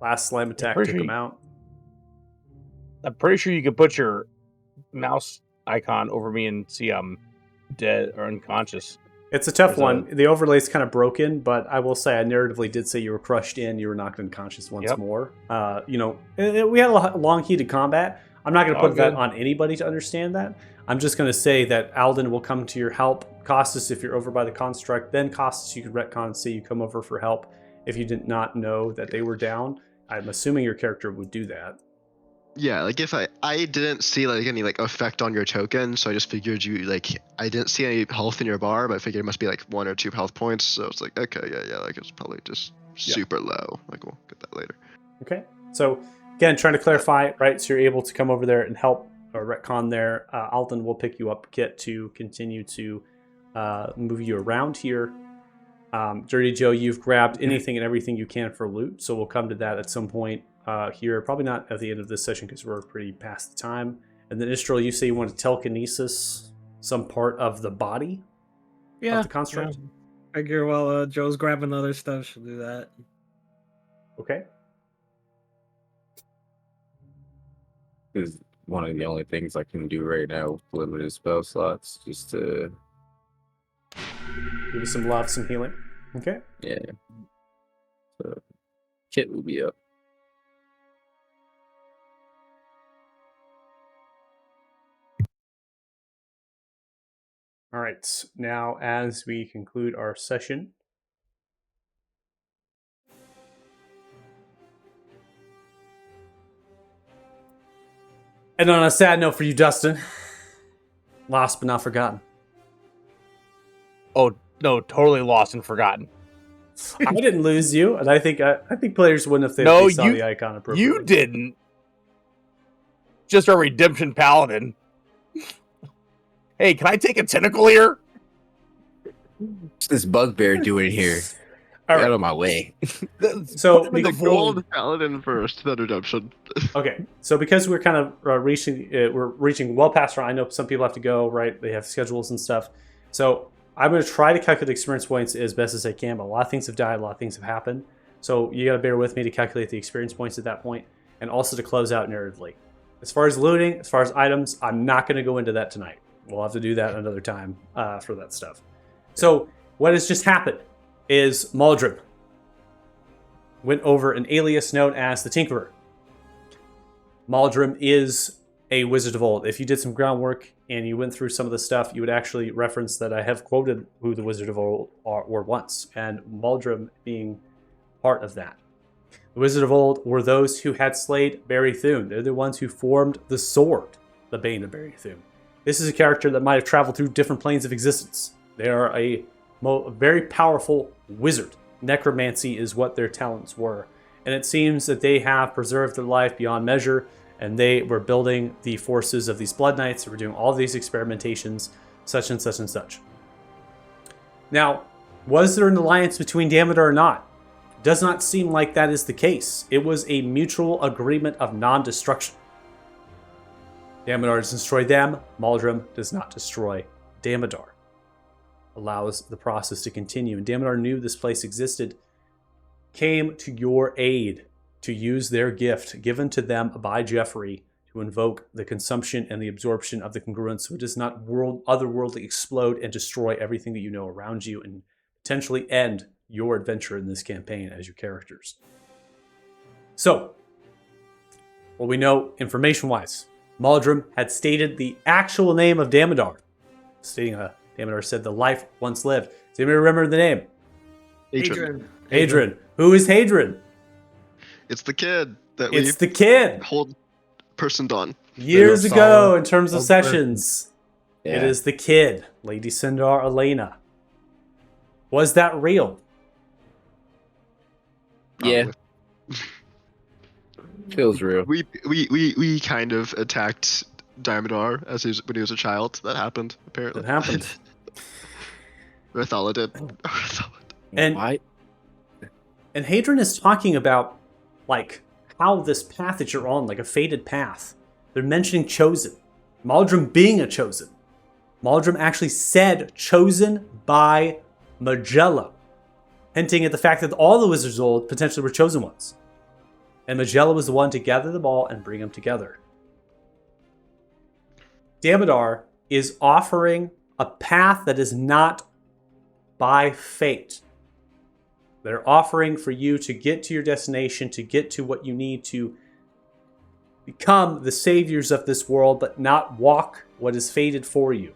Last slam attack took him out. I'm pretty sure you could put your mouse icon over me and see I'm dead or unconscious. It's a tough one. The overlay's kind of broken, but I will say I narratively did say you were crushed in, you were knocked unconscious once more. We had a long heated combat. I'm not going to put that on anybody to understand that. I'm just going to say that Alden will come to your help. Costas, if you're over by the construct, then Costas, you could retcon and say you come over for help if you did not know that they were down. I'm assuming your character would do that. Yeah, like if I didn't see like any like effect on your token, so I just figured I didn't see any health in your bar, but I figured it must be like 1 or 2 health points. So it's like, okay, yeah, like it's probably just super low. Like we'll get that later. Okay. So again, trying to clarify, right? So you're able to come over there and help or retcon there. Alden will pick you up, Kit, to continue to move you around here. Dirty Joe, you've grabbed anything and everything you can for loot, so we'll come to that at some point here. Probably not at the end of this session because we're pretty past the time. And then Istral, you say you want to telekinesis some part of the body of the construct? Yeah. Figure while Joe's grabbing other stuff, she'll do that. Okay. Is one of the only things I can do right now with limited spell slots, just to give you some love, some healing. Okay. Yeah. So Kit will be up. All right. Now, as we conclude our session, and on a sad note for you, Dustin, lost but not forgotten. Oh no, totally lost and forgotten. I didn't lose you, and I think players wouldn't if they saw the icon appropriately. You didn't. Just a Redemption Paladin. Hey, can I take a tentacle here? What's this bugbear doing here? All Get right. out of my way. So the Gold Paladin first, then Redemption. Okay, so because we're kind of reaching well past our, I know some people have to go, right? They have schedules and stuff. So I'm going to try to calculate experience points as best as I can, but a lot of things have died, a lot of things have happened. So you got to bear with me to calculate the experience points at that point, and also to close out narratively. As far as looting, as far as items, I'm not going to go into that tonight. We'll have to do that another time for that stuff. So what has just happened is Maldrim went over an alias known as the Tinkerer. Maldrim is a wizard of old. If you did some groundwork and you went through some of the stuff, you would actually reference that I have quoted who the wizard of old were once, and Maldrim being part of that. The wizard of old were those who had slayed Barry Thune. They're the ones who formed the sword, the Bane of Barry Thune. This is a character that might have traveled through different planes of existence. They are a very powerful wizard. Necromancy is what their talents were. And it seems that they have preserved their life beyond measure, and they were building the forces of these Blood Knights who were doing all these experimentations, such and such and such. Now, was there an alliance between Damodar or not? Does not seem like that is the case. It was a mutual agreement of non-destruction. Damodar does destroy them, Maldrim does not destroy Damodar. Allows the process to continue. And Damodar knew this place existed, came to your aid to use their gift given to them by Jeffrey to invoke the consumption and the absorption of the congruence so it does not otherworldly explode and destroy everything that you know around you and potentially end your adventure in this campaign as your characters. So, what we know information-wise, Maldrim had stated the actual name of Damodar, stating Damodar said the life once lived. Does anybody remember the name? Adrian. Hadrian. Who is Hadrian? It's the kid that It's the kid. hold personed on. Years Little ago, solid in terms of old sessions, it is the kid, Lady Sindar Elena. Was that real? Yeah. Feels real. We kind of attacked Damodar when he was a child. That happened, apparently. It happened. Rathala did. And Why? And Hadrian is talking about, like, how this path that you're on, like a fated path. They're mentioning chosen. Maldrim being a chosen. Maldrim actually said chosen by Magella, hinting at the fact that all the Wizards of Old potentially were chosen ones. And Magella was the one to gather them all and bring them together. Damodar is offering a path that is not by fate. They're offering for you to get to your destination, to get to what you need to become the saviors of this world, but not walk what is fated for you.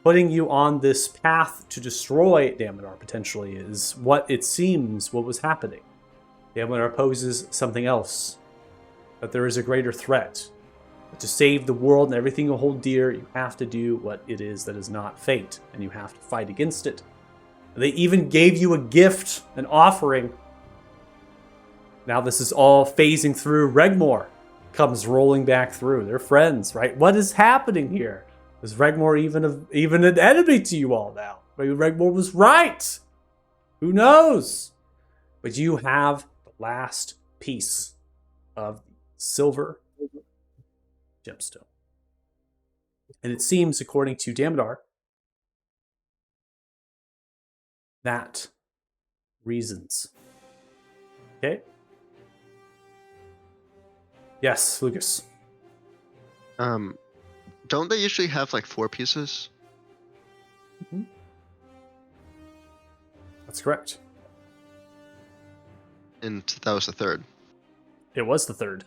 Putting you on this path to destroy Damodar potentially is what it seems what was happening. Damodar poses something else, that there is a greater threat. But to save the world and everything you hold dear, you have to do what it is that is not fate, and you have to fight against it. They even gave you a gift, an offering. Now this is all phasing through. Regmore comes rolling back through. They're friends, right? What is happening here? Is Regmore even an enemy to you all now? Maybe Regmore was right. Who knows? But you have the last piece of silver gemstone. And it seems, according to Damodar, that reasons. Okay? Yes, Lucas. Don't they usually have like 4 pieces? Mm-hmm. That's correct. And that was the third. It was the third.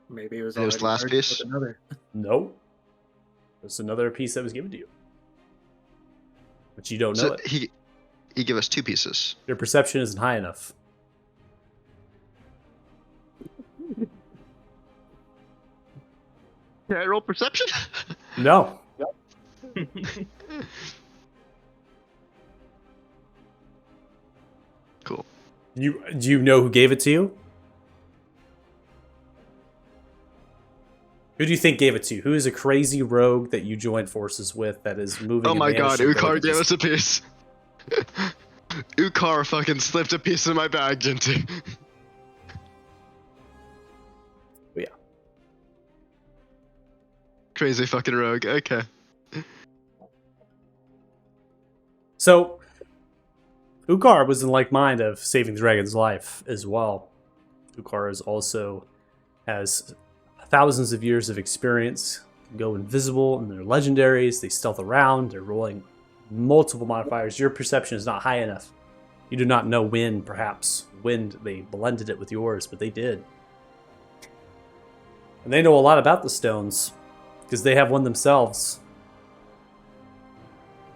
Maybe it was It was the last already merged piece? with another. No. There's another piece that was given to you. But you don't know So it. he gave us 2 pieces. Your perception isn't high enough. Can I roll perception? No. Cool. Do you know who gave it to you? Who do you think gave it to you? Who is a crazy rogue that you joined forces with that is moving? Oh and my god, vanishing Ukar gave villages? us a piece. Ukar fucking slipped a piece in my bag, Jinty. Yeah. Crazy fucking rogue. Okay. So, Ukar was in like mind of saving the dragon's life as well. Ukar is also has thousands of years of experience go invisible, and they're legendaries. They stealth around. They're rolling multiple modifiers. Your perception is not high enough. You do not know when, perhaps, they blended it with yours, but they did. And they know a lot about the stones, because they have one themselves.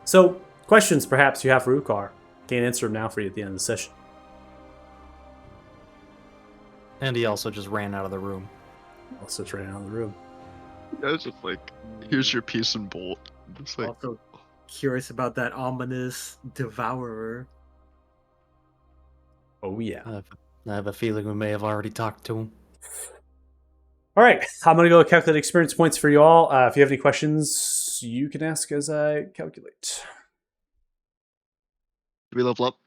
So, questions perhaps you have for Ukar. Can't answer them now for you at the end of the session. And he also just ran out of the room. Also trying out of the room. I was just like, here's your piece and bolt. It's like, Also curious about that ominous devourer. Oh, yeah. I have a feeling we may have already talked to him. All right, I'm going to go calculate experience points for you all. If you have any questions, you can ask as I calculate. do we level up?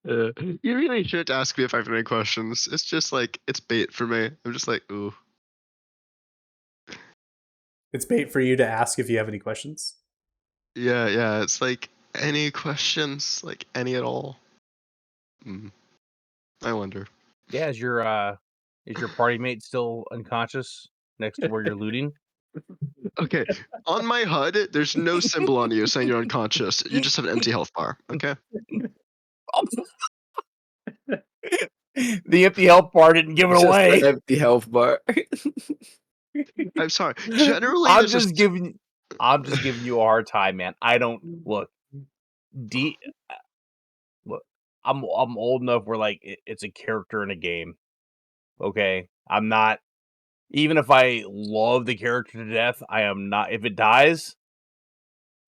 You really should ask me if I have any questions. It's just like, it's bait for me. I'm just like, ooh. It's bait for you to ask if you have any questions. Yeah, it's like, any questions? Like, any at all? I wonder. Yeah, is your party mate still unconscious next to where you're looting? Okay, on my HUD, there's no symbol on you saying you're unconscious. You just have an empty health bar, okay? The empty health bar didn't give it Just away. an empty health bar. I'm sorry. Generally, I'm there's just giving you a hard time, man. I don't look. Look, I'm old enough where like it's a character in a game. Okay, I'm not. Even if I love the character to death, I am not. If it dies,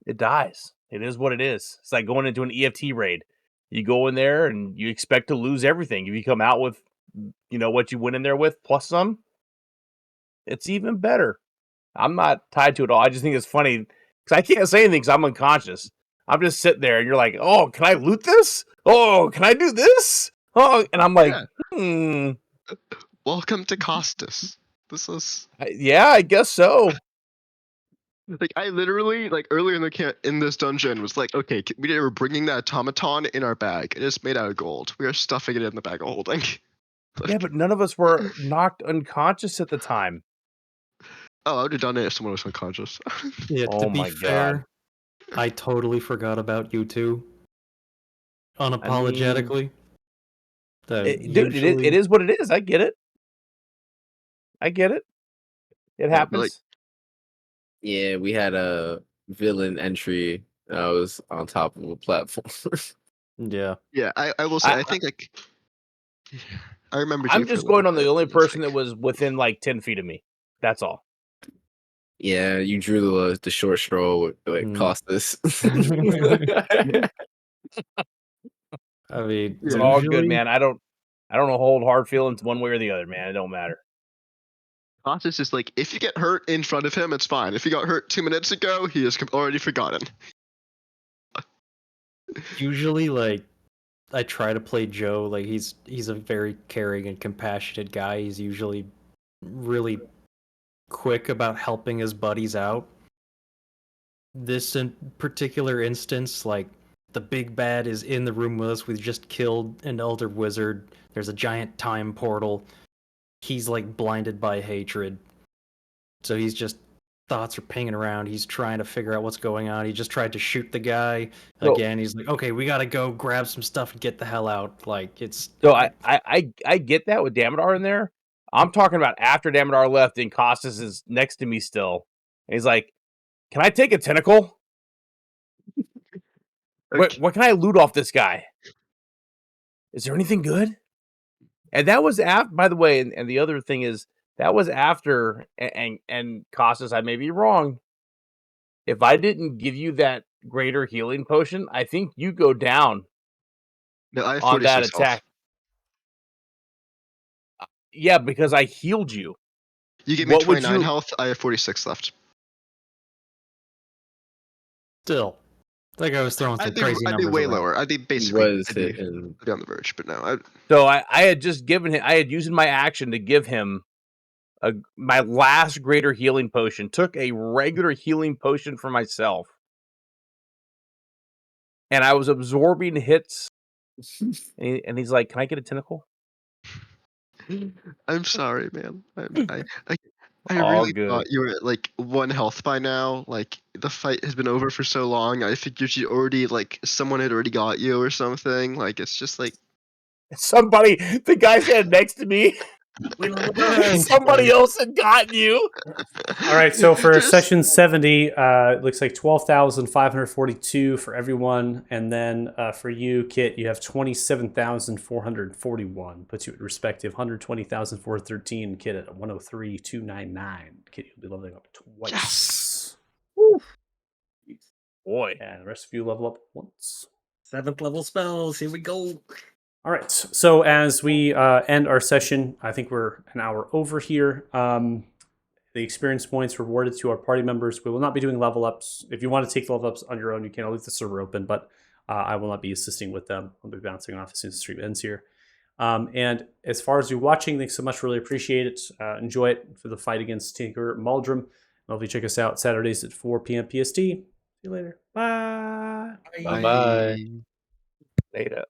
it dies. It is what it is. It's like going into an EFT raid. You go in there and you expect to lose everything. If you come out with, what you went in there with plus some, it's even better. I'm not tied to it all. I just think it's funny because I can't say anything because I'm unconscious. I'm just sitting there and you're like, oh, can I loot this? Oh, can I do this? Oh, and I'm like, Yeah. Welcome to Costas. This is yeah, I guess so. like I literally like earlier in this dungeon was like, okay, we were bringing that automaton in our bag. It is made out of gold. We are stuffing it in the bag of holding. Yeah, but none of us were knocked unconscious at the time. Oh, I would have done it if someone was unconscious. Yeah, Oh to be my fair, I totally forgot about you two. Unapologetically. Dude, it is what it is. I get it. It Yeah, happens. but, like, Yeah, we had a villain entry that was on top of a platform. Yeah. yeah, I will say I think like I remember. I'm you for a just little going on the bit, only and it's person like- that was within like 10 feet of me. That's all. Yeah, you drew the short straw with cost this. I mean, It's Yeah. all good, usually- man. I don't hold hard feelings one way or the other, man. It don't matter. Costas is like, if you get hurt in front of him, it's fine. If you got hurt 2 minutes ago, he has already forgotten. Usually, like, I try to play Joe. Like, he's a very caring and compassionate guy. He's usually really quick about helping his buddies out. This in particular instance, like, the big bad is in the room with us. We've just killed an elder wizard. There's a giant time portal. He's like blinded by hatred. So he's just thoughts are pinging around. He's trying to figure out what's going on. He just tried to shoot the guy again. He's like, okay, we gotta go grab some stuff and get the hell out. Like it's So I get that with Damodar in there. I'm talking about after Damodar left and Costas is next to me still. And he's like, can I take a tentacle? What can I loot off this guy? Is there anything good? And that was after, by the way, and the other thing is that was after, and Costas, I may be wrong. If I didn't give you that greater healing potion, I think you go down No, I have on that 46 health. attack. Yeah, because I healed you. You gave me What would 29 you- health. I have 46 left. still. That guy was throwing some crazy I'd numbers be way around. lower. I'd be He basically. was I'd be hitting. on the verge, but no. So I had just given him, I had used my action to give him my last greater healing potion. Took a regular healing potion for myself, and I was absorbing hits And he's like, "Can I get a tentacle?" I'm sorry, man. I All really good. thought you were at like 1 health by now. Like the fight has been over for so long. I figured you already like someone had already got you or something. Like it's just like Somebody, the guy standing next to me, We leveled up. somebody else had gotten you. All right, so for Just- session 70, it looks like 12,542 for everyone. And then for you, Kit, you have 27,441. Puts you at respective 120,413. Kit at 103,299. Kit, you'll be leveling up twice. Yes. Boy, And the rest of you level up once. 7th level spells. Here we go. All right, so as we end our session, I think we're an hour over here. The experience points rewarded to our party members. We will not be doing level ups. If you want to take the level ups on your own, you can. I'll leave the server open, but I will not be assisting with them. I'll be bouncing off as soon as the stream ends here. And as far as you watching, thanks so much. Really appreciate it. Enjoy it for the fight against Tinker Maldrum. Hopefully, check us out Saturdays at 4 p.m. PST. See you later. Bye. bye bye. Later.